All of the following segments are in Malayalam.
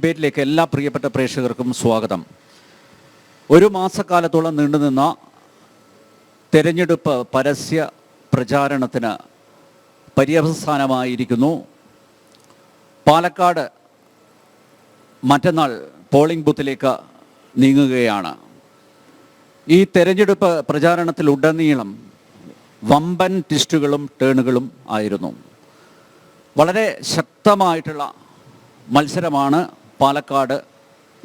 ഡിബേറ്റിലേക്ക് എല്ലാ പ്രിയപ്പെട്ട പ്രേക്ഷകർക്കും സ്വാഗതം. ഒരു മാസക്കാലത്തോളം നീണ്ടുനിന്ന തെരഞ്ഞെടുപ്പ് പരസ്യ പ്രചാരണത്തിന് പര്യവസാനമായിരിക്കുന്നു. പാലക്കാട് മറ്റന്നാൾ പോളിംഗ് ബൂത്തിലേക്ക് നീങ്ങുകയാണ്. ഈ തെരഞ്ഞെടുപ്പ് പ്രചാരണത്തിലുടനീളം വമ്പൻ ട്വിസ്റ്റുകളും ടേണുകളും ആയിരുന്നു. വളരെ ശക്തമായിട്ടുള്ള മത്സരമാണ് പാലക്കാട്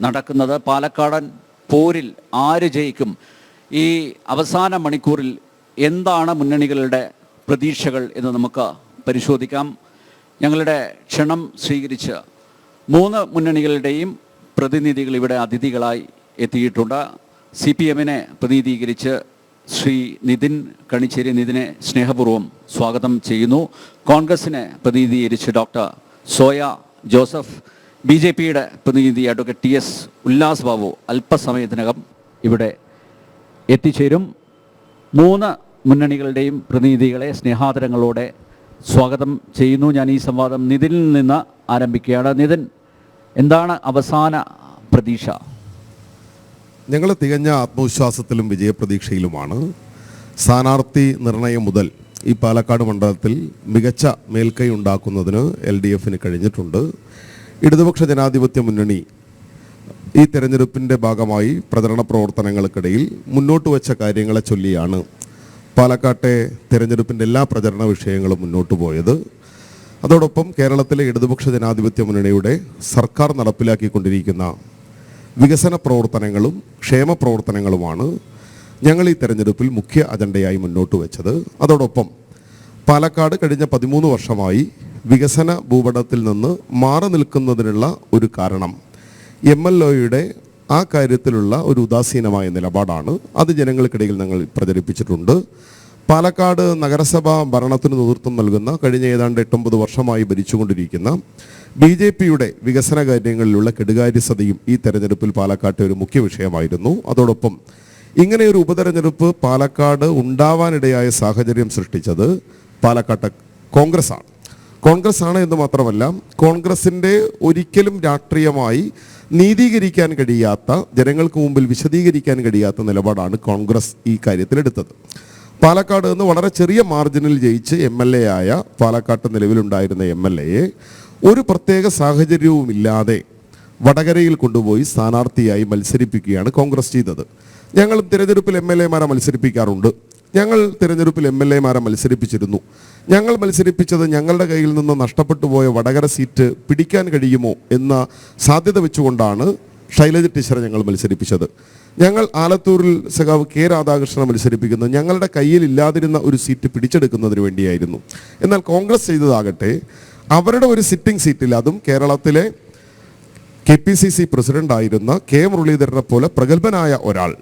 നടക്കുന്നത്. പാലക്കാടൻ പോരിൽ ആര് ജയിക്കും? ഈ അവസാന മണിക്കൂറിൽ എന്താണ് മുന്നണികളുടെ പ്രതീക്ഷകൾ എന്ന് നമുക്ക് പരിശോധിക്കാം. ഞങ്ങളുടെ ക്ഷണം സ്വീകരിച്ച് 3 മുന്നണികളുടെയും പ്രതിനിധികൾ ഇവിടെ അതിഥികളായി എത്തിയിട്ടുണ്ട്. CPM-നെ പ്രതിനിധീകരിച്ച് ശ്രീ നിതിൻ കണിച്ചേരി. നിതിനെ സ്നേഹപൂർവ്വം സ്വാഗതം ചെയ്യുന്നു. കോൺഗ്രസിനെ പ്രതിനിധീകരിച്ച് ഡോക്ടർ സോയ ജോസഫ്. BJP-യുടെ പ്രതിനിധി അഡ്വക്കേറ്റ് TS ഉല്ലാസ് ബാബു അല്പസമയത്തിനകം ഇവിടെ എത്തിച്ചേരും. 3 മുന്നണികളുടെയും പ്രതിനിധികളെ സ്നേഹാദരങ്ങളോടെ സ്വാഗതം ചെയ്യുന്നു. ഞാൻ ഈ സംവാദം നിതിനിൽ നിന്ന് ആരംഭിക്കുകയാണ്. നിതിൻ, എന്താണ് അവസാന പ്രതീക്ഷ? ഞങ്ങൾ തികഞ്ഞ ആത്മവിശ്വാസത്തിലും വിജയപ്രതീക്ഷയിലുമാണ്. സ്ഥാനാർത്ഥി നിർണയം മുതൽ ഈ പാലക്കാട് മണ്ഡലത്തിൽ മികച്ച മേൽക്കൈ ഉണ്ടാക്കുന്നതിന് LDF-ന് കഴിഞ്ഞിട്ടുണ്ട്. ഇടതുപക്ഷ ജനാധിപത്യ മുന്നണി ഈ തെരഞ്ഞെടുപ്പിൻ്റെ ഭാഗമായി പ്രചരണ പ്രവർത്തനങ്ങൾക്കിടയിൽ മുന്നോട്ട് വച്ച കാര്യങ്ങളെ ചൊല്ലിയാണ് പാലക്കാട്ടെ തെരഞ്ഞെടുപ്പിൻ്റെ എല്ലാ പ്രചരണ വിഷയങ്ങളും മുന്നോട്ട് പോയത്. അതോടൊപ്പം കേരളത്തിലെ ഇടതുപക്ഷ ജനാധിപത്യ മുന്നണിയുടെ സർക്കാർ നടപ്പിലാക്കിക്കൊണ്ടിരിക്കുന്ന വികസന പ്രവർത്തനങ്ങളും ക്ഷേമ പ്രവർത്തനങ്ങളുമാണ് ഞങ്ങൾ ഈ തെരഞ്ഞെടുപ്പിൽ മുഖ്യ അജണ്ടയായി മുന്നോട്ട് വെച്ചത്. അതോടൊപ്പം പാലക്കാട് കഴിഞ്ഞ 13 വർഷമായി വികസന ഭൂപടത്തിൽ നിന്ന് മാറി നിൽക്കുന്നതിനുള്ള ഒരു കാരണം MLAയുടെ ആ കാര്യത്തിലുള്ള ഒരു ഉദാസീനമായ നിലപാടാണ്. അത് ജനങ്ങൾക്കിടയിൽ ഞങ്ങൾ പ്രചരിപ്പിച്ചിട്ടുണ്ട്. പാലക്കാട് നഗരസഭ ഭരണത്തിന് നേതൃത്വം നൽകുന്ന കഴിഞ്ഞ ഏതാണ്ട് 8-9 വർഷമായി ഭരിച്ചുകൊണ്ടിരിക്കുന്ന BJP-യുടെ വികസന കാര്യങ്ങളിലുള്ള കെടുകാര്യസ്ഥതയും ഈ തെരഞ്ഞെടുപ്പിൽ പാലക്കാട്ടെ ഒരു മുഖ്യ വിഷയമായിരുന്നു. അതോടൊപ്പം ഇങ്ങനെയൊരു ഉപതെരഞ്ഞെടുപ്പ് പാലക്കാട് ഉണ്ടാവാനിടയായ സാഹചര്യം സൃഷ്ടിച്ചത് പാലക്കാട്ടെ കോൺഗ്രസ് ആണ് എന്ന് മാത്രമല്ല, കോൺഗ്രസിൻ്റെ ഒരിക്കലും രാഷ്ട്രീയമായി നീതീകരിക്കാൻ കഴിയാത്ത, ജനങ്ങൾക്ക് മുമ്പിൽ വിശദീകരിക്കാൻ കഴിയാത്ത നിലപാടാണ് കോൺഗ്രസ് ഈ കാര്യത്തിലെടുത്തത്. പാലക്കാട് നിന്ന് വളരെ ചെറിയ മാർജിനിൽ ജയിച്ച് MLA ആയ പാലക്കാട്ട് നിലവിലുണ്ടായിരുന്ന MLAയെ ഒരു പ്രത്യേക സാഹചര്യവുമില്ലാതെ വടകരയിൽ കൊണ്ടുപോയി സ്ഥാനാർത്ഥിയായി മത്സരിപ്പിക്കുകയാണ് കോൺഗ്രസ് ചെയ്തത്. ഞങ്ങൾ തിരഞ്ഞെടുപ്പിൽ MLA-മാരെ മത്സരിപ്പിക്കാറുണ്ട്. ഞങ്ങൾ തിരഞ്ഞെടുപ്പിൽ MLA-മാരെ മത്സരിപ്പിച്ചിരുന്നു. ഞങ്ങൾ മത്സരിപ്പിച്ചത് ഞങ്ങളുടെ കയ്യിൽ നിന്ന് നഷ്ടപ്പെട്ടു പോയ വടകര സീറ്റ് പിടിക്കാൻ കഴിയുമോ എന്ന സാധ്യത വെച്ചുകൊണ്ടാണ് ശൈലജ ടീച്ചറെ ഞങ്ങൾ മത്സരിപ്പിച്ചത്. ഞങ്ങൾ ആലത്തൂരിൽ സഖാവ് K. രാധാകൃഷ്ണനെ മത്സരിപ്പിക്കുന്നത് ഞങ്ങളുടെ കയ്യിൽ ഇല്ലാതിരുന്ന ഒരു സീറ്റ് പിടിച്ചെടുക്കുന്നതിന് വേണ്ടിയായിരുന്നു. എന്നാൽ കോൺഗ്രസ് ചെയ്തതാകട്ടെ, അവരുടെ ഒരു സിറ്റിംഗ് സീറ്റിൽ, അതും കേരളത്തിലെ KPCC പ്രസിഡന്റായിരുന്ന K. മുരളീധരനെ പോലെ പ്രഗത്ഭനായ ഒരാൾ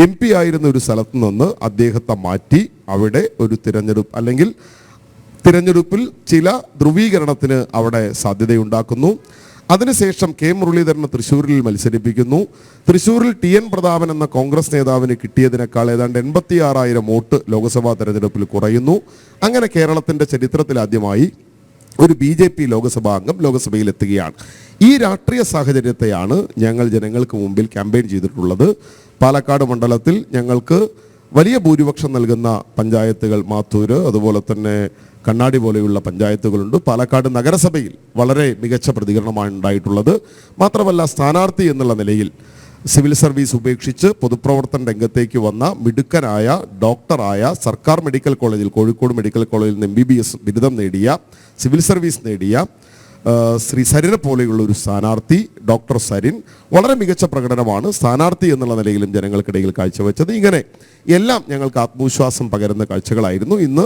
MP ആയിരുന്ന ഒരു സ്ഥലത്ത് നിന്ന് അദ്ദേഹത്തെ മാറ്റി അവിടെ ഒരു തിരഞ്ഞെടുപ്പ് അല്ലെങ്കിൽ തിരഞ്ഞെടുപ്പിൽ ചില ധ്രുവീകരണത്തിന് അവിടെ സാധ്യതയുണ്ടാക്കുന്നു. അതിനുശേഷം K. മുരളീധരനെ തൃശ്ശൂരിൽ മത്സരിപ്പിക്കുന്നു. തൃശ്ശൂരിൽ TN പ്രതാപൻ എന്ന കോൺഗ്രസ് നേതാവിന് കിട്ടിയതിനേക്കാൾ ഏതാണ്ട് 86,000 വോട്ട് ലോക്സഭാ തെരഞ്ഞെടുപ്പിൽ കുറയുന്നു. അങ്ങനെ കേരളത്തിൻ്റെ ചരിത്രത്തിലാദ്യമായി ഒരു BJP ലോക്സഭാ അംഗം ലോക്സഭയിൽ എത്തുകയാണ്. ഈ രാഷ്ട്രീയ സാഹചര്യത്തെയാണ് ഞങ്ങൾ ജനങ്ങൾക്ക് മുമ്പിൽ ക്യാമ്പയിൻ ചെയ്തിട്ടുള്ളത്. പാലക്കാട് മണ്ഡലത്തിൽ ഞങ്ങൾക്ക് വലിയ ഭൂരിപക്ഷം നൽകുന്ന പഞ്ചായത്തുകൾ മാത്തൂര്, അതുപോലെ തന്നെ കണ്ണാടി പോലെയുള്ള പഞ്ചായത്തുകളുണ്ട്. പാലക്കാട് നഗരസഭയിൽ വളരെ മികച്ച പ്രതികരണമാണ് ഉണ്ടായിട്ടുള്ളത്. മാത്രമല്ല, സ്ഥാനാർത്ഥി എന്നുള്ള നിലയിൽ സിവിൽ സർവീസ് ഉപേക്ഷിച്ച് പൊതുപ്രവർത്തന രംഗത്തേക്ക് വന്ന മിടുക്കനായ ഡോക്ടറായ സർക്കാർ മെഡിക്കൽ കോളേജിൽ, കോഴിക്കോട് മെഡിക്കൽ കോളേജിൽ നിന്ന് MBBS ബിരുദം നേടിയ, സിവിൽ സർവീസ് നേടിയ ശ്രീ സരിനെ പോലെയുള്ള ഒരു സ്ഥാനാർത്ഥി, ഡോക്ടർ സരിൻ, വളരെ മികച്ച പ്രകടനമാണ് സ്ഥാനാർത്ഥി എന്നുള്ള നിലയിലും ജനങ്ങൾക്കിടയിൽ കാഴ്ചവെച്ചത്. ഇങ്ങനെ എല്ലാം ഞങ്ങൾക്ക് ആത്മവിശ്വാസം പകരുന്ന കാഴ്ചകളായിരുന്നു. ഇന്ന്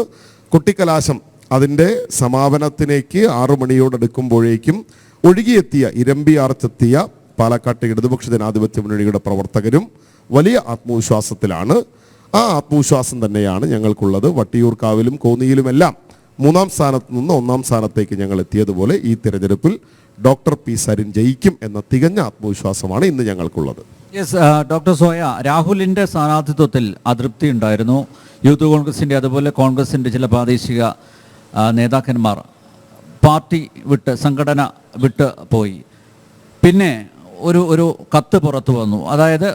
കൊട്ടിക്കലാശം അതിൻ്റെ സമാപനത്തിലേക്ക് 6 മണിയോടടുക്കുമ്പോഴേക്കും ഒഴുകിയെത്തിയ, ഇരമ്പിയാർച്ചെത്തിയ പാലക്കാട്ടെ ഇടതുപക്ഷ ജനാധിപത്യ മുന്നണിയുടെ പ്രവർത്തകരും വലിയ ആത്മവിശ്വാസത്തിലാണ്. ആ ആത്മവിശ്വാസം തന്നെയാണ് ഞങ്ങൾക്കുള്ളത്. വട്ടിയൂർക്കാവിലും കോന്നിയിലുമെല്ലാം 3-ാം സ്ഥാനത്ത് നിന്ന് 1-ാം സ്ഥാനത്തേക്ക് ഞങ്ങൾ എത്തിയതുപോലെ ഈ തിരഞ്ഞെടുപ്പിൽ ഡോക്ടർ P. സരിൻ ജയിക്കും എന്ന തികഞ്ഞ ആത്മവിശ്വാസമാണ് ഇന്ന് ഞങ്ങൾക്കുള്ളത്. ഡോക്ടർ സോയ, രാഹുലിൻ്റെ സ്ഥാനാർത്ഥിത്വത്തിൽ അതൃപ്തി ഉണ്ടായിരുന്നു. യൂത്ത് കോൺഗ്രസിൻ്റെ അതുപോലെ കോൺഗ്രസിൻ്റെ ചില പ്രാദേശിക നേതാക്കന്മാർ പാർട്ടി വിട്ട്, സംഘടന വിട്ട് പോയി. പിന്നെ ഒരു കത്ത് പുറത്തു വന്നു, അതായത്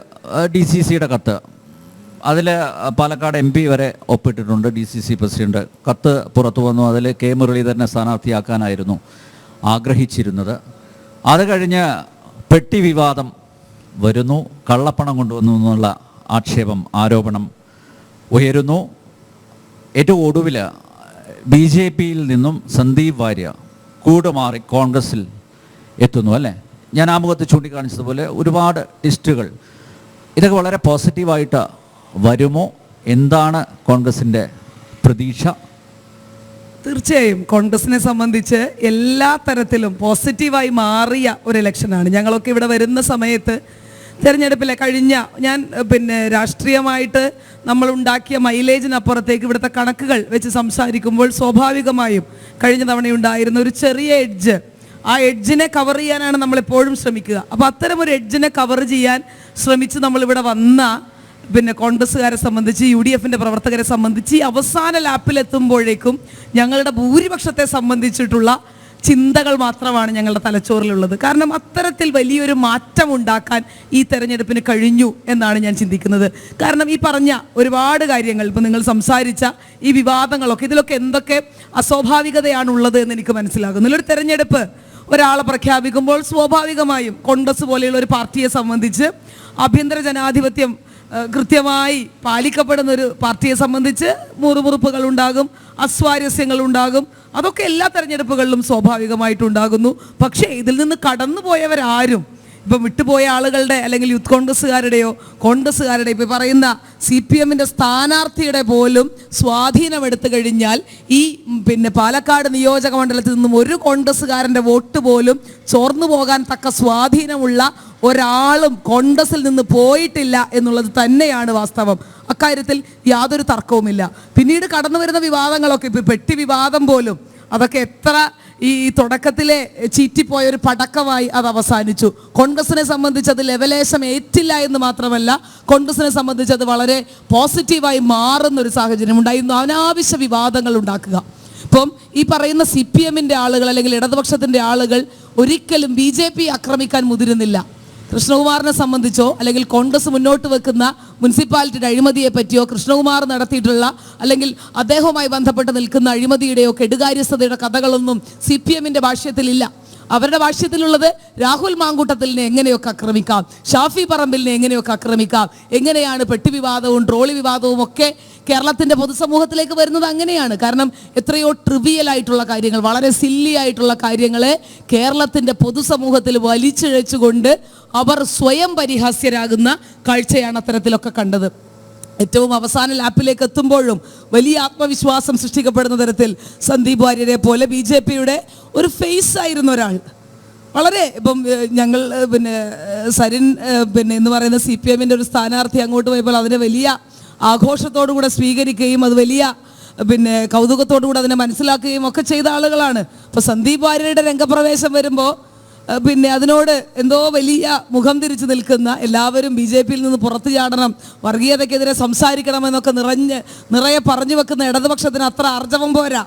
DCCയുടെ കത്ത്. അതിൽ പാലക്കാട് MP വരെ ഒപ്പിട്ടിട്ടുണ്ട്, DCC പ്രസിഡന്റ്. കത്ത് പുറത്തു വന്നു. അതിൽ കെ മുരളീധരനെ സ്ഥാനാർത്ഥിയാക്കാനായിരുന്നു ആഗ്രഹിച്ചിരുന്നത്. അത് കഴിഞ്ഞ് പെട്ടി വിവാദം വരുന്നു, കള്ളപ്പണം കൊണ്ടുവന്നു എന്നുള്ള ആരോപണം ഉയരുന്നു. ഏറ്റവും ഒടുവിൽ BJPയിൽ നിന്നും സന്ദീപ് വാര്യർ കൂടുമാറി കോൺഗ്രസിൽ എത്തുന്നു, അല്ലേ? ഞാൻ ആമുഖത്ത് ചൂണ്ടിക്കാണിച്ചതുപോലെ ഒരുപാട് ലിസ്റ്റുകൾ. ഇതൊക്കെ വളരെ പോസിറ്റീവായിട്ട് വരുമോ? എന്താണ് കോൺഗ്രസിൻ്റെ പ്രതീക്ഷ? തീർച്ചയായും കോൺഗ്രസിനെ സംബന്ധിച്ച് എല്ലാ തരത്തിലും പോസിറ്റീവായി മാറിയ ഒരു ഇലക്ഷനാണ്. ഞങ്ങളൊക്കെ ഇവിടെ വരുന്ന സമയത്ത് തിരഞ്ഞെടുപ്പിലെ കഴിഞ്ഞ രാഷ്ട്രീയമായിട്ട് നമ്മൾ ഉണ്ടാക്കിയ മൈലേജിനപ്പുറത്തേക്ക് ഇവിടുത്തെ കണക്കുകൾ വെച്ച് സംസാരിക്കുമ്പോൾ സ്വാഭാവികമായും കഴിഞ്ഞ തവണയുണ്ടായിരുന്ന ഒരു ചെറിയ എഡ്ജ്, ആ എഡ്ജിനെ കവർ ചെയ്യാനാണ് നമ്മളെപ്പോഴും ശ്രമിക്കുക. അപ്പോൾ അത്തരം ഒരു എഡ്ജിനെ കവർ ചെയ്യാൻ ശ്രമിച്ച് നമ്മളിവിടെ വന്ന കോൺഗ്രസ്സുകാരെ സംബന്ധിച്ച്, UDFൻ്റെ പ്രവർത്തകരെ സംബന്ധിച്ച് ഈ അവസാന ലാപ്പിലെത്തുമ്പോഴേക്കും ഞങ്ങളുടെ ഭൂരിപക്ഷത്തെ സംബന്ധിച്ചിട്ടുള്ള ചിന്തകൾ മാത്രമാണ് ഞങ്ങളുടെ തലച്ചോറിലുള്ളത്. കാരണം അത്തരത്തിൽ വലിയൊരു മാറ്റം ഉണ്ടാക്കാൻ ഈ തെരഞ്ഞെടുപ്പിന് കഴിഞ്ഞു എന്നാണ് ഞാൻ ചിന്തിക്കുന്നത്. കാരണം ഈ പറഞ്ഞ ഒരുപാട് കാര്യങ്ങൾ, ഇപ്പോൾ നിങ്ങൾ സംസാരിച്ച ഈ വിവാദങ്ങളൊക്കെ, ഇതിലൊക്കെ എന്തൊക്കെ അസ്വാഭാവികതയാണുള്ളത് എന്ന് എനിക്ക് മനസ്സിലാകുന്നു. ഒരു തെരഞ്ഞെടുപ്പ് ഒരാളെ പ്രഖ്യാപിക്കുമ്പോൾ സ്വാഭാവികമായും കോൺഗ്രസ് പോലെയുള്ള ഒരു പാർട്ടിയെ സംബന്ധിച്ച് ആഭ്യന്തര ജനാധിപത്യം കൃത്യമായി പാലിക്കപ്പെടുന്ന ഒരു പാർട്ടിയെ സംബന്ധിച്ച് മുറുമുറുപ്പുകൾ ഉണ്ടാകും, അസ്വാരസ്യങ്ങൾ ഉണ്ടാകും. അതൊക്കെ എല്ലാ തെരഞ്ഞെടുപ്പുകളിലും സ്വാഭാവികമായിട്ടുണ്ടാകുന്നു. പക്ഷേ ഇതിൽ നിന്ന് കടന്നുപോയവരാരും, ഇപ്പം വിട്ടുപോയ ആളുകളുടെ അല്ലെങ്കിൽ യൂത്ത് കോൺഗ്രസ്സുകാരുടെയോ ഇപ്പോൾ പറയുന്ന CPMൻ്റെ സ്ഥാനാർത്ഥിയുടെ പോലും സ്വാധീനമെടുത്തു കഴിഞ്ഞാൽ ഈ പാലക്കാട് നിയോജക മണ്ഡലത്തിൽ നിന്നും ഒരു കോൺഗ്രസ്സുകാരൻ്റെ വോട്ട് പോലും ചോർന്നു പോകാൻ തക്ക സ്വാധീനമുള്ള ഒരാളും കോൺഗ്രസിൽ നിന്ന് പോയിട്ടില്ല എന്നുള്ളത് തന്നെയാണ് വാസ്തവം. അക്കാര്യത്തിൽ യാതൊരു തർക്കവുമില്ല. പിന്നീട് കടന്നു വരുന്ന വിവാദങ്ങളൊക്കെ, ഇപ്പോൾ പെട്ടി വിവാദം പോലും, അതൊക്കെ എത്ര ഈ തുടക്കത്തിലെ ചീറ്റിപ്പോയ ഒരു പടക്കമായി അത് അവസാനിച്ചു. കോൺഗ്രസിനെ സംബന്ധിച്ച് അത് ലെവലേശം ഏറ്റില്ല എന്ന് മാത്രമല്ല, കോൺഗ്രസിനെ സംബന്ധിച്ച് അത് വളരെ പോസിറ്റീവായി മാറുന്നൊരു സാഹചര്യം ഉണ്ടായിരുന്നു. അനാവശ്യ വിവാദങ്ങൾ ഉണ്ടാക്കുക. ഇപ്പം ഈ പറയുന്ന CPMൻ്റെ ആളുകൾ അല്ലെങ്കിൽ ഇടതുപക്ഷത്തിൻ്റെ ആളുകൾ ഒരിക്കലും BJP ആക്രമിക്കാൻ മുതിരുന്നില്ല. കൃഷ്ണകുമാറിനെ സംബന്ധിച്ചോ അല്ലെങ്കിൽ കോൺഗ്രസ് മുന്നോട്ട് വെക്കുന്ന മുനിസിപ്പാലിറ്റിയുടെ അഴിമതിയെ പറ്റിയോ, കൃഷ്ണകുമാർ നടത്തിയിട്ടുള്ള അല്ലെങ്കിൽ അദ്ദേഹവുമായി ബന്ധപ്പെട്ട് നിൽക്കുന്ന അഴിമതിയുടെയോ കെടുകാര്യസ്ഥതയുടെ കഥകളൊന്നും CPMൻ്റെ ഭാഷ്യത്തിലില്ല. അവരുടെ ഭാഷ്യത്തിലുള്ളത് രാഹുൽ മാങ്കൂട്ടത്തിലിനെ എങ്ങനെയൊക്കെ ആക്രമിക്കാം, ഷാഫി പറമ്പിലിനെ എങ്ങനെയൊക്കെ ആക്രമിക്കാം, എങ്ങനെയാണ് പെട്ടി വിവാദവും ട്രോളി വിവാദവും ഒക്കെ കേരളത്തിൻ്റെ പൊതുസമൂഹത്തിലേക്ക് വരുന്നത് അങ്ങനെയാണ്. കാരണം എത്രയോ ട്രിവിയലായിട്ടുള്ള കാര്യങ്ങൾ, വളരെ സില്ലി ആയിട്ടുള്ള കാര്യങ്ങളെ കേരളത്തിൻ്റെ പൊതുസമൂഹത്തിൽ വലിച്ചിഴച്ചുകൊണ്ട് അവർ സ്വയം പരിഹാസ്യരാകുന്ന കാഴ്ചയാണ് അത്തരത്തിലൊക്കെ കണ്ടത്. ഏറ്റവും അവസാന ലാപ്പിലേക്ക് എത്തുമ്പോഴും വലിയ ആത്മവിശ്വാസം സൃഷ്ടിക്കപ്പെടുന്ന തരത്തിൽ സന്ദീപ് വാര്യരെ പോലെ BJPയുടെ ഒരു ഫേസ് ആയിരുന്ന ഒരാൾ, വളരെ ഇപ്പം ഞങ്ങൾ സരിൻ എന്ന് പറയുന്ന CPMൻ്റെ ഒരു സ്ഥാനാർത്ഥി അങ്ങോട്ട് പോയപ്പോൾ അതിനെ വലിയ ആഘോഷത്തോടു കൂടെ സ്വീകരിക്കുകയും അത് വലിയ കൗതുകത്തോടു കൂടെ അതിനെ മനസ്സിലാക്കുകയും ഒക്കെ ചെയ്ത ആളുകളാണ്. അപ്പോൾ സന്ദീപ് വാര്യരുടെ രംഗപ്രവേശം വരുമ്പോൾ അതിനോട് എന്തോ വലിയ മുഖം തിരിച്ചു നിൽക്കുന്ന എല്ലാവരും BJPയിൽ നിന്ന് പുറത്തു ചാടണം, വർഗീയതയ്ക്കെതിരെ സംസാരിക്കണമെന്നൊക്കെ നിറയെ പറഞ്ഞു വെക്കുന്ന ഇടതുപക്ഷത്തിന് അത്ര ആർജവം പോരാ,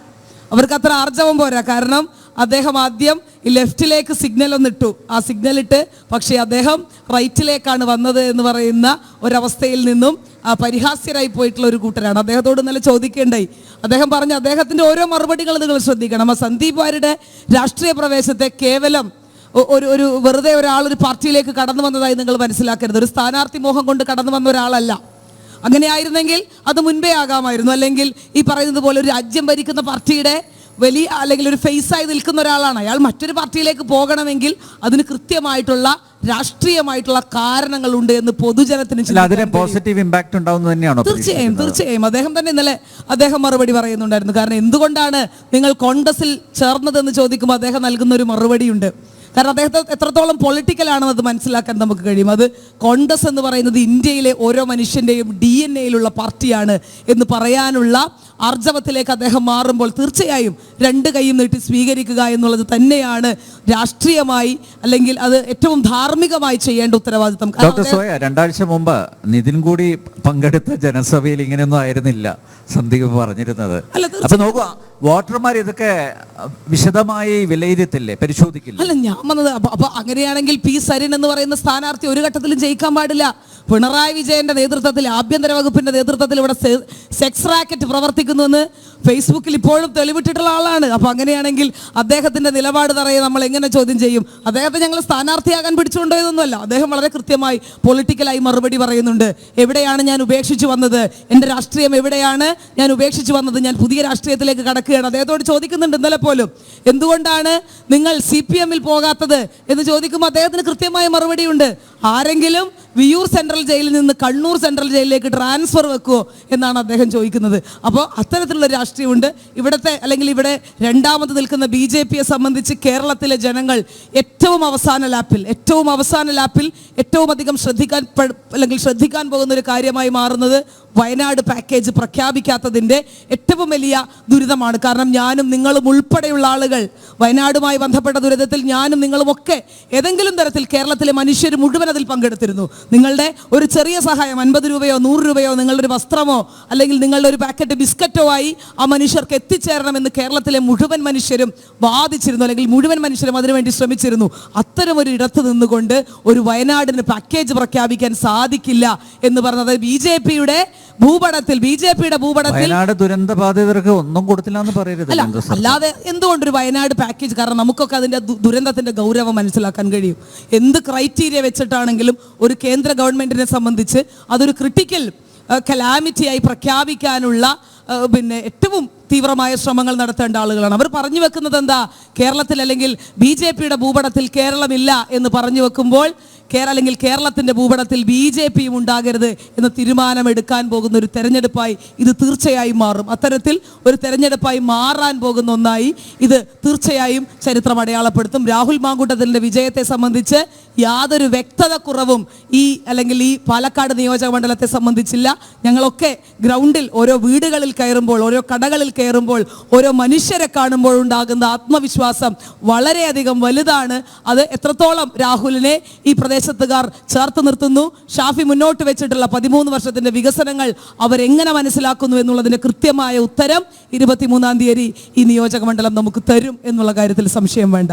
അവർക്ക് അത്ര ആർജവം പോരാ. കാരണം അദ്ദേഹം ആദ്യം ഈ ലെഫ്റ്റിലേക്ക് സിഗ്നൽ ഒന്നിട്ടു, ആ സിഗ്നലിട്ട് പക്ഷേ അദ്ദേഹം റൈറ്റിലേക്കാണ് വന്നത് എന്ന് പറയുന്ന ഒരവസ്ഥയിൽ നിന്നും പരിഹാസ്യരായി പോയിട്ടുള്ള ഒരു കൂട്ടരാണ്. അദ്ദേഹത്തോട് ഇന്നലെ ചോദിക്കേണ്ടായി. അദ്ദേഹം പറഞ്ഞു, അദ്ദേഹത്തിൻ്റെ ഓരോ മറുപടികൾ നിങ്ങൾ ശ്രദ്ധിക്കണം. ആ സന്ദീപ് വാര്യരുടെ രാഷ്ട്രീയ പ്രവേശത്തെ കേവലം ഒരു വെറുതെ ഒരാളൊരു പാർട്ടിയിലേക്ക് കടന്നു വന്നതായി നിങ്ങൾ മനസ്സിലാക്കരുത്. ഒരു സ്ഥാനാർത്ഥി മോഹം കൊണ്ട് കടന്നു വന്ന ഒരാളല്ല. അങ്ങനെയായിരുന്നെങ്കിൽ അത് മുൻപേ ആകാമായിരുന്നു. അല്ലെങ്കിൽ ഈ പറയുന്നത് പോലെ ഒരു രാജ്യം ഭരിക്കുന്ന പാർട്ടിയുടെ വലിയ അല്ലെങ്കിൽ ഒരു ഫേസായി നിൽക്കുന്ന ഒരാളാണ് അയാൾ. മറ്റൊരു പാർട്ടിയിലേക്ക് പോകണമെങ്കിൽ അതിന് കൃത്യമായിട്ടുള്ള രാഷ്ട്രീയമായിട്ടുള്ള കാരണങ്ങളുണ്ട് എന്ന് പൊതുജനത്തിന് പോസിറ്റീവ് ഇമ്പാക്ട് ഉണ്ടാവുന്നത് തന്നെയാണോ? തീർച്ചയായും അദ്ദേഹം തന്നെ ഇന്നലെ മറുപടി പറയുന്നുണ്ടായിരുന്നു. കാരണം എന്തുകൊണ്ടാണ് നിങ്ങൾ കോൺഗ്രസിൽ ചേർന്നതെന്ന് ചോദിക്കുമ്പോൾ അദ്ദേഹം നൽകുന്ന ഒരു മറുപടിയുണ്ട്. കാരണം അദ്ദേഹത്തെ എത്രത്തോളം പൊളിറ്റിക്കലാണെന്നത് മനസ്സിലാക്കാൻ നമുക്ക് കഴിയും. അത് കോൺഗ്രസ് എന്ന് പറയുന്നത് ഇന്ത്യയിലെ ഓരോ മനുഷ്യൻ്റെയും DNA യിലുള്ള പാർട്ടിയാണ് എന്ന് പറയാനുള്ള ആർജവത്തിലേക്ക് അദ്ദേഹം മാറുമ്പോൾ തീർച്ചയായും രണ്ട് കൈയും നീട്ടി സ്വീകരിക്കുക എന്നുള്ളത് തന്നെയാണ് രാഷ്ട്രീയമായി അല്ലെങ്കിൽ അത് ഏറ്റവും ധാർമ്മികമായി ചെയ്യേണ്ട ഉത്തരവാദിത്തം. ഡോക്ടർ സോയ, 2 ആഴ്ച മുമ്പ് നിതിൻ കൂടി പങ്കെടുത്ത ജനസഭയിൽ ഇങ്ങനെയൊന്നും ആയിരുന്നില്ല സന്ദീപ് പറഞ്ഞിരുന്നത്. അപ്പൊ നോക്കുക, വോട്ടർമാർ ഇതൊക്കെ വിശദമായി വിലയിരുത്തില്ലേ, പരിശോധിക്കില്ല? അല്ല, ഞാൻ വന്നത് അപ്പൊ അങ്ങനെയാണെങ്കിൽ പി സരിൻ എന്ന് പറയുന്ന സ്ഥാനാർത്ഥി ഒരു ഘട്ടത്തിലും ജയിക്കാൻ പാടില്ല. പിണറായി വിജയന്റെ നേതൃത്വത്തിൽ, ആഭ്യന്തര വകുപ്പിന്റെ നേതൃത്വത്തിൽ ഇവിടെ സെക്സ് റാക്കറ്റ് പ്രവർത്തിക്കുന്നുവെന്ന് ഫേസ്ബുക്കിൽ ഇപ്പോഴും തെളിവിട്ടിട്ടുള്ള ആളാണ്. അപ്പൊ അങ്ങനെയാണെങ്കിൽ അദ്ദേഹത്തിന്റെ നിലപാട് തറയെ നമ്മൾ എങ്ങനെ ചോദ്യം ചെയ്യും? അദ്ദേഹത്തെ ഞങ്ങൾ സ്ഥാനാർത്ഥിയാകാൻ പിടിച്ചുകൊണ്ടുപോയതൊന്നുമല്ല. അദ്ദേഹം വളരെ കൃത്യമായി പൊളിറ്റിക്കലായി മറുപടി പറയുന്നുണ്ട്. എവിടെയാണ് ഞാൻ ഉപേക്ഷിച്ചു വന്നത്? എൻ്റെ രാഷ്ട്രീയം എവിടെയാണ് ഞാൻ ഉപേക്ഷിച്ചു വന്നത്? ഞാൻ പുതിയ രാഷ്ട്രീയത്തിലേക്ക് കടക്കുകയാണ്. അദ്ദേഹത്തോട് ചോദിക്കുന്നുണ്ട് ഇന്നലെ പോലും, എന്തുകൊണ്ടാണ് നിങ്ങൾ CPM-ൽ പോകാത്തത് എന്ന് ചോദിക്കുമ്പോൾ അദ്ദേഹത്തിന് കൃത്യമായ മറുപടിയുണ്ട്. ആരെങ്കിലും വിയൂർ സെൻട്രൽ ജയിലിൽ നിന്ന് കണ്ണൂർ സെൻട്രൽ ജയിലിലേക്ക് ട്രാൻസ്ഫർ വെക്കുമോ എന്നാണ് അദ്ദേഹം ചോദിക്കുന്നത്. അപ്പോൾ അത്തരത്തിലുള്ള രാഷ്ട്രീയമുണ്ട് ഇവിടുത്തെ. അല്ലെങ്കിൽ ഇവിടെ രണ്ടാമത് നിൽക്കുന്ന BJP-യെ സംബന്ധിച്ച് കേരളത്തിലെ ജനങ്ങൾ ഏറ്റവും അവസാന ലാപ്പിൽ ഏറ്റവും അധികം ശ്രദ്ധിക്കാൻ പോകുന്ന ഒരു കാര്യമായി മാറുന്നത് വയനാട് പാക്കേജ് പ്രഖ്യാപിക്കാത്തതിൻ്റെ ഏറ്റവും വലിയ ദുരിതമാണ്. കാരണം ഞാനും നിങ്ങളും ഉൾപ്പെടെയുള്ള ആളുകൾ വയനാടുമായി ബന്ധപ്പെട്ട ദുരിതത്തിൽ ഞാനും നിങ്ങളുമൊക്കെ ഏതെങ്കിലും തരത്തിൽ കേരളത്തിലെ മനുഷ്യർ മുഴുവൻ അതിൽ പങ്കെടുത്തിരുന്നു. നിങ്ങളുടെ ഒരു ചെറിയ സഹായം, 50 രൂപയോ 100 രൂപയോ, നിങ്ങളുടെ ഒരു വസ്ത്രമോ അല്ലെങ്കിൽ നിങ്ങളുടെ ഒരു പാക്കറ്റ് ബിസ്ക്കറ്റോ ആയി ആ മനുഷ്യർക്ക് എത്തിച്ചേരണമെന്ന് കേരളത്തിലെ മുഴുവൻ മനുഷ്യരും വാദിച്ചിരുന്നു, അല്ലെങ്കിൽ മുഴുവൻ മനുഷ്യരും അതിനുവേണ്ടി ശ്രമിച്ചിരുന്നു. അത്തരം ഒരു ഇടത്ത് നിന്നുകൊണ്ട് ഒരു വയനാടിന് പാക്കേജ് പ്രഖ്യാപിക്കാൻ സാധിക്കില്ല എന്ന് പറഞ്ഞത് BJP-യുടെ ഭൂപടത്തിൽ വയനാട് ദുരന്ത ബാധിതർക്ക് ഒന്നും കൊടുത്തില്ല എന്ന് പറയരുത്. അല്ലാതെ എന്തുകൊണ്ടൊരു വയനാട് പാക്കേജ്? കാരണം നമുക്കൊക്കെ അതിന്റെ ദുരന്തത്തിന്റെ ഗൗരവം മനസ്സിലാക്കാൻ കഴിയും. എന്ത് ക്രൈറ്റീരിയ വെച്ചിട്ടാണെങ്കിലും ഒരു കേന്ദ്ര ഗവൺമെന്റിനെ സംബന്ധിച്ച് അതൊരു ക്രിട്ടിക്കൽ കലാമിറ്റിയായി പ്രഖ്യാപിക്കാനുള്ള ഏറ്റവും തീവ്രമായ ശ്രമങ്ങൾ നടത്തേണ്ട ആളുകളാണ്. അവർ പറഞ്ഞു വെക്കുന്നത് എന്താ? കേരളത്തിൽ അല്ലെങ്കിൽ BJP-യുടെ ഭൂപടത്തിൽ കേരളമില്ല എന്ന് പറഞ്ഞു വെക്കുമ്പോൾ അല്ലെങ്കിൽ കേരളത്തിൻ്റെ ഭൂപടത്തിൽ BJP-യും ഉണ്ടാകരുത് എന്ന തീരുമാനമെടുക്കാൻ പോകുന്ന ഒരു തെരഞ്ഞെടുപ്പായി ഇത് തീർച്ചയായും മാറും. അത്തരത്തിൽ ഒരു തെരഞ്ഞെടുപ്പായി മാറാൻ പോകുന്ന ഒന്നായി ഇത് തീർച്ചയായും ചരിത്രം അടയാളപ്പെടുത്തും. രാഹുൽ മാങ്കൂട്ടത്തിൻ്റെ വിജയത്തെ സംബന്ധിച്ച് യാതൊരു വ്യക്തത കുറവും ഈ പാലക്കാട് നിയോജക മണ്ഡലത്തെ സംബന്ധിച്ചില്ല. ഞങ്ങളൊക്കെ ഗ്രൗണ്ടിൽ ഓരോ വീടുകളിൽ കയറുമ്പോൾ, ഓരോ കടകളിൽ കയറുമ്പോൾ, ഓരോ മനുഷ്യരെ കാണുമ്പോൾ ഉണ്ടാകുന്ന ആത്മവിശ്വാസം വളരെയധികം വലുതാണ്. അത് എത്രത്തോളം രാഹുലിനെ ഈ പ്രദേശത്തുകാർ ചേർത്ത് നിർത്തുന്നു, ഷാഫി മുന്നോട്ട് വെച്ചിട്ടുള്ള 13 വർഷത്തിന്റെ വികസനങ്ങൾ അവരെങ്ങനെ മനസ്സിലാക്കുന്നു എന്നുള്ളതിന്റെ കൃത്യമായ ഉത്തരം 23-ാം തീയതി ഈ നിയോജക മണ്ഡലം നമുക്ക് തരും എന്നുള്ള കാര്യത്തിൽ സംശയം വേണ്ട.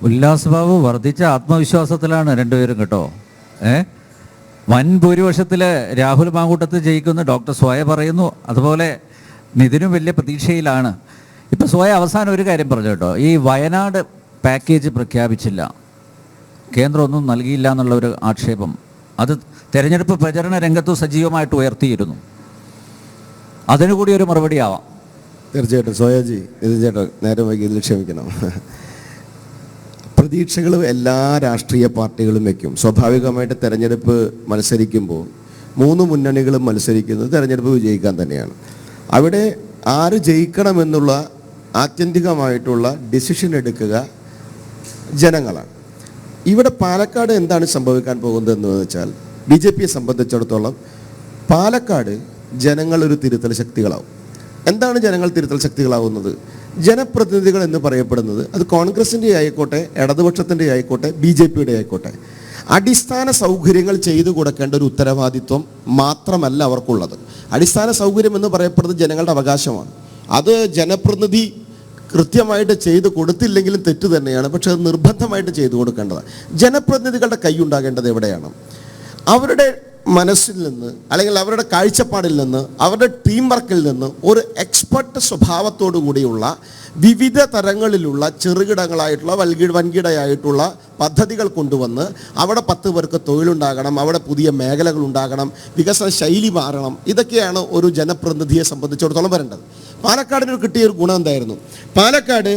ഉല്ലാസ് ബാബു വർദ്ധിച്ച ആത്മവിശ്വാസത്തിലാണ് രണ്ടുപേരും കേട്ടോ. വൻ ഭൂരിപക്ഷത്തിൽ രാഹുൽ മാങ്കൂട്ടത്ത് ജയിക്കുന്നു ഡോക്ടർ സോയ പറയുന്നു. അതുപോലെ നിതിനും വലിയ പ്രതീക്ഷയിലാണ്. ഇപ്പം സോയ അവസാനം ഒരു കാര്യം പറഞ്ഞു കേട്ടോ, ഈ വയനാട് പാക്കേജ് പ്രഖ്യാപിച്ചില്ല, കേന്ദ്രം ഒന്നും നൽകിയില്ല എന്നുള്ള ഒരു ആക്ഷേപം അത് തെരഞ്ഞെടുപ്പ് പ്രചരണ രംഗത്ത് സജീവമായിട്ട് ഉയർത്തിയിരുന്നു. അതിനുകൂടി ഒരു മറുപടി ആവാം. തീർച്ചയായിട്ടും സോയാജി, ഇത് ചേട്ടൻ നേരം വൈകി ഇതിൽ ക്ഷമിക്കണം. പ്രതീക്ഷകൾ എല്ലാ രാഷ്ട്രീയ പാർട്ടികളും വയ്ക്കും. സ്വാഭാവികമായിട്ട് തെരഞ്ഞെടുപ്പ് മത്സരിക്കുമ്പോൾ 3 മുന്നണികളും മത്സരിക്കുന്നത് തെരഞ്ഞെടുപ്പ് വിജയിക്കാൻ തന്നെയാണ്. അവിടെ ആര് ജയിക്കണമെന്നുള്ള ആത്യന്തികമായിട്ടുള്ള ഡിസിഷൻ എടുക്കുക ജനങ്ങളാണ്. ഇവിടെ പാലക്കാട് എന്താണ് സംഭവിക്കാൻ പോകുന്നതെന്ന് വെച്ചാൽ BJP-യെ സംബന്ധിച്ചിടത്തോളം പാലക്കാട് ജനങ്ങൾ ഒരു തിരുത്തൽ ശക്തികളാവും. എന്താണ് ജനങ്ങൾ തിരുത്തൽ ശക്തികളാവുന്നത്? ജനപ്രതിനിധികൾ എന്ന് പറയപ്പെടുന്നത് അത് കോൺഗ്രസിൻ്റെ ആയിക്കോട്ടെ, ഇടതുപക്ഷത്തിൻ്റെ ആയിക്കോട്ടെ, BJP-യുടെ ആയിക്കോട്ടെ, അടിസ്ഥാന സൗകര്യങ്ങൾ ചെയ്തു കൊടുക്കേണ്ട ഒരു ഉത്തരവാദിത്വം മാത്രമല്ല അവർക്കുള്ളത്. അടിസ്ഥാന സൗകര്യം എന്ന് പറയപ്പെടുന്നത് ജനങ്ങളുടെ അവകാശമാണ്. അത് ജനപ്രതിനിധി കൃത്യമായിട്ട് ചെയ്ത് കൊടുത്തില്ലെങ്കിലും തെറ്റ് തന്നെയാണ്. പക്ഷെ അത് നിർബന്ധമായിട്ട് ചെയ്തു കൊടുക്കേണ്ടതാണ്. ജനപ്രതിനിധികളുടെ കൈ ഉണ്ടാകേണ്ടത് എവിടെയാണ്? അവരുടെ മനസ്സിൽ നിന്ന്, അല്ലെങ്കിൽ അവരുടെ കാഴ്ചപ്പാടിൽ നിന്ന്, അവരുടെ ടീം വർക്കിൽ നിന്ന് ഒരു എക്സ്പെർട്ട് സ്വഭാവത്തോടു കൂടിയുള്ള വിവിധ തരങ്ങളിലുള്ള ചെറുകിടങ്ങളായിട്ടുള്ള വൻകിടയായിട്ടുള്ള പദ്ധതികൾ കൊണ്ടുവന്ന് അവിടെ 10 പേർക്ക് തൊഴിലുണ്ടാകണം, അവിടെ പുതിയ മേഖലകൾ ഉണ്ടാകണം, വികസന ശൈലി മാറണം. ഇതൊക്കെയാണ് ഒരു ജനപ്രതിനിധിയെ സംബന്ധിച്ചിടത്തോളം വരേണ്ടത്. പാലക്കാടിന് കിട്ടിയൊരു ഗുണം എന്തായിരുന്നു? പാലക്കാട്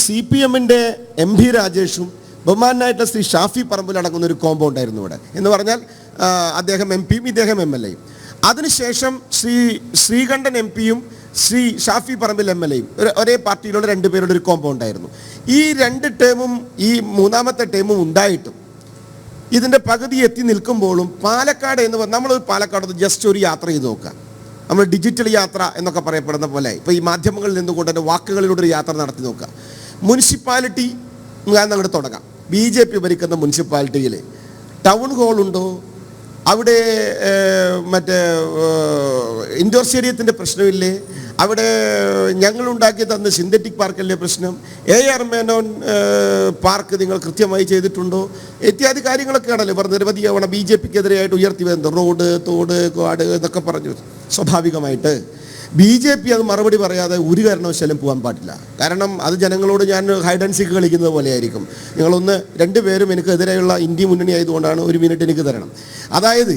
CPM-ന്റെ MP രാജേഷും ബഹുമാനായിട്ടുള്ള ശ്രീ ഷാഫി പറമ്പിൽ അടങ്ങുന്ന ഒരു കോമ്പോ ഉണ്ടായിരുന്നു ഇവിടെ. എന്ന് പറഞ്ഞാൽ അദ്ദേഹം MP-യും ഇദ്ദേഹം MLA-യും. അതിനുശേഷം ശ്രീകണ്ഠൻ MP-യും ശ്രീ ഷാഫി പറമ്പിൽ MLA-യും ഒരേ പാർട്ടിയിലുള്ള 2 പേരുടെ ഒരു കോമ്പോ ഉണ്ടായിരുന്നു. ഈ 2 ടേമും ഈ 3ാമത്തെ ടേമും ഉണ്ടായിട്ടും ഇതിൻ്റെ പകുതി എത്തി നിൽക്കുമ്പോഴും പാലക്കാട് എന്ന് പറഞ്ഞാൽ നമ്മളൊരു പാലക്കാട് ജസ്റ്റ് ഒരു യാത്ര ചെയ്ത് നോക്കാം. നമ്മൾ ഡിജിറ്റൽ യാത്ര എന്നൊക്കെ പറയപ്പെടുന്ന പോലെ ഇപ്പോൾ ഈ മാധ്യമങ്ങളിൽ നിന്നുകൊണ്ട് തന്നെ വാക്കുകളിലൂടെ ഒരു യാത്ര നടത്തി നോക്കുക. മുനിസിപ്പാലിറ്റി ഞാൻ അങ്ങോട്ട് തുടങ്ങാം. BJP ഭരിക്കുന്ന മുനിസിപ്പാലിറ്റിയിൽ ടൗൺ ഹാളുണ്ടോ? അവിടെ മറ്റേ ഇൻഡോർ സ്റ്റേഡിയത്തിൻ്റെ പ്രശ്നമില്ലേ? അവിടെ ഞങ്ങളുണ്ടാക്കി തന്ന സിന്തറ്റിക് പാർക്കല്ലേ പ്രശ്നം? AR മേനോൻ പാർക്ക് നിങ്ങൾ കൃത്യമായി ചെയ്തിട്ടുണ്ടോ? ഇത്യാദി കാര്യങ്ങളൊക്കെയാണല്ലോ പറഞ്ഞ നിരവധി തവണ BJPക്കെതിരെയായിട്ട് ഉയർത്തി വരുന്നത്. റോഡ്, തോട്, കാട് എന്നൊക്കെ പറഞ്ഞു. സ്വാഭാവികമായിട്ട് BJP അത് മറുപടി പറയാതെ ഒരു കാരണവശാലും പോകാൻ പാടില്ല. കാരണം അത് ജനങ്ങളോട് ഞാൻ ഹൈഡ് ആൻഡ് സീക്ക് കളിക്കുന്നത് പോലെയായിരിക്കും. നിങ്ങളൊന്ന് രണ്ടുപേരും എനിക്കെതിരെയുള്ള ഇന്ത്യ മുന്നണി ആയതുകൊണ്ടാണ് 1 മിനിറ്റ് എനിക്ക് തരണം. അതായത്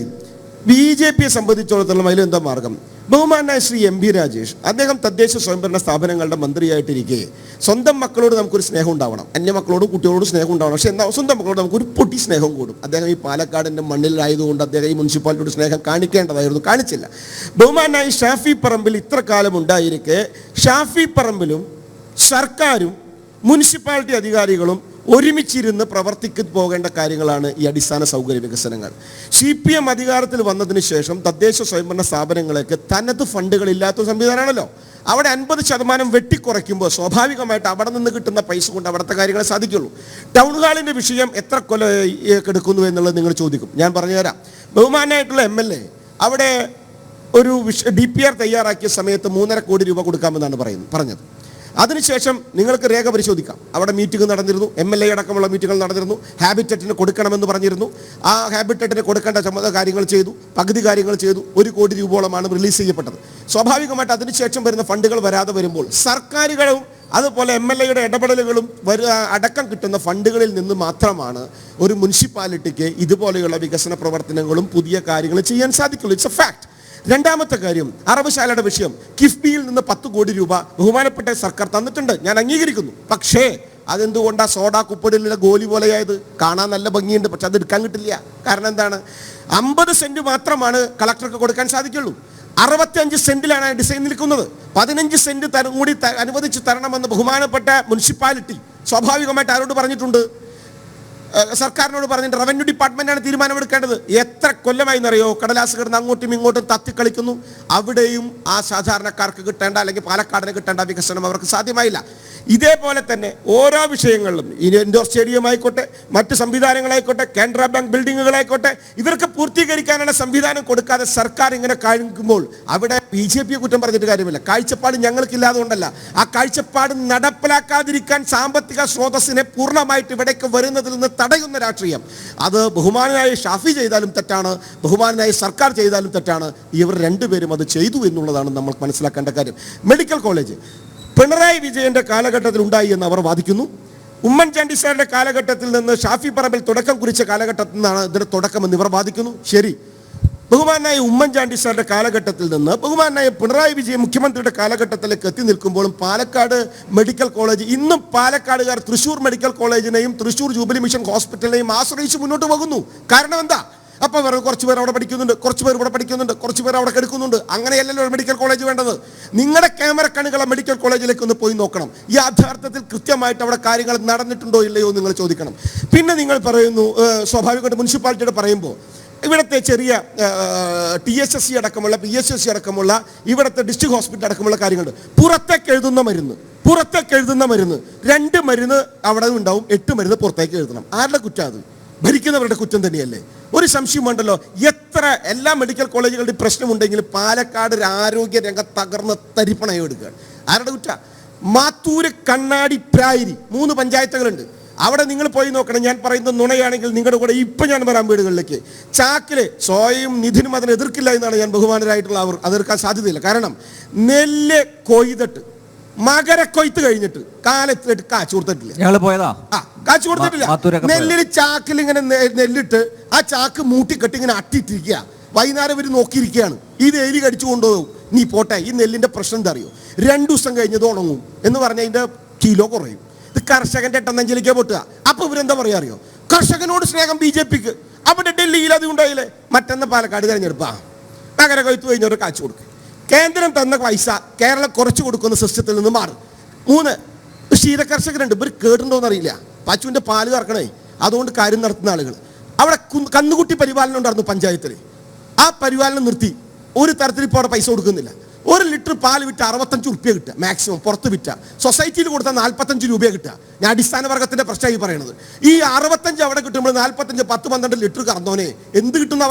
BJPയെ സംബന്ധിച്ചിടത്തോളം അതിലെന്താ മാർഗം? ബഹുമാനായ ശ്രീ MP രാജേഷ് അദ്ദേഹം തദ്ദേശ സ്വയംഭരണ സ്ഥാപനങ്ങളുടെ മന്ത്രിയായിട്ടിരിക്കെ സ്വന്തം മക്കളോട് നമുക്കൊരു സ്നേഹം ഉണ്ടാവണം. അന്യ മക്കളോടും കുട്ടികളോടും സ്നേഹം ഉണ്ടാവണം. പക്ഷേ എന്നാൽ സ്വന്തം മക്കളോട് നമുക്കൊരു പൊട്ടി സ്നേഹം കൂടും. അദ്ദേഹം ഈ പാലക്കാടിൻ്റെ മണ്ണിലായതുകൊണ്ട് അദ്ദേഹം ഈ മുനിസിപ്പാലിറ്റിയോട് സ്നേഹം കാണിക്കേണ്ടതായിരുന്നു, കാണിച്ചില്ല. ബഹുമാനായ ഷാഫി പറമ്പിൽ ഇത്ര കാലം ഉണ്ടായിരിക്കെ ഷാഫി പറമ്പിലും സർക്കാരും മുനിസിപ്പാലിറ്റി അധികാരികളും ഒരുമിച്ചിരുന്ന് പ്രവർത്തിക്ക് പോകേണ്ട കാര്യങ്ങളാണ് ഈ അടിസ്ഥാന സൗകര്യ വികസനങ്ങൾ. CPM അധികാരത്തിൽ വന്നതിന് ശേഷം തദ്ദേശ സ്വയംഭരണ സ്ഥാപനങ്ങളൊക്കെ തനത് ഫണ്ടുകളില്ലാത്ത സംവിധാനമാണല്ലോ. അവിടെ 50% വെട്ടിക്കുറയ്ക്കുമ്പോൾ സ്വാഭാവികമായിട്ട് അവിടെ നിന്ന് കിട്ടുന്ന പൈസ കൊണ്ട് അവിടുത്തെ കാര്യങ്ങളെ സാധിക്കുള്ളൂ. ടൗൺ ഹാളിൻ്റെ വിഷയം എത്ര കൊല്ലം എടുക്കുന്നു എന്നുള്ളത് നിങ്ങൾ ചോദിക്കും. ഞാൻ പറഞ്ഞുതരാം. ബഹുമാനായിട്ടുള്ള MLA അവിടെ ഒരു DPR തയ്യാറാക്കിയ സമയത്ത് 3.5 കോടി രൂപ കൊടുക്കാമെന്നാണ് പറഞ്ഞത്. അതിനുശേഷം നിങ്ങൾക്ക് രേഖ പരിശോധിക്കാം. അവിടെ മീറ്റിംഗ് നടന്നിരുന്നു, MLA അടക്കമുള്ള മീറ്റിങ്ങുകൾ നടന്നിരുന്നു. ഹാബിറ്ററ്റിന് കൊടുക്കണമെന്ന് പറഞ്ഞിരുന്നു. ആ ഹാബിറ്ററ്റിന് കൊടുക്കേണ്ട കാര്യങ്ങൾ ചെയ്തു, പകുതി കാര്യങ്ങൾ ചെയ്തു. 1 കോടി രൂപയോളമാണ് റിലീസ് ചെയ്യപ്പെട്ടത്. സ്വാഭാവികമായിട്ട് അതിനുശേഷം വരുന്ന ഫണ്ടുകൾ വരാതെ വരുമ്പോൾ സർക്കാരുകളും അതുപോലെ MLAയുടെ ഇടപെടലുകളും അടക്കം കിട്ടുന്ന ഫണ്ടുകളിൽ നിന്ന് മാത്രമാണ് ഒരു മുനിസിപ്പാലിറ്റിക്ക് ഇതുപോലെയുള്ള വികസന പ്രവർത്തനങ്ങളും പുതിയ കാര്യങ്ങളും ചെയ്യാൻ സാധിക്കുള്ളൂ. It's A fact. രണ്ടാമത്തെ കാര്യം, അറബുശാലയുടെ വിഷയം. കിഫ്ബിയിൽ നിന്ന് 10 കോടി രൂപ ബഹുമാനപ്പെട്ട സർക്കാർ തന്നിട്ടുണ്ട്, ഞാൻ അംഗീകരിക്കുന്നു. പക്ഷേ അതെന്തുകൊണ്ടാണ് സോഡ കുപ്പടിലെ ഗോലി പോലെയായത്? കാണാൻ നല്ല ഭംഗിയുണ്ട്, പക്ഷെ അത് എടുക്കാൻ കിട്ടില്ല. കാരണം എന്താണ്? 50 സെന്റ് മാത്രമാണ് കളക്ടർക്ക് കൊടുക്കാൻ സാധിക്കുള്ളൂ. 65 സെന്റിലാണ് ഡിസൈൻ നിൽക്കുന്നത്. 15 സെന്റ് കൂടി അനുവദിച്ച് തരണമെന്ന് ബഹുമാനപ്പെട്ട മുനിസിപ്പാലിറ്റി സ്വാഭാവികമായിട്ട് ആരോട് പറഞ്ഞിട്ടുണ്ട്? സർക്കാരിനോട് പറഞ്ഞിട്ട് റവന്യൂ ഡിപ്പാർട്ട്മെന്റാണ് തീരുമാനമെടുക്കേണ്ടത്. എത്ര കൊല്ലമായി എന്നറിയോ കടലാസ് കിടന്ന് അങ്ങോട്ടും ഇങ്ങോട്ടും തത്തിക്കളിക്കുന്നു. അവിടെയും ആ സാധാരണക്കാർക്ക് കിട്ടേണ്ട അല്ലെങ്കിൽ പാലക്കാടിന് കിട്ടേണ്ട വികസനം അവർക്ക് സാധ്യമായില്ല. ഇതേപോലെ തന്നെ ഓരോ വിഷയങ്ങളിലും ഇൻഡോർ സ്റ്റേഡിയം ആയിക്കോട്ടെ, മറ്റ് സംവിധാനങ്ങളായിക്കോട്ടെ, കാനറ ബാങ്ക് ബിൽഡിങ്ങുകളായിക്കോട്ടെ, ഇവർക്ക് പൂർത്തീകരിക്കാനുള്ള സംവിധാനം കൊടുക്കാതെ സർക്കാർ ഇങ്ങനെ കഴിക്കുമ്പോൾ അവിടെ BJPയെ കുറ്റം പറഞ്ഞിട്ട് കാര്യമില്ല. കാഴ്ചപ്പാട് ഞങ്ങൾക്കില്ലാതെ കൊണ്ടല്ല, ആ കാഴ്ചപ്പാട് നടപ്പിലാക്കാതിരിക്കാൻ സാമ്പത്തിക സ്രോതസ്സിനെ പൂർണ്ണമായിട്ട് ഇവിടേക്ക് വരുന്നതിൽ നിന്ന് തടയുന്ന രാഷ്ട്രീയം, അത് ബഹുമാനായ ഷാഫി ചെയ്താലും തെറ്റാണ്, ബഹുമാനായ സർക്കാർ ചെയ്താലും തെറ്റാണ്. ഇവർ രണ്ടുപേരും അത് ചെയ്തു എന്നുള്ളതാണ് നമ്മൾ മനസ്സിലാക്കേണ്ട കാര്യം. മെഡിക്കൽ കോളേജ് പിണറായി വിജയന്റെ കാലഘട്ടത്തിൽ ഉണ്ടായി എന്ന് അവർ വാദിക്കുന്നു. ഉമ്മൻചാണ്ടി സാറിന്റെ കാലഘട്ടത്തിൽ നിന്ന് ഷാഫി പറമ്പിൽ തുടക്കം കുറിച്ച കാലഘട്ടത്തിൽ നിന്നാണ് ഇതിന്റെ തുടക്കമെന്ന് ഇവർ വാദിക്കുന്നു. ശരി, ബഹുമാനായ ഉമ്മൻചാണ്ടി സാറിന്റെ കാലഘട്ടത്തിൽ നിന്ന് ബഹുമാനായ പിണറായി വിജയൻ മുഖ്യമന്ത്രിയുടെ കാലഘട്ടത്തിലേക്ക് എത്തി നിൽക്കുമ്പോഴും പാലക്കാട് മെഡിക്കൽ കോളേജ്, ഇന്നും പാലക്കാടുകാർ തൃശ്ശൂർ മെഡിക്കൽ കോളേജിനെയും തൃശ്ശൂർ ജൂബിലി മിഷൻ ഹോസ്പിറ്റലിനെയും ആശ്രയിച്ച് മുന്നോട്ട് പോകുന്നു. കാരണം എന്താ? അപ്പോൾ കുറച്ച് പേർ അവിടെ പഠിക്കുന്നുണ്ട്, കുറച്ച് പേർ ഇവിടെ പഠിക്കുന്നുണ്ട്, കുറച്ച് പേർ അവിടെ കിടക്കുന്നുണ്ട്. അങ്ങനെയല്ലല്ലോ മെഡിക്കൽ കോളേജ് വേണ്ടത്. നിങ്ങളുടെ ക്യാമറ കണ്ണുകളെ മെഡിക്കൽ കോളേജിലേക്ക് ഒന്ന് പോയി നോക്കണം. ഈ യഥാർത്ഥത്തിൽ കൃത്യമായിട്ട് അവിടെ കാര്യങ്ങൾ നടന്നിട്ടുണ്ടോ ഇല്ലയോ നിങ്ങൾ ചോദിക്കണം. പിന്നെ നിങ്ങൾ പറയുന്നു, സ്വാഭാവികമായിട്ട് മുനിസിപ്പാലിറ്റിയുടെ പറയുമ്പോൾ ഇവിടുത്തെ ചെറിയ TSSC അടക്കമുള്ള PSSC അടക്കമുള്ള ഇവിടുത്തെ ഡിസ്ട്രിക്ട് ഹോസ്പിറ്റൽ അടക്കമുള്ള കാര്യങ്ങളുണ്ട്. പുറത്തേക്ക് എഴുതുന്ന മരുന്ന് 2 മരുന്ന് അവിടെ ഉണ്ടാവും, 8 മരുന്ന് പുറത്തേക്ക് എഴുതണം. ആരുടെ കുറ്റം അത്? ഭരിക്കുന്നവരുടെ കുറ്റം തന്നെയല്ലേ? ഒരു സംശയം വേണ്ടല്ലോ. എത്ര എല്ലാ മെഡിക്കൽ കോളേജുകളുടെ പ്രശ്നമുണ്ടെങ്കിലും പാലക്കാട് ആരോഗ്യ രംഗം തകർന്ന് തരിപ്പണയം എടുക്കുകയാണ്. ആരുടെ കുറ്റ? മാത്തൂര്, കണ്ണാടി, പ്രായിരി 3 പഞ്ചായത്തുകളുണ്ട്. അവിടെ നിങ്ങൾ പോയി നോക്കണം. ഞാൻ പറയുന്നത് നുണയാണെങ്കിൽ നിങ്ങളുടെ കൂടെ ഇപ്പം ഞാൻ വരാം വീടുകളിലേക്ക്. ചാക്കില് സോയും നിധിനും അതിനെ എതിർക്കില്ല എന്നാണ് ഞാൻ ബഹുമാനരായിട്ടുള്ള അവർ എതിർക്കാൻ സാധ്യതയില്ല. കാരണം നെല്ല് കൊയ്തിട്ട് മകരക്കൊയ്ത്ത് കഴിഞ്ഞിട്ട് കാലത്ത് കാച്ചു കൊടുത്തിട്ടില്ല. കാച്ചു കൊടുത്തിട്ടില്ല. നെല്ലിന് ചാക്കിൽ ഇങ്ങനെ നെല്ലിട്ട് ആ ചാക്ക് മൂട്ടിക്കെട്ടി ഇങ്ങനെ അട്ടിട്ടിരിക്കുക. വൈകുന്നേരം ഇവർ നോക്കിയിരിക്കുകയാണ്. ഇത് എലി കടിച്ചു കൊണ്ടുപോകും. നീ പോട്ടെ, ഈ നെല്ലിന്റെ പ്രശ്നം എന്താ അറിയോ? 2 ദിവസം കഴിഞ്ഞത് ഉണങ്ങും എന്ന് പറഞ്ഞാൽ അതിന്റെ കിലോ കുറയും. ഇത് കർഷകന്റെ എട്ടെന്നെഞ്ചിലേക്ക് പൊട്ടുക. അപ്പൊ ഇവരെന്താ പറയാ അറിയോ? കർഷകനോട് സ്നേഹം BJPക്ക്. അവിടെ ഡൽഹിയിൽ അത് ഉണ്ടായില്ലേ? മറ്റന്ന് പാലക്കാട് തെരഞ്ഞെടുപ്പാ മകരക്കൊയ്ത്ത് കഴിഞ്ഞവർ കാച്ചു കൊടുക്കും. കേന്ദ്രം തന്ന പൈസ കേരളം കുറച്ച് കൊടുക്കുന്ന സിസ്റ്റത്തിൽ നിന്ന് മാറും. 3 ക്ഷീരകർഷകരുണ്ട്. ഇവർ കേട്ടുണ്ടോന്ന് അറിയില്ല. പശുവിൻ്റെ പാല് കറക്കണേ, അതുകൊണ്ട് കാര്യം നടത്തുന്ന ആളുകൾ. അവിടെ കന്നുകുട്ടി പരിപാലനം ഉണ്ടായിരുന്നു പഞ്ചായത്തിൽ. ആ പരിപാലനം നിർത്തി. ഒരു തരത്തിൽ ഇപ്പോൾ അവിടെ പൈസ കൊടുക്കുന്നില്ല. 1 ലിറ്റർ പാൽ വിറ്റ 65 റുപ്യ കിട്ടുക മാക്സിമം, പുറത്ത് വിറ്റ. സൊസൈറ്റിയിൽ കൊടുത്താൽ 45 രൂപ കിട്ടുക. ഞാൻ അടിസ്ഥാന വർഗത്തിന്റെ പ്രശ്നമായി പറയുന്നത്. ഈ 65 അവിടെ കിട്ടുമ്പോൾ 45 10-12 ലിറ്റർ കറന്നോനെ എന്ത് കിട്ടുന്ന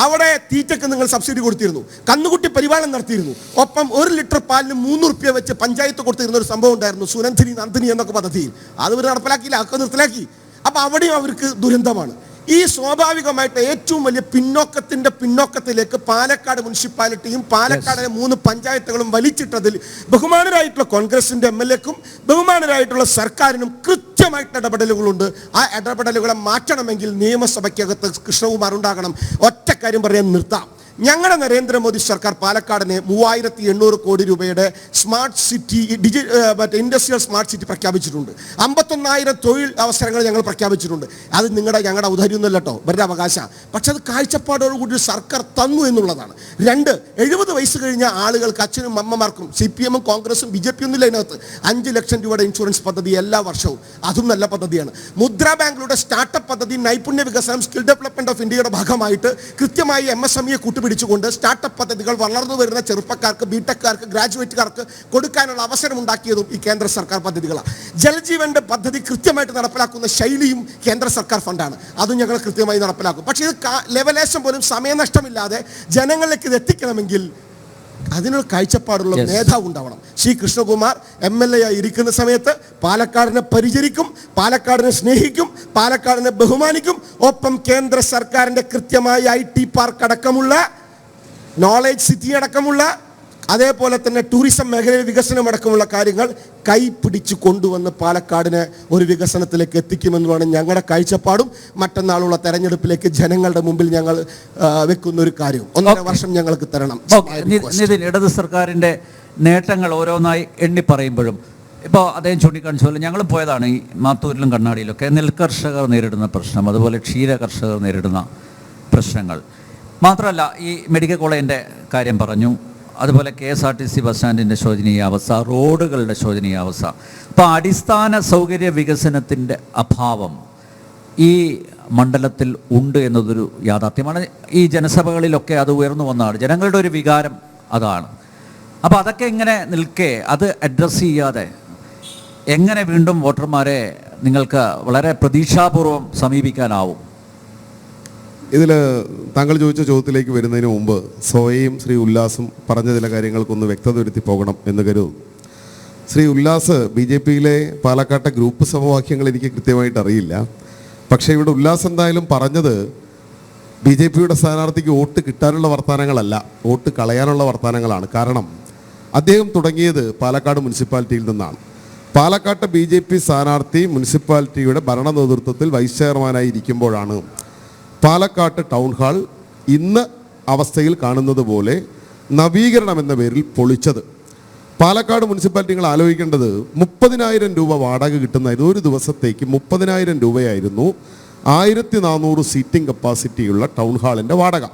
അവിടെ തീറ്റക്ക് നിങ്ങൾ സബ്സിഡി കൊടുത്തിരുന്നു, കന്നുകുട്ടി പരിപാലനം നടത്തിയിരുന്നു. ഒപ്പം 1 ലിറ്റർ പാലിന് 3 റുപ്യ വെച്ച് പഞ്ചായത്ത് കൊടുത്തിരുന്ന ഒരു സംഭവം ഉണ്ടായിരുന്നു, സുനന്ദിനി നന്ദിനി എന്നൊക്കെ പദ്ധതിയിൽ. അത് ഇവർ നടപ്പിലാക്കിയില്ല, അതൊക്കെ നിർത്തലാക്കി. അപ്പം അവിടെയും അവർക്ക് ദുരന്തമാണ്. ഈ സ്വാഭാവികമായിട്ട് ഏറ്റവും വലിയ പിന്നോക്കത്തിലേക്ക് പാലക്കാട് മുനിസിപ്പാലിറ്റിയും പാലക്കാടിലെ 3 പഞ്ചായത്തുകളും വലിച്ചിട്ടതിൽ ബഹുമാനരായിട്ടുള്ള കോൺഗ്രസിന്റെ MLAക്കും ബഹുമാനരായിട്ടുള്ള സർക്കാരിനും കൃത്യമായിട്ട് ഇടപെടലുകളുണ്ട്. ആ ഇടപെടലുകളെ മാറ്റണമെങ്കിൽ നിയമസഭയ്ക്കകത്ത് കൃഷ്ണകുമാർ ഉണ്ടാകണം. ഒറ്റ കാര്യം പറയാൻ നിർത്താം. ഞങ്ങളുടെ നരേന്ദ്രമോദി സർക്കാർ പാലക്കാടിന് 3800 കോടി രൂപയുടെ smart city industrial smart city പ്രഖ്യാപിച്ചിട്ടുണ്ട്. 51000 തൊഴിൽ അവസരങ്ങൾ ഞങ്ങൾ പ്രഖ്യാപിച്ചിട്ടുണ്ട്. അത് ഞങ്ങളുടെ ഔദാര്യമൊന്നുമല്ല കേട്ടോ, ഇവരുടെ അവകാശം. പക്ഷെ അത് കാഴ്ചപ്പാടോടുകൂടി സർക്കാർ തന്നു എന്നുള്ളതാണ്. 2, 70 വയസ്സ് കഴിഞ്ഞ ആളുകൾക്ക്, അച്ഛനും അമ്മമാർക്കും, CPM കോൺഗ്രസും BJP ഒന്നുമില്ല അതിനകത്ത്, 5 ലക്ഷം രൂപയുടെ ഇൻഷുറൻസ് പദ്ധതി എല്ലാ വർഷവും. അതും നല്ല പദ്ധതിയാണ്. മുദ്രാ ബാങ്കിലൂടെ സ്റ്റാർട്ടപ്പ് പദ്ധതി, നൈപുണ്യ വികസനം, സ്കിൽ ഡെവലപ്മെന്റ് ഓഫ് ഇന്ത്യയുടെ ഭാഗമായിട്ട് കൃത്യമായി MSME പിടിച്ചുകൊണ്ട് സ്റ്റാർട്ടപ്പ് പദ്ധതികൾ വളർന്നു വരുന്ന ചെറുപ്പക്കാർക്ക്, ബിടെക്കാർക്ക്, ഗ്രാജുവേറ്റുകാർക്ക് കൊടുക്കാനുള്ള അവസരം ഉണ്ടാക്കിയതും ഈ കേന്ദ്ര സർക്കാർ പദ്ധതികളാണ്. ജൽജീവന്റെ പദ്ധതി കൃത്യമായിട്ട് നടപ്പിലാക്കുന്ന ശൈലിയും കേന്ദ്ര സർക്കാർ ഫണ്ടാണ്. അതും ഞങ്ങൾ കൃത്യമായി നടപ്പിലാക്കും. പക്ഷേ ഇത് ലെവലേശം പോലും സമയനഷ്ടമില്ലാതെ ജനങ്ങളിലേക്ക് ഇത് എത്തിക്കണമെങ്കിൽ അതിനൊരു കാഴ്ചപ്പാടുള്ള നേതാവ് ഉണ്ടാവണം. ശ്രീ കൃഷ്ണകുമാർ MLA ആയി ഇരിക്കുന്ന സമയത്ത് പാലക്കാടിനെ പരിചരിക്കും, പാലക്കാടിനെ സ്നേഹിക്കും, പാലക്കാടിനെ ബഹുമാനിക്കും. ഒപ്പം കേന്ദ്ര സർക്കാരിൻ്റെ കൃത്യമായ IT പാർക്ക് അടക്കമുള്ള, നോളേജ് സിറ്റി അടക്കമുള്ള, അതേപോലെ തന്നെ ടൂറിസം മേഖലയിൽ വികസനം അടക്കമുള്ള കാര്യങ്ങൾ കൈപിടിച്ച് കൊണ്ടുവന്ന് പാലക്കാടിനെ ഒരു വികസനത്തിലേക്ക് എത്തിക്കുമെന്നുമാണ് ഞങ്ങളുടെ കാഴ്ചപ്പാടും. മറ്റന്നാളുള്ള തെരഞ്ഞെടുപ്പിലേക്ക് ജനങ്ങളുടെ മുമ്പിൽ ഞങ്ങൾ വെക്കുന്ന ഒരു കാര്യവും. 1.5 വർഷം ഞങ്ങൾക്ക് തരണം. നിതിൻ, ഇടത് സർക്കാരിൻ്റെ നേട്ടങ്ങൾ ഓരോന്നായി എണ്ണി പറയുമ്പോഴും ഇപ്പോൾ അദ്ദേഹം ചൂണ്ടിക്കാണിച്ച പോലെ ഞങ്ങൾ പോയതാണ് ഈ മാത്തൂരിലും കണ്ണാടിയിലൊക്കെ. നെൽകർഷകർ നേരിടുന്ന പ്രശ്നം, അതുപോലെ ക്ഷീര കർഷകർ നേരിടുന്ന പ്രശ്നങ്ങൾ മാത്രമല്ല, ഈ മെഡിക്കൽ കോളേജിൻ്റെ കാര്യം പറഞ്ഞു, അതുപോലെ KSRTC ബസ് സ്റ്റാൻഡിൻ്റെ ശോചനീയാവസ്ഥ, റോഡുകളുടെ ശോചനീയാവസ്ഥ. അപ്പോൾ അടിസ്ഥാന സൗകര്യ വികസനത്തിൻ്റെ അഭാവം ഈ മണ്ഡലത്തിൽ ഉണ്ട് എന്നതൊരു യാഥാർത്ഥ്യമാണ്. ഈ ജനസഭകളിലൊക്കെ അത് ഉയർന്നു വന്നതാണ്, ജനങ്ങളുടെ ഒരു വികാരം അതാണ്. അപ്പോൾ അതൊക്കെ ഇങ്ങനെ നിൽക്കെ അത് അഡ്രസ്സ് ചെയ്യാതെ എങ്ങനെ വീണ്ടും വോട്ടർമാരെ നിങ്ങൾക്ക് വളരെ പ്രതീക്ഷാപൂർവം സമീപിക്കാനാവും? ഇതിൽ താങ്കൾ ചോദിച്ച ചോദ്യത്തിലേക്ക് വരുന്നതിന് മുമ്പ് സോയയും ശ്രീ ഉല്ലാസും പറഞ്ഞ ചില കാര്യങ്ങൾക്കൊന്ന് വ്യക്തത വരുത്തി പോകണം എന്ന് കരുതുന്നു. ശ്രീ ഉല്ലാസ് BJPയിലെ പാലക്കാട്ടെ ഗ്രൂപ്പ് സമവാക്യങ്ങൾ എനിക്ക് കൃത്യമായിട്ട് അറിയില്ല. പക്ഷേ ഇവിടെ ഉല്ലാസ് എന്തായാലും പറഞ്ഞത് BJPയുടെ സ്ഥാനാർത്ഥിക്ക് വോട്ട് കിട്ടാനുള്ള വർത്തമാനങ്ങളല്ല, വോട്ട് കളയാനുള്ള വർത്തമാനങ്ങളാണ്. കാരണം അദ്ദേഹം തുടങ്ങിയത് പാലക്കാട് മുനിസിപ്പാലിറ്റിയിൽ നിന്നാണ്. പാലക്കാട്ടെ BJP സ്ഥാനാർത്ഥി മുനിസിപ്പാലിറ്റിയുടെ ഭരണ നേതൃത്വത്തിൽ വൈസ് ചെയർമാനായി ഇരിക്കുമ്പോഴാണ് പാലക്കാട്ട് ടൗൺ ഹാൾ ഇന്ന് അവസ്ഥയിൽ കാണുന്നത് പോലെ നവീകരണം എന്ന പേരിൽ പൊളിച്ചത്. പാലക്കാട് മുനിസിപ്പാലിറ്റി നിങ്ങൾ ആലോചിക്കേണ്ടത് 30,000 രൂപ വാടക കിട്ടുന്നതായിരുന്നു. ഒരു ദിവസത്തേക്ക് 30,000 രൂപയായിരുന്നു 1400 സീറ്റിംഗ് കപ്പാസിറ്റിയുള്ള ടൗൺ ഹാളിൻ്റെ വാടക.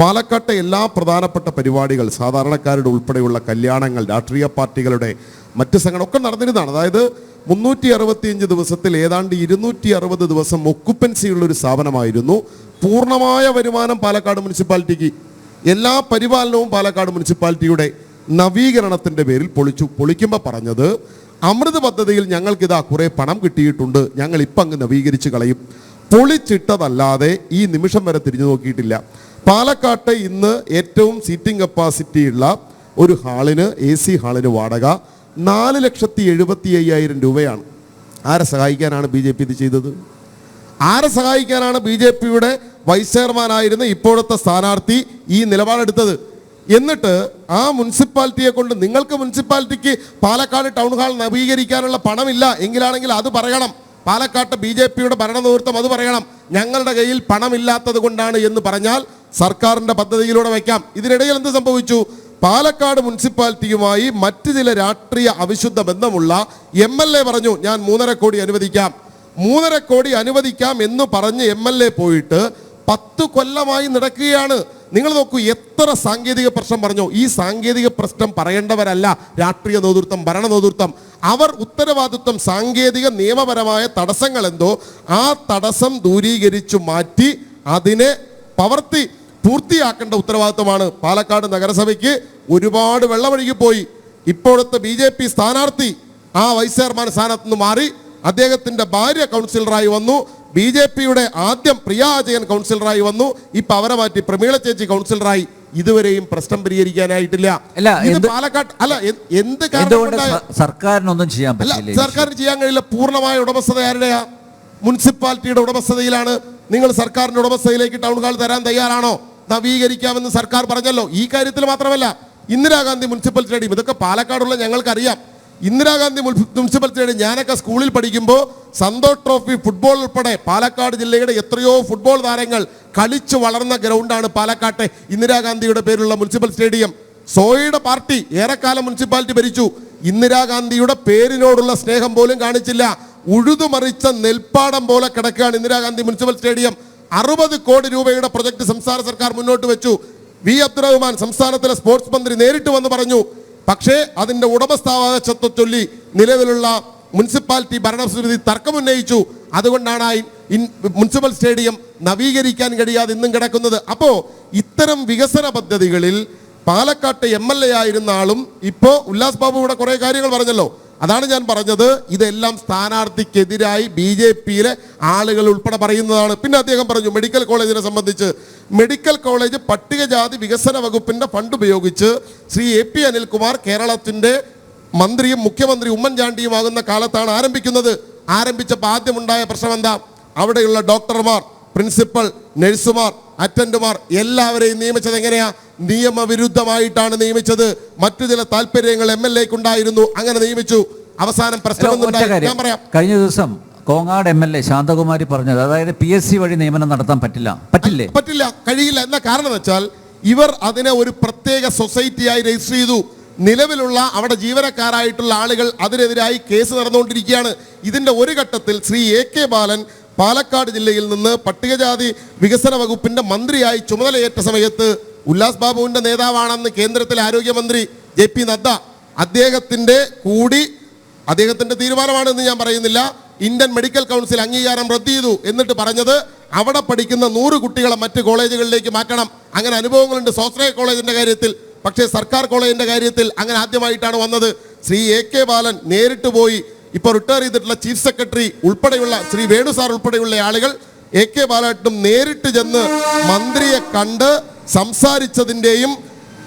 പാലക്കാട്ടെ എല്ലാ പ്രധാനപ്പെട്ട പരിപാടികൾ, സാധാരണക്കാരുടെ ഉൾപ്പെടെയുള്ള കല്യാണങ്ങൾ, രാഷ്ട്രീയ പാർട്ടികളുടെ മറ്റ് സംഘടന ഒക്കെ നടന്നിരുന്നതാണ്. അതായത് 365 ദിവസത്തിൽ ഏതാണ്ട് 260 ദിവസം ഒക്കുപ്പൻസി ഉള്ളൊരു സ്ഥാപനമായിരുന്നു. പൂർണ്ണമായ വരുമാനം പാലക്കാട് മുനിസിപ്പാലിറ്റിക്ക്. എല്ലാ പരിപാലനവും പാലക്കാട് മുനിസിപ്പാലിറ്റിയുടെ നവീകരണത്തിൻ്റെ പേരിൽ പൊളിച്ചു. പൊളിക്കുമ്പോൾ പറഞ്ഞത് അമൃത് പദ്ധതിയിൽ ഞങ്ങൾക്കിതാ കുറേ പണം കിട്ടിയിട്ടുണ്ട്, ഞങ്ങൾ ഇപ്പം അങ്ങ് നവീകരിച്ച് കളയും. പൊളിച്ചിട്ടതല്ലാതെ ഈ നിമിഷം വരെ തിരിഞ്ഞു നോക്കിയിട്ടില്ല. പാലക്കാട്ടെ ഇന്ന് ഏറ്റവും സീറ്റിംഗ് കപ്പാസിറ്റിയുള്ള ഒരു ഹാളിന്, AC ഹാളിന് വാടക 4,75,000 രൂപയാണ്. ആരെ സഹായിക്കാനാണ് BJP ഇത് ചെയ്തത്? ആരെ സഹായിക്കാനാണ് BJPയുടെ വൈസ് ചെയർമാനായിരുന്ന ഇപ്പോഴത്തെ സ്ഥാനാർത്ഥി ഈ നിലപാടെടുത്തത്? എന്നിട്ട് ആ മുനിസിപ്പാലിറ്റിയെ കൊണ്ട്, നിങ്ങൾക്ക് മുനിസിപ്പാലിറ്റിക്ക് പാലക്കാട് ടൗൺ ഹാൾ നവീകരിക്കാനുള്ള പണമില്ല എങ്കിലാണെങ്കിൽ അത് പറയണം. പാലക്കാട്ട് BJPയുടെ ഭരണ നേതൃത്വം അത് പറയണം, ഞങ്ങളുടെ കയ്യിൽ പണമില്ലാത്തത് കൊണ്ടാണ് എന്ന് പറഞ്ഞാൽ സർക്കാരിൻ്റെ പദ്ധതിയിലൂടെ വയ്ക്കാം. ഇതിനിടയിൽ എന്ത് സംഭവിച്ചു? പാലക്കാട് മുനിസിപ്പാലിറ്റിയുമായി മറ്റ് ചില രാഷ്ട്രീയ അവിശുദ്ധ ബന്ധമുള്ള MLA പറഞ്ഞു, ഞാൻ 3.5 കോടി അനുവദിക്കാം. 3.5 കോടി അനുവദിക്കാം എന്ന് പറഞ്ഞ് MLA പോയിട്ട് 10 കൊല്ലമായി നടക്കുകയാണ്. നിങ്ങൾ നോക്കൂ, എത്ര സാങ്കേതിക പ്രശ്നം പറഞ്ഞു. ഈ സാങ്കേതിക പ്രശ്നം പറയേണ്ടവരല്ല രാഷ്ട്രീയ നേതൃത്വം, ഭരണ നേതൃത്വം. അവർ ഉത്തരവാദിത്വം സാങ്കേതിക നിയമപരമായ തടസ്സങ്ങൾ എന്തോ ആ തടസ്സം ദൂരീകരിച്ചു മാറ്റി അതിനെ പവർത്തി പൂർത്തിയാക്കേണ്ട ഉത്തരവാദിത്തമാണ്. പാലക്കാട് നഗരസഭയ്ക്ക് ഒരുപാട് വെള്ളമൊഴുകിപ്പോയി. ഇപ്പോഴത്തെ BJP സ്ഥാനാർത്ഥി ആ വൈസ് ചെയർമാൻ സ്ഥാനത്ത് നിന്ന് മാറി അദ്ദേഹത്തിന്റെ ഭാര്യ കൗൺസിലറായി വന്നു. BJPയുടെ ആദ്യം പ്രിയ അജയൻ കൗൺസിലറായി വന്നു. ഇപ്പൊ അവരെ മാറ്റി പ്രമീള ചേച്ചി കൗൺസിലറായി. ഇതുവരെയും പ്രശ്നം പരിഹരിക്കാനായിട്ടില്ല. പാലക്കാട് എന്ത് സർക്കാരിനൊന്നും ചെയ്യാൻ പറ്റില്ല. സർക്കാരിന് ചെയ്യാൻ കഴിയില്ല. പൂർണ്ണമായ ഉടമസ്ഥത ആരുടെയാ? മുനിസിപ്പാലിറ്റിയുടെ ഉടമസ്ഥതയിലാണ്. നിങ്ങൾ സർക്കാരിന്റെ ഉടമസ്ഥതയിലേക്ക് ടൗൺ ഹാൾ തരാൻ തയ്യാറാണോ? നവീകരിക്കാമെന്ന് സർക്കാർ പറഞ്ഞല്ലോ. ഈ കാര്യത്തിൽ മാത്രമല്ല, ഇന്ദിരാഗാന്ധി മുനിസിപ്പൽ സ്റ്റേഡിയം, ഇതൊക്കെ പാലക്കാടുള്ള ഞങ്ങൾക്കറിയാം. ഇന്ദിരാഗാന്ധി മുനിസിപ്പൽ സ്റ്റേഡിയം ഞാനൊക്കെ സ്കൂളിൽ പഠിക്കുമ്പോൾ സന്തോഷ് ട്രോഫി ഫുട്ബോൾ ഉൾപ്പെടെ പാലക്കാട് ജില്ലയുടെ എത്രയോ ഫുട്ബോൾ താരങ്ങൾ കളിച്ചു വളർന്ന ഗ്രൗണ്ടാണ് പാലക്കാട്ടെ ഇന്ദിരാഗാന്ധിയുടെ പേരുള്ള മുനിസിപ്പൽ സ്റ്റേഡിയം. സോയുടെ പാർട്ടി ഏറെക്കാലം മുനിസിപ്പാലിറ്റി ഭരിച്ചു. ഇന്ദിരാഗാന്ധിയുടെ പേരിനോടുള്ള സ്നേഹം പോലും കാണിച്ചില്ല. ഉഴുതുമറിച്ച നെൽപ്പാടം പോലെ കിടക്കുകയാണ് ഇന്ദിരാഗാന്ധി മുനിസിപ്പൽ സ്റ്റേഡിയം. 60 കോടി രൂപയുടെ പ്രൊജക്ട് സംസ്ഥാന സർക്കാർ മുന്നോട്ട് വെച്ചു. വി അബ്ദുറഹ്മാൻ സംസ്ഥാനത്തിലെ സ്പോർട്സ് മന്ത്രി നേരിട്ട് വന്ന് പറഞ്ഞു. പക്ഷേ അതിന്റെ ഉടമസ്ഥാവകാശത്തെ ചൊല്ലി നിലവിലുള്ള മുനിസിപ്പാലിറ്റി ഭരണസമിതി തർക്കമുന്നയിച്ചു. അതുകൊണ്ടാണ് മുനിസിപ്പൽ സ്റ്റേഡിയം നവീകരിക്കാൻ കഴിയാതെ ഇന്നും കിടക്കുന്നത്. അപ്പോൾ ഇത്തരം വികസന പദ്ധതികളിൽ പാലക്കാട്ട് MLA ആയിരുന്ന ആളും ഇപ്പോൾ ഉല്ലാസ് ബാബു ഇവിടെ കുറേ കാര്യങ്ങൾ പറഞ്ഞല്ലോ. അതാണ് ഞാൻ പറഞ്ഞത്, ഇതെല്ലാം സ്ഥാനാർത്ഥിക്കെതിരായി BJPയിലെ ആളുകൾ ഉൾപ്പെടെ പറയുന്നതാണ്. പിന്നെ അദ്ദേഹം പറഞ്ഞു മെഡിക്കൽ കോളേജിനെ സംബന്ധിച്ച്, മെഡിക്കൽ കോളേജ് പട്ടികജാതി വികസന വകുപ്പിന്റെ ഫണ്ട് ഉപയോഗിച്ച് ശ്രീ AP അനിൽകുമാർ കേരളത്തിന്റെ മന്ത്രിയും മുഖ്യമന്ത്രി ഉമ്മൻചാണ്ടിയുമാകുന്ന കാലത്താണ് ആരംഭിക്കുന്നത്. ആരംഭിച്ചപ്പോൾ ആദ്യമുണ്ടായ പ്രശ്നം എന്താ? അവിടെയുള്ള ഡോക്ടർമാർ, പ്രിൻസിപ്പൽ, നഴ്സുമാർ, അറ്റൻഡുമാർ എല്ലാവരെയും നിയമിച്ചത് എങ്ങനെയാ? നിയമവിരുദ്ധമായിട്ടാണ് നിയമിച്ചത്. മറ്റു ചില താല്പര്യങ്ങൾ MLAക്ക് ഉണ്ടായിരുന്നു, അങ്ങനെ നിയമിച്ചു. അവസാനം പ്രശ്നം പറയാം. കഴിഞ്ഞ ദിവസം കോങ്ങാട് MLA ശാന്തകുമാരി പറഞ്ഞത്, അതായത് PSC വഴി നിയമനം നടത്താൻ പറ്റില്ല, കഴിയില്ല. എന്ന കാരണം വെച്ചാൽ ഇവർ അതിനെ ഒരു പ്രത്യേക സൊസൈറ്റിയായി രജിസ്റ്റർ ചെയ്തു. നിലവിലുള്ള അവിടെ ജീവനക്കാരായിട്ടുള്ള ആളുകൾ അതിനെതിരായി കേസ് നടന്നുകൊണ്ടിരിക്കുകയാണ്. ഇതിന്റെ ഒരു ഘട്ടത്തിൽ ശ്രീ AK ബാലൻ പാലക്കാട് ജില്ലയിൽ നിന്ന് പട്ടികജാതി വികസന വകുപ്പിന്റെ മന്ത്രിയായി ചുമതലയേറ്റ സമയത്ത് ഉല്ലാസ് ബാബുവിന്റെ നേതാവാണെന്ന് കേന്ദ്രത്തിലെ ആരോഗ്യമന്ത്രി JP നദ്ദ, അദ്ദേഹത്തിന്റെ തീരുമാനമാണെന്ന് ഞാൻ പറയുന്നില്ല, ഇന്ത്യൻ മെഡിക്കൽ കൗൺസിൽ അംഗീകാരം റദ്ദ് ചെയ്തു. എന്നിട്ട് പറഞ്ഞത് അവിടെ പഠിക്കുന്ന 100 കുട്ടികളെ മറ്റ് കോളേജുകളിലേക്ക് മാറ്റണം. അങ്ങനെ അനുഭവങ്ങളുണ്ട് സ്വാശ്രയ കോളേജിന്റെ കാര്യത്തിൽ. പക്ഷേ സർക്കാർ കോളേജിന്റെ കാര്യത്തിൽ അങ്ങനെ ആദ്യമായിട്ടാണ് വന്നത്. ശ്രീ AK ബാലൻ നേരിട്ട് പോയി ഇപ്പോൾ റിട്ടയർ ചെയ്തിട്ടുള്ള ചീഫ് സെക്രട്ടറി ഉൾപ്പെടെയുള്ള ശ്രീ വേണു സാർ ഉൾപ്പെടെയുള്ള ആളുകൾ AK ബാലനും നേരിട്ട് ചെന്ന് മന്ത്രിയെ കണ്ട് സംസാരിച്ചതിൻ്റെയും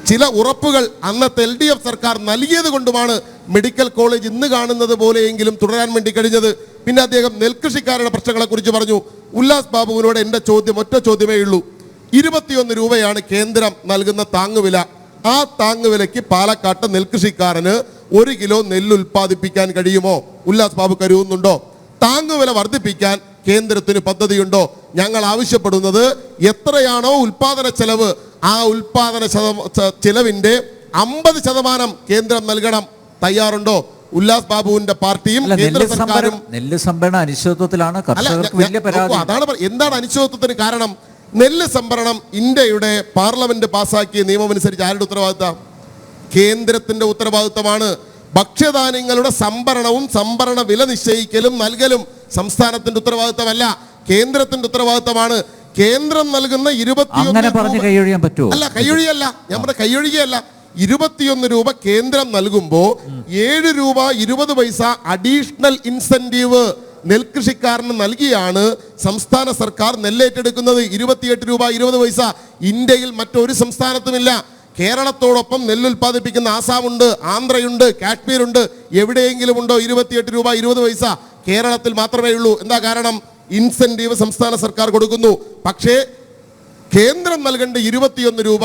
ചില ഉറപ്പുകൾ അന്നത്തെ LDF സർക്കാർ നൽകിയത് കൊണ്ടുമാണ് മെഡിക്കൽ കോളേജ് ഇന്ന് കാണുന്നത് പോലെയെങ്കിലും തുടരാൻ വേണ്ടി കഴിഞ്ഞത്. പിന്നെ അദ്ദേഹം നെൽകൃഷിക്കാരുടെ പ്രശ്നങ്ങളെ കുറിച്ച് പറഞ്ഞു. ഉല്ലാസ് ബാബുവിനോട് എൻ്റെ ചോദ്യം ഒറ്റ ചോദ്യമേ ഉള്ളൂ. 21 രൂപയാണ് കേന്ദ്രം നൽകുന്ന താങ്ങുവില. ആ താങ്ങുവിലയ്ക്ക് പാലക്കാട്ട് നെൽകൃഷിക്കാരന് 1 കിലോ നെല്ല് ഉൽപ്പാദിപ്പിക്കാൻ കഴിയുമോ? ഉല്ലാസ് ബാബു കരുതുന്നുണ്ടോ? താങ്ങുവില വർദ്ധിപ്പിക്കാൻ കേന്ദ്രത്തിന് പദ്ധതിയുണ്ടോ? ഞങ്ങൾ ആവശ്യപ്പെടുന്നത് എത്രയാണോ ഉൽപാദന ചെലവ്, ആ ഉൽപാദന ചെലവിന്റെ 50% കേന്ദ്രം നൽകണം. തയ്യാറുണ്ടോ? ഉല്ലാസ് ബാബുവിന്റെ പാർട്ടിയും കേന്ദ്ര സർക്കാരും. നെല്ല് സംഭരണ അനിശ്ചിതത്വത്തിലാണ് കർഷകർക്ക് വലിയ പരാതി. എന്താണ് അനിശ്ചിതത്വത്തിന് കാരണം? നെല്ല് സംഭരണം ഇന്ത്യയുടെ പാർലമെന്റ് പാസാക്കിയ നിയമമനുസരിച്ച് ആരുടെ ഉത്തരവാദിത്തം? കേന്ദ്രത്തിന്റെ ഉത്തരവാദിത്തമാണ്. ഭക്ഷ്യധാന്യങ്ങളുടെ സംഭരണവും സംഭരണ വില നിശ്ചയിക്കലും നൽകലും സംസ്ഥാനത്തിന്റെ ഉത്തരവാദിത്തമല്ല, കേന്ദ്രത്തിന്റെ ഉത്തരവാദിത്തമാണ്. കേന്ദ്രം നൽകുന്ന 21 രൂപ കേന്ദ്രം നൽകുമ്പോൾ 7 രൂപ 20 പൈസ അഡീഷണൽ ഇൻസെന്റീവ് നെൽകൃഷിക്കാരന് നൽകിയാണ് സംസ്ഥാന സർക്കാർ നെല്ലേറ്റെടുക്കുന്നത്. 28 രൂപ 20 പൈസ ഇന്ത്യയിൽ മറ്റൊരു സംസ്ഥാനത്തുമില്ല. കേരളത്തോടൊപ്പം നെല്ലുൽപാദിപ്പിക്കുന്ന ആസാമുണ്ട്, ആന്ധ്രയുണ്ട്, കാശ്മീരുണ്ട്. എവിടെയെങ്കിലും ഉണ്ടോ 28 രൂപ 20 പൈസ? കേരളത്തിൽ മാത്രമേ ഉള്ളൂ. എന്താ കാരണം? ഇൻസെന്റീവ് സംസ്ഥാന സർക്കാർ കൊടുക്കുന്നു. പക്ഷേ കേന്ദ്രം നൽകേണ്ട 21 രൂപ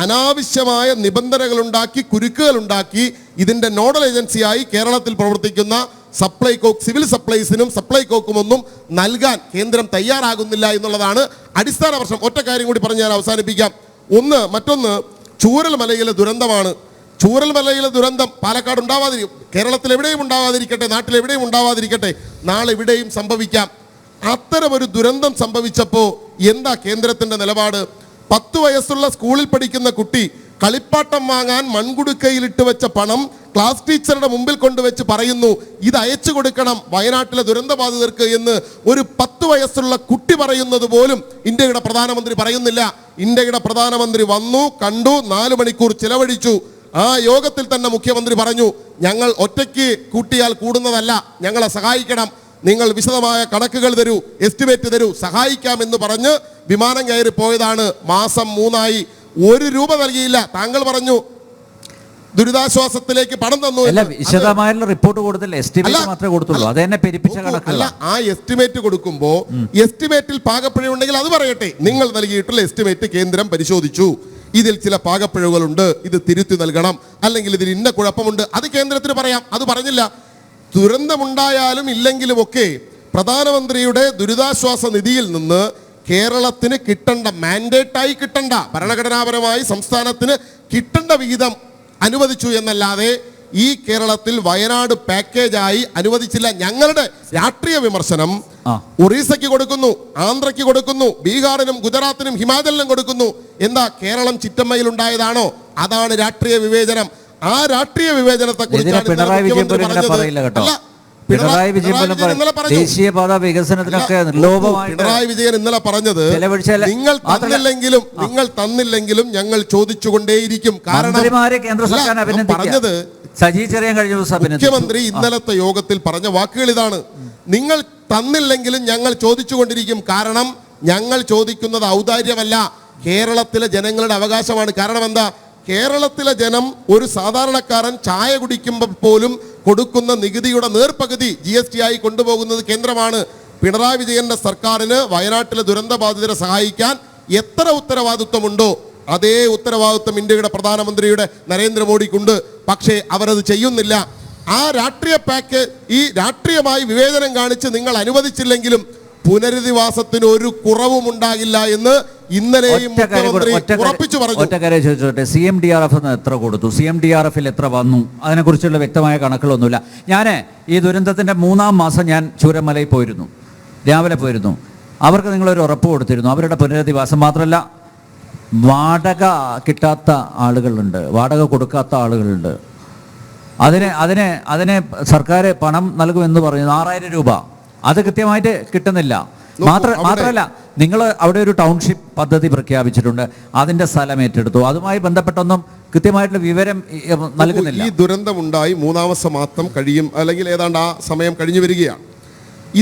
അനാവശ്യമായ നിബന്ധനകളുണ്ടാക്കി, കുരുക്കുകളുണ്ടാക്കി ഇതിന്റെ നോഡൽ ഏജൻസിയായി കേരളത്തിൽ പ്രവർത്തിക്കുന്ന സപ്ലൈകോ, സിവിൽ സപ്ലൈസിനും സപ്ലൈകോക്കും ഒന്നും നൽകാൻ കേന്ദ്രം തയ്യാറാകുന്നില്ല എന്നുള്ളതാണ് അടിസ്ഥാന പ്രശ്നം. ഒറ്റ കാര്യം കൂടി പറഞ്ഞ് ഞാൻ അവസാനിപ്പിക്കാം. മറ്റൊന്ന് ചൂരൽമലയിലെ ദുരന്തമാണ്. ചൂരൽമലയിലെ ദുരന്തം പാലക്കാട് കേരളത്തിൽ എവിടെയും ഉണ്ടാവാതിരിക്കട്ടെ, നാട്ടിൽ എവിടെയും ഉണ്ടാവാതിരിക്കട്ടെ, നാളെ എവിടെയും സംഭവിക്കാം. അത്തരമൊരു ദുരന്തം സംഭവിച്ചപ്പോൾ എന്താ കേന്ദ്രത്തിന്റെ നിലപാട്? 10 വയസ്സുള്ള സ്കൂളിൽ പഠിക്കുന്ന കുട്ടി കളിപ്പാട്ടം വാങ്ങാൻ മൺകുടുക്കയിലിട്ട് വെച്ച പണം ക്ലാസ് ടീച്ചറുടെ മുമ്പിൽ കൊണ്ടുവച്ച് പറയുന്നു ഇത് അയച്ചു കൊടുക്കണം വയനാട്ടിലെ ദുരന്തബാധിതർക്ക് എന്ന് ഒരു 10 വയസ്സുള്ള കുട്ടി പറയുന്നത് പോലും ഇന്ത്യയുടെ പ്രധാനമന്ത്രി പറയുന്നില്ല. ഇന്ത്യയുടെ പ്രധാനമന്ത്രി വന്നു, കണ്ടു, 4 മണിക്കൂർ ചിലവഴിച്ചു. ആ യോഗത്തിൽ തന്നെ മുഖ്യമന്ത്രി പറഞ്ഞു, ഞങ്ങൾ ഒറ്റയ്ക്ക് കൂട്ടിയാൽ കൂടുന്നതല്ല, ഞങ്ങളെ സഹായിക്കണം, നിങ്ങൾ വിശദമായ കണക്കുകൾ തരൂ, എസ്റ്റിമേറ്റ് തരൂ, സഹായിക്കാമെന്ന് പറഞ്ഞ് വിമാനം കയറി പോയതാണ്. മാസം 3ആയി, 1 രൂപ നൽകിയില്ല. താങ്കൾ പറഞ്ഞു ദുരിതാശ്വാസത്തിലേക്ക് പണം തന്നു. വിശദമായുള്ള റിപ്പോർട്ട് കൊടുത്തില്ല, എസ്റ്റിമേറ്റ് മാത്രമേ കൊടുത്തുള്ളൂ. അത് തന്നെ പെരുപ്പിച്ച കണക്കല്ല. ആ എസ്റ്റിമേറ്റ് കൊടുക്കുമ്പോൾ എസ്റ്റിമേറ്റിൽ പാകപ്പിഴയുണ്ടെങ്കിൽ അത് പറയട്ടെ. നിങ്ങൾ നൽകിയിട്ടുള്ള എസ്റ്റിമേറ്റ് കേന്ദ്രം പരിശോധിച്ചു, ഇതിൽ ചില പാകപ്പിഴകളുണ്ട്, ഇത് തിരുത്തി നൽകണം, അല്ലെങ്കിൽ ഇതിൽ ഇന്ന കുഴപ്പമുണ്ട്, അത് കേന്ദ്രത്തിന് പറയാം. അത് പറഞ്ഞില്ല. ദുരന്തമുണ്ടായാലും ഇല്ലെങ്കിലും ഒക്കെ പ്രധാനമന്ത്രിയുടെ ദുരിതാശ്വാസ നിധിയിൽ നിന്ന് കേരളത്തിന് കിട്ടേണ്ട, മാൻഡേറ്റായി കിട്ടേണ്ട, ഭരണഘടനാപരമായി സംസ്ഥാനത്തിന് കിട്ടേണ്ട വിഹിതം അനുവദിച്ചു എന്നല്ലാതെ ഈ കേരളത്തിൽ വയനാട് പാക്കേജായി അനുവദിച്ചില്ല. ഞങ്ങളുടെ രാഷ്ട്രീയ വിമർശനം ഒറീസയ്ക്ക് കൊടുക്കുന്നു, ആന്ധ്രയ്ക്ക് കൊടുക്കുന്നു, ബീഹാറിനും ഗുജറാത്തിനും ഹിമാചലിനും കൊടുക്കുന്നു. എന്താ, കേരളം ചിറ്റമ്മയിൽ ഉണ്ടായതാണോ? അതാണ് രാഷ്ട്രീയ വിവേചനം. ആ രാഷ്ട്രീയ വിവേചനത്തെ കുറിച്ചാണ് പിണറായി വിജയൻ ദേശീയപാത വികസനത്തിനൊക്കെ പിണറായി വിജയൻ ഇന്നലെ പറഞ്ഞത്, നിങ്ങൾ തന്നില്ലെങ്കിലും ഞങ്ങൾ ചോദിച്ചുകൊണ്ടേയിരിക്കും. കാരണം പറഞ്ഞത് മുഖ്യമന്ത്രി ഇന്നലത്തെ യോഗത്തിൽ പറഞ്ഞ വാക്കുകൾ ഇതാണ്, നിങ്ങൾ തന്നില്ലെങ്കിലും ഞങ്ങൾ ചോദിച്ചുകൊണ്ടിരിക്കും. കാരണം ഞങ്ങൾ ചോദിക്കുന്നത് ഔദാര്യമല്ല, കേരളത്തിലെ ജനങ്ങളുടെ അവകാശമാണ്. കാരണം എന്താ, കേരളത്തിലെ ജനം, ഒരു സാധാരണക്കാരൻ ചായ കുടിക്കുമ്പോൾ പോലും കൊടുക്കുന്ന നികുതിയുടെ നേർപകുതി GST ആയി കൊണ്ടുപോകുന്നത് കേന്ദ്രമാണ്. പിണറായി വിജയന്റെ സർക്കാരിന് വയനാട്ടിലെ ദുരന്തബാധിതരെ സഹായിക്കാൻ എത്ര ഉത്തരവാദിത്വമുണ്ടോ അതേ ഉത്തരവാദിത്വം ഇന്ത്യയുടെ പ്രധാനമന്ത്രിയുടെ നരേന്ദ്രമോദിക്കുണ്ട്. പക്ഷേ അവരത് ചെയ്യുന്നില്ല. ആ രാഷ്ട്രീയ ഈ രാഷ്ട്രീയമായി വിവേചനം കാണിച്ച് നിങ്ങൾ അനുവദിച്ചില്ലെങ്കിലും പുനരധിവാസത്തിന് ഒരു കുറവും ഉണ്ടാകില്ല എന്ന് ഇന്നലെയും മുഖ്യമന്ത്രി ഉറപ്പിച്ചു പറഞ്ഞു. ഒറ്റ കാര്യം ചോദിച്ചോട്ടെ, CMDRF എത്ര കൊടുത്തു, CMDRFൽ എത്ര വന്നു, അതിനെക്കുറിച്ചുള്ള വ്യക്തമായ കണക്കുകളൊന്നുമില്ല. ഞാൻ ഈ ദുരന്തത്തിൻ്റെ 3-ാം മാസം ഞാൻ ചൂരമലയിൽ പോയിരുന്നു, രാവിലെ പോയിരുന്നു. അവർക്ക് നിങ്ങളൊരു ഉറപ്പ് കൊടുത്തിരുന്നു, അവരുടെ പുനരധിവാസം മാത്രമല്ല, വാടക കിട്ടാത്ത ആളുകളുണ്ട്, വാടക കൊടുക്കാത്ത ആളുകളുണ്ട്. അതിനെ സർക്കാർ പണം നൽകുമെന്ന് പറയുന്നു, 6000 രൂപ. അത് കൃത്യമായിട്ട് കിട്ടുന്നില്ല. മാത്രമല്ല, നിങ്ങൾ അവിടെ ഒരു ടൗൺഷിപ്പ് പദ്ധതി പ്രഖ്യാപിച്ചിട്ടുണ്ട്, അതിൻ്റെ സ്ഥലം ഏറ്റെടുത്തു, അതുമായി ബന്ധപ്പെട്ടൊന്നും കൃത്യമായിട്ടുള്ള വിവരം നൽകുന്നില്ല. ഈ ദുരന്തമുണ്ടായി 3-ാമത്തെ മാസം കഴിയും, അല്ലെങ്കിൽ ഏതാണ്ട് ആ സമയം കഴിഞ്ഞു വരികയാണ്.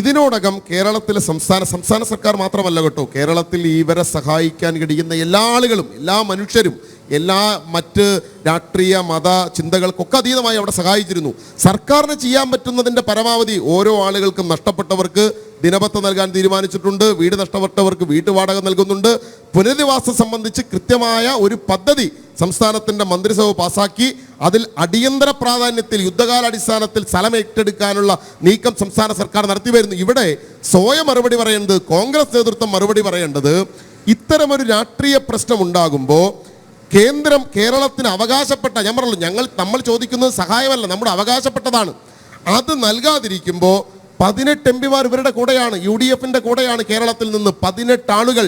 ഇതിനോടകം കേരളത്തിലെ സംസ്ഥാന സർക്കാർ മാത്രമല്ല കേട്ടോ, കേരളത്തിൽ ഇവരെ സഹായിക്കാൻ കഴിയുന്ന എല്ലാ ആളുകളും, എല്ലാ മനുഷ്യരും, എല്ലാ മറ്റ് രാഷ്ട്രീയ മത ചിന്തകൾക്കൊക്കെ അതീതമായി അവിടെ സഹായിച്ചിരുന്നു. സർക്കാരിന് ചെയ്യാൻ പറ്റുന്നതിൻ്റെ പരമാവധി ഓരോ ആളുകൾക്കും നഷ്ടപ്പെട്ടവർക്ക് ദിനപത്ര നൽകാൻ തീരുമാനിച്ചിട്ടുണ്ട്, വീട് നഷ്ടപ്പെട്ടവർക്ക് വീട്ടുവാടക നൽകുന്നുണ്ട്. പുനരധിവാസം സംബന്ധിച്ച് കൃത്യമായ ഒരു പദ്ധതി സംസ്ഥാനത്തിൻ്റെ മന്ത്രിസഭ പാസാക്കി അതിൽ അടിയന്തര പ്രാധാന്യത്തിൽ യുദ്ധകാലാടിസ്ഥാനത്തിൽ സ്ഥലം ഏറ്റെടുക്കാനുള്ള നീക്കം സംസ്ഥാന സർക്കാർ നടത്തി വരുന്നു. ഇവിടെ സ്വയം മറുപടി പറയേണ്ടത്, കോൺഗ്രസ് നേതൃത്വം മറുപടി പറയേണ്ടത്, ഇത്തരമൊരു രാഷ്ട്രീയ പ്രശ്നം ഉണ്ടാകുമ്പോൾ കേന്ദ്രം കേരളത്തിന് അവകാശപ്പെട്ട, ഞാൻ പറഞ്ഞല്ലോ, നമ്മൾ ചോദിക്കുന്നത് സഹായമല്ല, നമ്മുടെ അവകാശപ്പെട്ടതാണ്, അത് നൽകാതിരിക്കുമ്പോൾ 18 MP ഇവരുടെ കൂടെയാണ്, UDFന്റെ കൂടെയാണ്. കേരളത്തിൽ നിന്ന് 18 ആളുകൾ,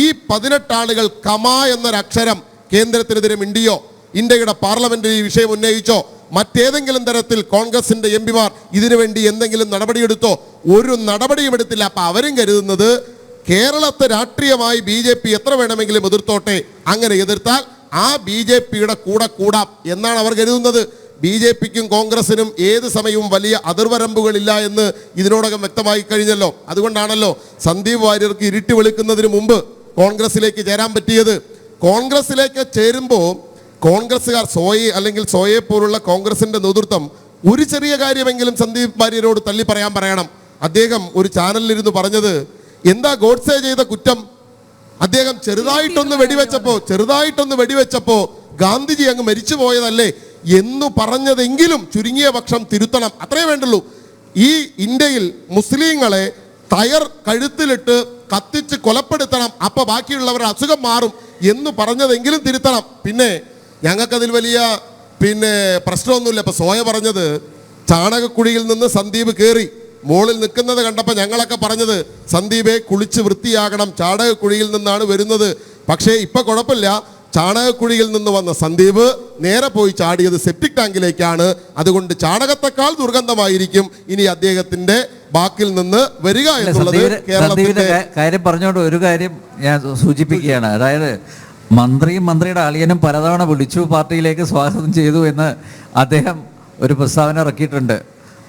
ഈ 18 ആളുകൾ കമ എന്നൊരക്ഷരം കേന്ദ്രത്തിനെതിരെ മിണ്ടിയോ, ഇന്ത്യയുടെ പാർലമെന്റിൽ ഈ വിഷയം ഉന്നയിച്ചോ, മറ്റേതെങ്കിലും തരത്തിൽ കോൺഗ്രസിന്റെ MP ഇതിനുവേണ്ടി എന്തെങ്കിലും നടപടിയെടുത്തോ? ഒരു നടപടിയും എടുത്തില്ല. അപ്പൊ അവരും കരുതുന്നത് കേരളത്തെ രാഷ്ട്രീയമായി BJP എത്ര വേണമെങ്കിലും എതിർത്തോട്ടെ, അങ്ങനെ എതിർത്താൽ ആ BJPയുടെ കൂടെ കൂടാം എന്നാണ് അവർ കരുതുന്നത്. BJPക്കും കോൺഗ്രസിനും ഏത് സമയവും വലിയ അതിർവരമ്പുകളില്ല എന്ന് ഇതിനോടകം വ്യക്തമായി കഴിഞ്ഞല്ലോ. അതുകൊണ്ടാണല്ലോ സന്ദീപ് വാര്യർക്ക് ഇരുട്ടി വെളുക്കുന്നതിന് മുമ്പ് കോൺഗ്രസിലേക്ക് ചേരാൻ പറ്റിയത്. കോൺഗ്രസിലേക്ക് ചേരുമ്പോൾ കോൺഗ്രസ്സുകാർ, സോയെ പോലുള്ള കോൺഗ്രസിന്റെ നേതൃത്വം ഒരു ചെറിയ കാര്യമെങ്കിലും സന്ദീപ് വാര്യരോട് തള്ളി പറയണം. അദ്ദേഹം ഒരു ചാനലിലിരുന്ന് പറഞ്ഞത്, എന്താ ഗോഡ്സെ ചെയ്ത കുറ്റം? അദ്ദേഹം ചെറുതായിട്ടൊന്ന് വെടിവെച്ചപ്പോ ഗാന്ധിജി അങ്ങ് മരിച്ചു പോയതല്ലേ എന്നു പറഞ്ഞതെങ്കിലും ചുരുങ്ങിയ പക്ഷം തിരുത്തണം, അത്രേ വേണ്ടുള്ളൂ. ഈ ഇന്ത്യയിൽ മുസ്ലിങ്ങളെ കഴുത്തിലിട്ട് കത്തിച്ച് കൊലപ്പെടുത്തണം, അപ്പൊ ബാക്കിയുള്ളവരുടെ അസുഖം മാറും എന്ന് പറഞ്ഞതെങ്കിലും തിരുത്തണം. പിന്നെ ഞങ്ങൾക്കതിൽ വലിയ പ്രശ്നമൊന്നുമില്ല. ഇപ്പൊ സോയ പറഞ്ഞത്, ചാണകക്കുഴിയിൽ നിന്ന് സന്ദീപ് കയറി മോളിൽ നിൽക്കുന്നത് കണ്ടപ്പോൾ ഞങ്ങളൊക്കെ പറഞ്ഞത്, സന്ദീപെ കുളിച്ച് വൃത്തിയാകണം, ചാണകക്കുഴിയിൽ നിന്നാണ് വരുന്നത്. പക്ഷേ ഇപ്പൊ കുഴപ്പമില്ല, ചാണകക്കുഴിയിൽ നിന്ന് വന്ന സന്ദീപ് നേരെ പോയി ചാടിയത് സെപ്റ്റിക് ടാങ്കിലേക്കാണ്. അതുകൊണ്ട് ചാണകത്തെക്കാൾ ദുർഗന്ധമായിരിക്കും ഇനി അദ്ദേഹത്തിന്റെ ബാക്കിൽ നിന്ന് വരിക എന്നുള്ളത് സന്ദീപിന്റെ കാര്യം പറഞ്ഞുകൊണ്ട് ഒരു കാര്യം ഞാൻ സൂചിപ്പിക്കുകയാണ്. അതായത് മന്ത്രിയുടെ അളിയനും പലതവണ വിളിച്ചു പാർട്ടിയിലേക്ക് സ്വാഗതം ചെയ്തു എന്ന് അദ്ദേഹം ഒരു പ്രസ്താവന ഇറക്കിയിട്ടുണ്ട്.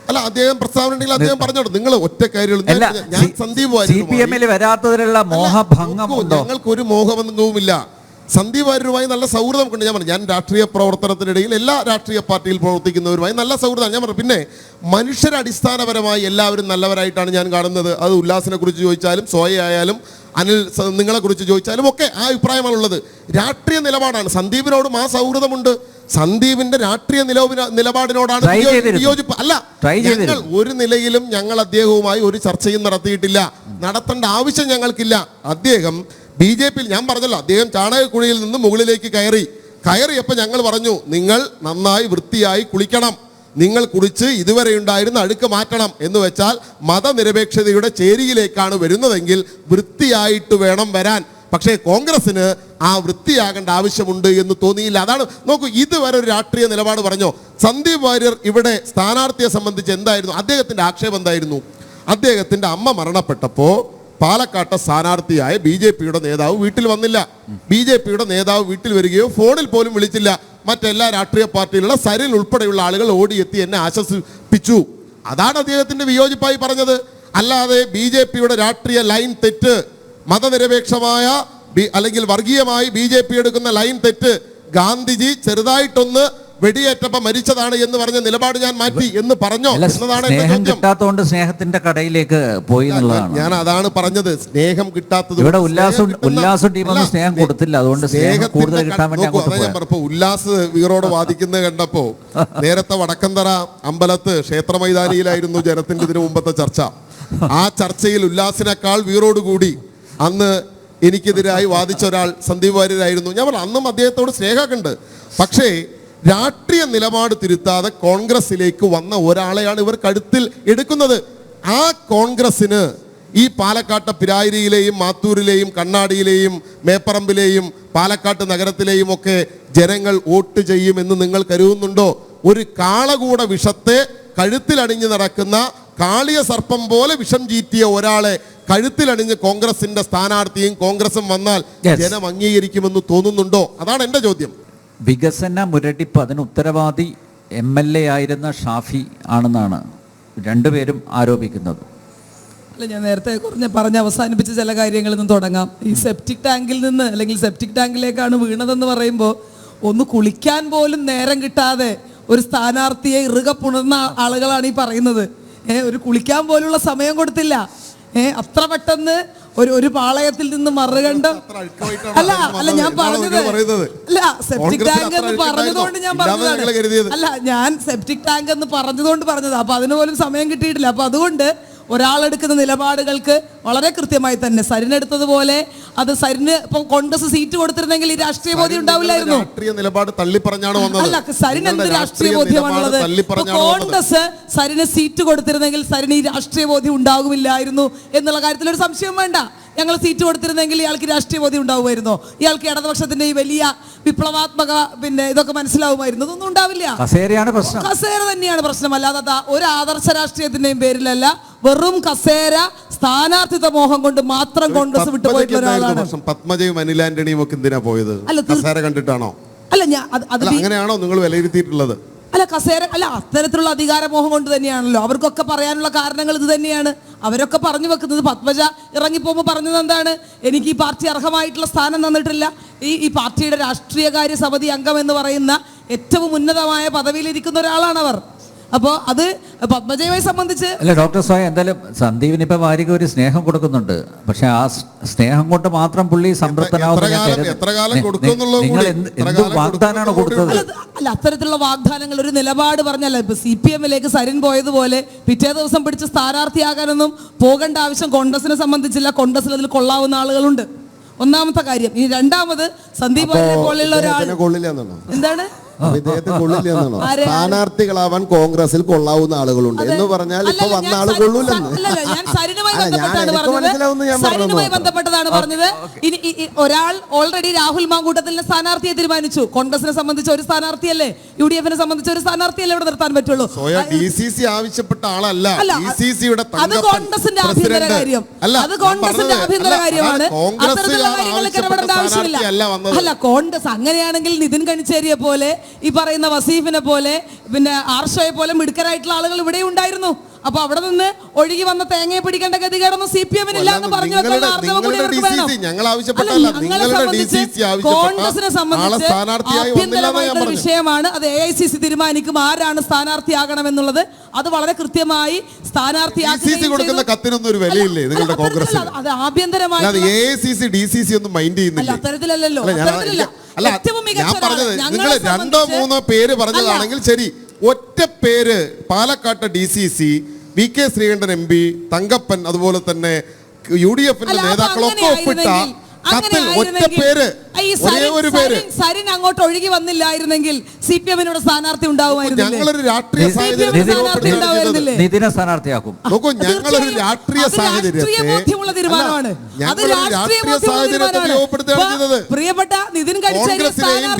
അല്ല, അദ്ദേഹം പ്രസ്താവന ഉണ്ടെങ്കിൽ അദ്ദേഹം പറഞ്ഞോളൂ. നിങ്ങൾ ഒറ്റ കാര്യം, ഞാൻ സന്ദീപ് CPM-ൽ വരാത്തതിലുള്ള മോഹഭംഗമുണ്ടോ? ഞങ്ങൾക്ക് ഒരു മോഹഭംഗവുമില്ല. സന്ദീപ് വാര്യരുമായി നല്ല സൗഹൃദം കൊണ്ട് ഞാൻ രാഷ്ട്രീയ പ്രവർത്തനത്തിനിടയിൽ എല്ലാ രാഷ്ട്രീയ പാർട്ടിയിൽ പ്രവർത്തിക്കുന്നവരുമായി നല്ല സൗഹൃദമാണ്. ഞാൻ പറഞ്ഞു, പിന്നെ മനുഷ്യരടിസ്ഥാനപരമായി എല്ലാവരും നല്ലവരായിട്ടാണ് ഞാൻ കാണുന്നത്. അത് ഉല്ലാസിനെ കുറിച്ച് ചോദിച്ചാലും സോയ ആയാലും അനിൽ നിങ്ങളെ കുറിച്ച് ചോദിച്ചാലും ഒക്കെ ആ അഭിപ്രായമാണുള്ളത്. രാഷ്ട്രീയ നിലപാടാണ്. സന്ദീപിനോടും ആ സൗഹൃദമുണ്ട്. സന്ദീപിന്റെ രാഷ്ട്രീയ നിലപാടിനോടാണ് വിയോജിപ്പ്. അല്ല, ഞങ്ങൾ ഒരു നിലയിലും ഞങ്ങൾ അദ്ദേഹവുമായി ഒരു ചർച്ചയും നടത്തിയിട്ടില്ല. നടത്തേണ്ട ആവശ്യം ഞങ്ങൾക്കില്ല. അദ്ദേഹം BJP ഞാൻ പറഞ്ഞല്ലോ, അദ്ദേഹം ചാണകക്കുഴിയിൽ നിന്ന് മുകളിലേക്ക് കയറിയപ്പോൾ ഞങ്ങൾ പറഞ്ഞു, നിങ്ങൾ നന്നായി വൃത്തിയായി കുളിക്കണം, നിങ്ങൾ കുളിച്ച് ഇതുവരെ ഉണ്ടായിരുന്ന അഴുക്ക് മാറ്റണം എന്ന് വെച്ചാൽ മതനിരപേക്ഷതയുടെ ചേരിയിലേക്കാണ് വരുന്നതെങ്കിൽ വൃത്തിയായിട്ട് വേണം വരാൻ. പക്ഷേ കോൺഗ്രസിന് ആ വൃത്തിയാകേണ്ട ആവശ്യമുണ്ട് എന്ന് തോന്നിയില്ല. അതാണ് നോക്കൂ, ഇതുവരെ ഒരു രാഷ്ട്രീയ നിലപാട് പറഞ്ഞോ? സന്ദീപ് വാര്യർ ഇവിടെ സ്ഥാനാർത്ഥിയെ സംബന്ധിച്ച് എന്തായിരുന്നു അദ്ദേഹത്തിന്റെ ആക്ഷേപം? എന്തായിരുന്നു? അദ്ദേഹത്തിന്റെ അമ്മ മരണപ്പെട്ടപ്പോൾ പാലക്കാട്ടെ സ്ഥാനാർത്ഥിയായ BJPയുടെ നേതാവ് വീട്ടിൽ വന്നില്ല. BJPയുടെ നേതാവ് വീട്ടിൽ വരികയോ ഫോണിൽ പോലും വിളിച്ചില്ല. മറ്റെല്ലാ രാഷ്ട്രീയ പാർട്ടിയിലുള്ള സരിൽ ഉൾപ്പെടെയുള്ള ആളുകൾ ഓടിയെത്തി എന്നെ ആശ്വസിപ്പിച്ചു. അതാണ് അദ്ദേഹത്തിന്റെ വിയോജിപ്പായി പറഞ്ഞത്. അല്ലാതെ BJPയുടെ രാഷ്ട്രീയ ലൈൻ തെറ്റ്, മതനിരപേക്ഷമായ അല്ലെങ്കിൽ വർഗീയമായി BJP എടുക്കുന്ന ലൈൻ തെറ്റ്, ഗാന്ധിജി ചെറുതായിട്ടൊന്ന് വെടിയേറ്റപ്പം മരിച്ചതാണ് എന്ന് പറഞ്ഞ നിലപാട് ഞാൻ മാറ്റി എന്ന് പറഞ്ഞോ എന്നതാണ് സ്നേഹം കിട്ടാത്തതുകൊണ്ട് സ്നേഹത്തിന്റെ കടയിലേക്ക് പോയി എന്നുള്ളതാണ്. ഞാൻ അതാണ് പറഞ്ഞത്. സ്നേഹം കിട്ടാത്തത് ഇവിടെ ഉല്ലാസ് ടീമൊന്നും സ്നേഹം കൊടുത്തില്ല. അതുകൊണ്ട് സ്നേഹം കൂടുതൽ കിട്ടാൻ വേണ്ടി പറഞ്ഞപ്പോ ഉല്ലാസ് വീറോട് വാദിക്കുന്നത് കണ്ടപ്പോ നേരത്തെ വടക്കന്തറ അമ്പലത്ത് ക്ഷേത്രമൈതാനിയിലായിരുന്നു ജനത്തിന്റെ ഇതിനു മുമ്പത്തെ ചർച്ച. ആ ചർച്ചയിൽ ഉല്ലാസിനേക്കാൾ വീറോടുകൂടി അന്ന് എനിക്കെതിരായി വാദിച്ച ഒരാൾ സന്ദീപ് വാര്യരായിരുന്നു. ഞാൻ പറഞ്ഞു, അന്നും അദ്ദേഹത്തോട് സ്നേഹമുണ്ട്. പക്ഷേ രാഷ്ട്രീയ നിലപാട് തിരുത്താതെ കോൺഗ്രസിലേക്ക് വന്ന ഒരാളെയാണ് ഇവർ കഴുത്തിൽ എടുക്കുന്നത്. ആ കോൺഗ്രസിന് ഈ പാലക്കാട്ടെ പിരായിരിയിലെയും മാത്തൂരിലെയും കണ്ണാടിയിലെയും മേപ്പറമ്പിലെയും പാലക്കാട്ട് നഗരത്തിലെയും ഒക്കെ ജനങ്ങൾ വോട്ട് ചെയ്യുമെന്ന് നിങ്ങൾ കരുതുന്നുണ്ടോ? ഒരു കാളകൂട വിഷത്തെ കഴുത്തിലണിഞ്ഞ് നടക്കുന്ന കാളിയ സർപ്പം പോലെ വിഷം ചീറ്റിയ ഒരാളെ കഴുത്തിലണിഞ്ഞ് കോൺഗ്രസിന്റെ സ്ഥാനാർത്ഥിയും കോൺഗ്രസും വന്നാൽ ജനം അംഗീകരിക്കുമെന്ന് തോന്നുന്നുണ്ടോ? അതാണ് എൻ്റെ ചോദ്യം. വികസന മുരടിപ്പ് അതിന് ഉത്തരവാദി MLA ആയിരുന്ന ഷാഫി ആണെന്നാണ് രണ്ടുപേരും ആരോപിക്കുന്നത്. അല്ല, ഞാൻ നേരത്തെ പറഞ്ഞ് അവസാനിപ്പിച്ച ചില കാര്യങ്ങളിൽ നിന്ന് തുടങ്ങാം. ഈ സെപ്റ്റിക് ടാങ്കിൽ നിന്ന് അല്ലെങ്കിൽ സെപ്റ്റിക് ടാങ്കിലേക്കാണ് വീണതെന്ന് പറയുമ്പോൾ ഒന്ന് കുളിക്കാൻ പോലും നേരം കിട്ടാതെ ഒരു സ്ഥാനാർത്ഥിയെ ഇറുകെ പുണർന്ന ആളുകളാണ് ഈ പറയുന്നത്. ഒരു കുളിക്കാൻ പോലുള്ള സമയം കൊടുത്തില്ല. അത്ര പെട്ടെന്ന് ഒരു പാളയത്തിൽ നിന്ന് മറുകണ്ടം. അല്ല ഞാൻ പറഞ്ഞത്, അല്ല സെപ്റ്റിക് ടാങ്ക് എന്ന് പറഞ്ഞതുകൊണ്ട് ഞാൻ പറഞ്ഞതാണ്. അല്ല, ഞാൻ സെപ്റ്റിക് ടാങ്ക് എന്ന് പറഞ്ഞതുകൊണ്ട് പറഞ്ഞത്. അപ്പൊ അതിന് പോലും സമയം കിട്ടിയിട്ടില്ല. അപ്പൊ അതുകൊണ്ട് ഒരാളെടുക്കുന്ന നിലപാടുകൾക്ക് വളരെ കൃത്യമായി തന്നെ സരിനെടുത്തതുപോലെ അത് സരിന് ഇപ്പൊ കോൺഗ്രസ് സീറ്റ് കൊടുത്തിരുന്നെങ്കിൽ ഈ രാഷ്ട്രീയ ബോധ്യം ഉണ്ടാവില്ലായിരുന്നു. അല്ല, സരിന് എന്ത് രാഷ്ട്രീയ ബോധ്യമാണുള്ളത്? കോൺഗ്രസ് സരിന് സീറ്റ് കൊടുത്തിരുന്നെങ്കിൽ സരിന് ഈ രാഷ്ട്രീയ ബോധ്യം ഉണ്ടാകുമില്ലായിരുന്നു എന്നുള്ള കാര്യത്തിൽ ഒരു സംശയം വേണ്ട. ഞങ്ങൾ സീറ്റ് കൊടുത്തിരുന്നെങ്കിൽ ഇയാൾക്ക് രാഷ്ട്രീയ ബോധ്യം ഉണ്ടാവുമായിരുന്നോ? ഇയാൾക്ക് ഇടതുപക്ഷത്തിന്റെ ഈ വലിയ വിപ്ലവാത്മക ഇതൊക്കെ മനസ്സിലാവുമായിരുന്നു? ഇതൊന്നും ഉണ്ടാവില്ല. കസേര തന്നെയാണ് പ്രശ്നം. അല്ലാതെ ഒരു ആദർശ രാഷ്ട്രീയത്തിന്റെയും പേരിലല്ല, വെറും കസേര സ്ഥാനാർത്ഥിത്വ മോഹം കൊണ്ട് മാത്രം കോൺഗ്രസ് വിട്ടുപോയിട്ടുള്ള ഒരാളാണ്. പത്മജയും അനിൽ ആന്റണിയും ഒക്കെ എന്തിനാ പോയത്? കസേര കണ്ടിട്ടാണോ? അല്ല, അങ്ങനെയാണോ നിങ്ങൾ വിലയിരുത്തിയിട്ടുള്ളത്? അല്ല, കസേര അല്ല, അത്തരത്തിലുള്ള അധികാരമോഹം കൊണ്ട് തന്നെയാണല്ലോ. അവർക്കൊക്കെ പറയാനുള്ള കാരണങ്ങൾ ഇത് തന്നെയാണ്. അവരൊക്കെ പറഞ്ഞു വെക്കുന്നത്. പത്മജ ഇറങ്ങിപ്പോകുമ്പോൾ പറഞ്ഞത് എന്താണ്? എനിക്ക് ഈ പാർട്ടി അർഹമായിട്ടുള്ള സ്ഥാനം തന്നിട്ടില്ല. ഈ പാർട്ടിയുടെ രാഷ്ട്രീയകാര്യ സമിതി അംഗം എന്ന് പറയുന്ന ഏറ്റവും ഉന്നതമായ പദവിയിലിരിക്കുന്ന ഒരാളാണ് അവർ. അപ്പോൾ അത് പത്മജയെ സംബന്ധിച്ച് അല്ല, ഡോക്ടർ സോയ, എന്തായാലും സന്ദീപിന് ഇപ്പൊ വാരിക ഒരു സ്നേഹം കൊടുക്കുന്നുണ്ട്. പക്ഷെ ആ സ്നേഹം കൊണ്ട് മാത്രം പുള്ളി സംതൃപ്തനാവുന്ന വാഗ്ദാനാണ് കൊടുത്തത്. അല്ല, അത്തരത്തിലുള്ള വാഗ്ദാനങ്ങൾ ഒരു നിലപാട് പറഞ്ഞല്ല. ഇപ്പൊ CPM-ലേക്ക് സരിൻ പോയതുപോലെ പിറ്റേ ദിവസം പിടിച്ച് സ്ഥാനാർത്ഥിയാകാനൊന്നും പോകേണ്ട ആവശ്യം കോൺഗ്രസിനെ സംബന്ധിച്ചില്ല. കോൺഗ്രസിൽ അതിൽ കൊള്ളാവുന്ന ആളുകളുണ്ട്. ഒന്നാമത്തെ കാര്യം. ഇനി രണ്ടാമത്, സന്ദീപ് പോലെയുള്ള ഒരാൾ എന്താണ് അപ്പൊ ഇദ്ദേഹത്തിന് കൊള്ളില്ല എന്നാണോ? ആരെ? സ്ഥാനാർത്ഥികളാവാൻ കോൺഗ്രസിൽ കൊള്ളാവുന്ന ആളുകളുണ്ട് എന്ന് പറഞ്ഞാൽ ഇപ്പൊ അല്ലല്ല, വന്ന ഞാൻ ആള് സരി- കൊള്ളൂലെന്ന്. അല്ലല്ല, ഞാൻ സരിനുമായി അല്ല, ബന്ധപ്പെട്ടാണ് എനിക്ക് പറഞ്ഞത്. മനസ്സിലാവുമെന്ന് ഞാൻ പറഞ്ഞു സരിനുമായി മാത്രം. ബന്ധപ്പെട്ടതാണ് പറഞ്ഞത്. ഇനി ഒരാൾ ഓൾറെഡി രാഹുൽ മാങ്കൂട്ടത്തിലെ സ്ഥാനാർത്ഥിയെ തീരുമാനിച്ചു. കോൺഗ്രസിനെ സംബന്ധിച്ച് ഒരു സ്ഥാനാർത്ഥിയല്ലേ, UDF-നെ സംബന്ധിച്ച് ഒരു സ്ഥാനാർത്ഥിയല്ലേ ഇവിടെ നിർത്താൻ പറ്റുള്ളൂ. DCC ആവശ്യപ്പെട്ട ആളല്ല, അല്ല, DCC-യുടെ അത് കോൺഗ്രസിന്റെ ആഭ്യന്തര കാര്യം. അത് കോൺഗ്രസിന്റെ ആഭ്യന്തര കാര്യമാണ്. അത്തരത്തിലുള്ള കാര്യങ്ങൾക്ക് ഇടപെടേണ്ട ആവശ്യമില്ല. അല്ല, കോൺഗ്രസ് അങ്ങനെയാണെങ്കിൽ നിതിൻ കണിച്ചേരിയെ പോലെ, ഈ പറയുന്ന വസീഫിനെ പോലെ, പിന്നെ ആർഷയെ പോലെ മിടുക്കരായിട്ടുള്ള ആളുകൾ ഇവിടെ ഉണ്ടായിരുന്നു. അപ്പൊ അവിടെ നിന്ന് ഒഴുകി വന്ന തേങ്ങയെ പിടിക്കേണ്ട ഗതികേടൊന്നും CPM-ന് ഇല്ല എന്ന് പറഞ്ഞു വെക്കുന്ന ആർജവം കൂടി ഇവർക്ക് വേണം. കോൺഗ്രസിനെ സംബന്ധിച്ച് ആഭ്യന്തരമായിട്ടുള്ള വിഷയമാണ്. അത് AICC തീരുമാനിക്കും ആരാണ് സ്ഥാനാർത്ഥിയാകണമെന്നുള്ളത്. അത് വളരെ കൃത്യമായി സ്ഥാനാർത്ഥിയാക്കി കൊടുക്കുന്ന കത്തിനൊന്നും ഒരു വിലയില്ലേ നിങ്ങളുടെ കോൺഗ്രസ്? അത് ആഭ്യന്തരമായി AICC DCC ഒന്നും മൈൻഡ് ചെയ്യുന്നില്ല. അത്തരത്തിലല്ലല്ലോ. അല്ല, ഞാൻ പറഞ്ഞത് നിങ്ങൾ 2-3 പേര് പറഞ്ഞതാണെങ്കിൽ ശരി. ഒറ്റ പേര് പാലക്കാട്ട് DCC, VK Sreekandan MP, Thankappan, അതുപോലെ തന്നെ UDF-ന്റെ നേതാക്കളൊക്കെ ഒപ്പിട്ട കത്തിൽ ഒറ്റ പേര്, ഒരേ ഒരു പേര്. സരിൻ അങ്ങോട്ട് ഒഴുകി വന്നില്ലായിരുന്നെങ്കിൽ CPM-നുള്ള സ്ഥാനാർത്ഥി ഉണ്ടാവുമായിരുന്നില്ലേ? ഞങ്ങളൊരു രാഷ്ട്രീയ സാഹചര്യം നിതിനെ സ്ഥാനാർത്ഥിയാക്കും. നോക്കൂ, ഞങ്ങളൊരു രാഷ്ട്രീയ സാഹചര്യത്തെ ബോധ്യമുള്ള തീരുമാനമാണ്. അത് രാഷ്ട്രീയ സാഹചര്യത്തെ ഉപയോഗപ്പെടുത്തുകയാണ് ചെയ്തത്. പ്രിയപ്പെട്ട നിതിൻ ഗഡ്കരിയെ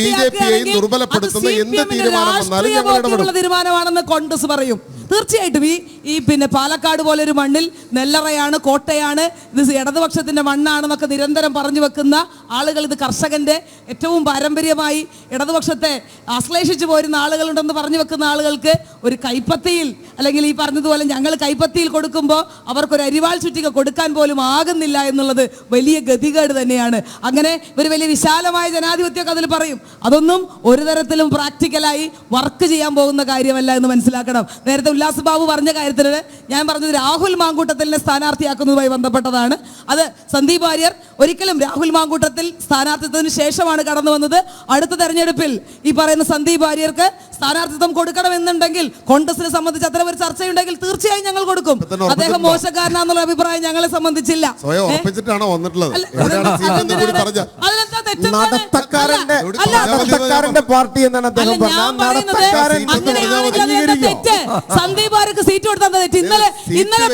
BJP-യെയും ദുർബലപ്പെടുത്തുന്ന എന്ത് തീരുമാനം വന്നാലും ഞങ്ങൾ ഇടപെടും. തീരുമാനമാണെന്ന് കോൺഗ്രസ് പറയും. തീർച്ചയായിട്ടും ഈ പിന്നെ പാലക്കാട് പോലെ ഒരു മണ്ണിൽ നെല്ലറയാണ്, കോട്ടയാണ്, ഇത് ഇടതുപക്ഷത്തിന്റെ മണ്ണാണെന്നൊക്കെ നിരന്തരം പറഞ്ഞു വെക്കുന്ന ആളുകൾ, ഇത് കർഷകന്റെ ഏറ്റവും പാരമ്പര്യമായി ഇടതുപക്ഷത്തെ ആശ്ലേഷിച്ചു പോരുന്ന ആളുകളുണ്ടെന്ന് പറഞ്ഞു വെക്കുന്ന ആളുകൾക്ക് ഒരു കൈപ്പത്തിയിൽ, അല്ലെങ്കിൽ ഈ പറഞ്ഞതുപോലെ ഞങ്ങൾ കൈപ്പത്തിയിൽ കൊടുക്കുമ്പോൾ അവർക്കൊരു അരിവാൾ ചുറ്റിക കൊടുക്കാൻ പോലും ആകുന്നില്ല എന്നുള്ളത് വലിയ ഗതികേട് തന്നെയാണ്. അങ്ങനെ ഒരു വലിയ വിശാലമായ ജനാധിപത്യമൊക്കെ അതിൽ പറയും. അതൊന്നും ഒരു തരത്തിലും പ്രാക്ടിക്കലായി വർക്ക് ചെയ്യാൻ പോകുന്ന കാര്യമല്ല എന്ന് മനസ്സിലാക്കണം. നേരത്തെ ഉല്ലാസ് ബാബു പറഞ്ഞ കാര്യത്തിന് ഞാൻ പറഞ്ഞത് രാഹുൽ മാങ്കൂട്ടത്തിലിനെ സ്ഥാനാർത്ഥിയാക്കുന്നതുമായി ബന്ധപ്പെട്ടതാണ്. അത് സന്ദീപ് വാര്യർ ഒരിക്കലും രാഹുൽ മാങ്കൂട്ടത്തിൽ സ്ഥാനാർത്ഥിത്വത്തിന് ശേഷമാണ് കടന്നു വന്നത്. അടുത്ത തെരഞ്ഞെടുപ്പിൽ ഈ പറയുന്ന സന്ദീപ് വാര്യർക്ക് സ്ഥാനാർത്ഥിത്വം കൊടുക്കണമെന്നുണ്ടെങ്കിൽ, കോൺഗ്രസിനെ സംബന്ധിച്ച് അത്തരം ഒരു ചർച്ചയുണ്ടെങ്കിൽ തീർച്ചയായും ഞങ്ങൾ കൊടുക്കും. അദ്ദേഹം മോശക്കാരനാന്നുള്ള അഭിപ്രായം ഞങ്ങളെ സംബന്ധിച്ചില്ല. പാർട്ടി എന്നാണ് അദ്ദേഹം സന്ദീപ് വാര്യർക്ക് സീറ്റ് കൊടുത്താൽ തെറ്റ്. ഇന്നലെ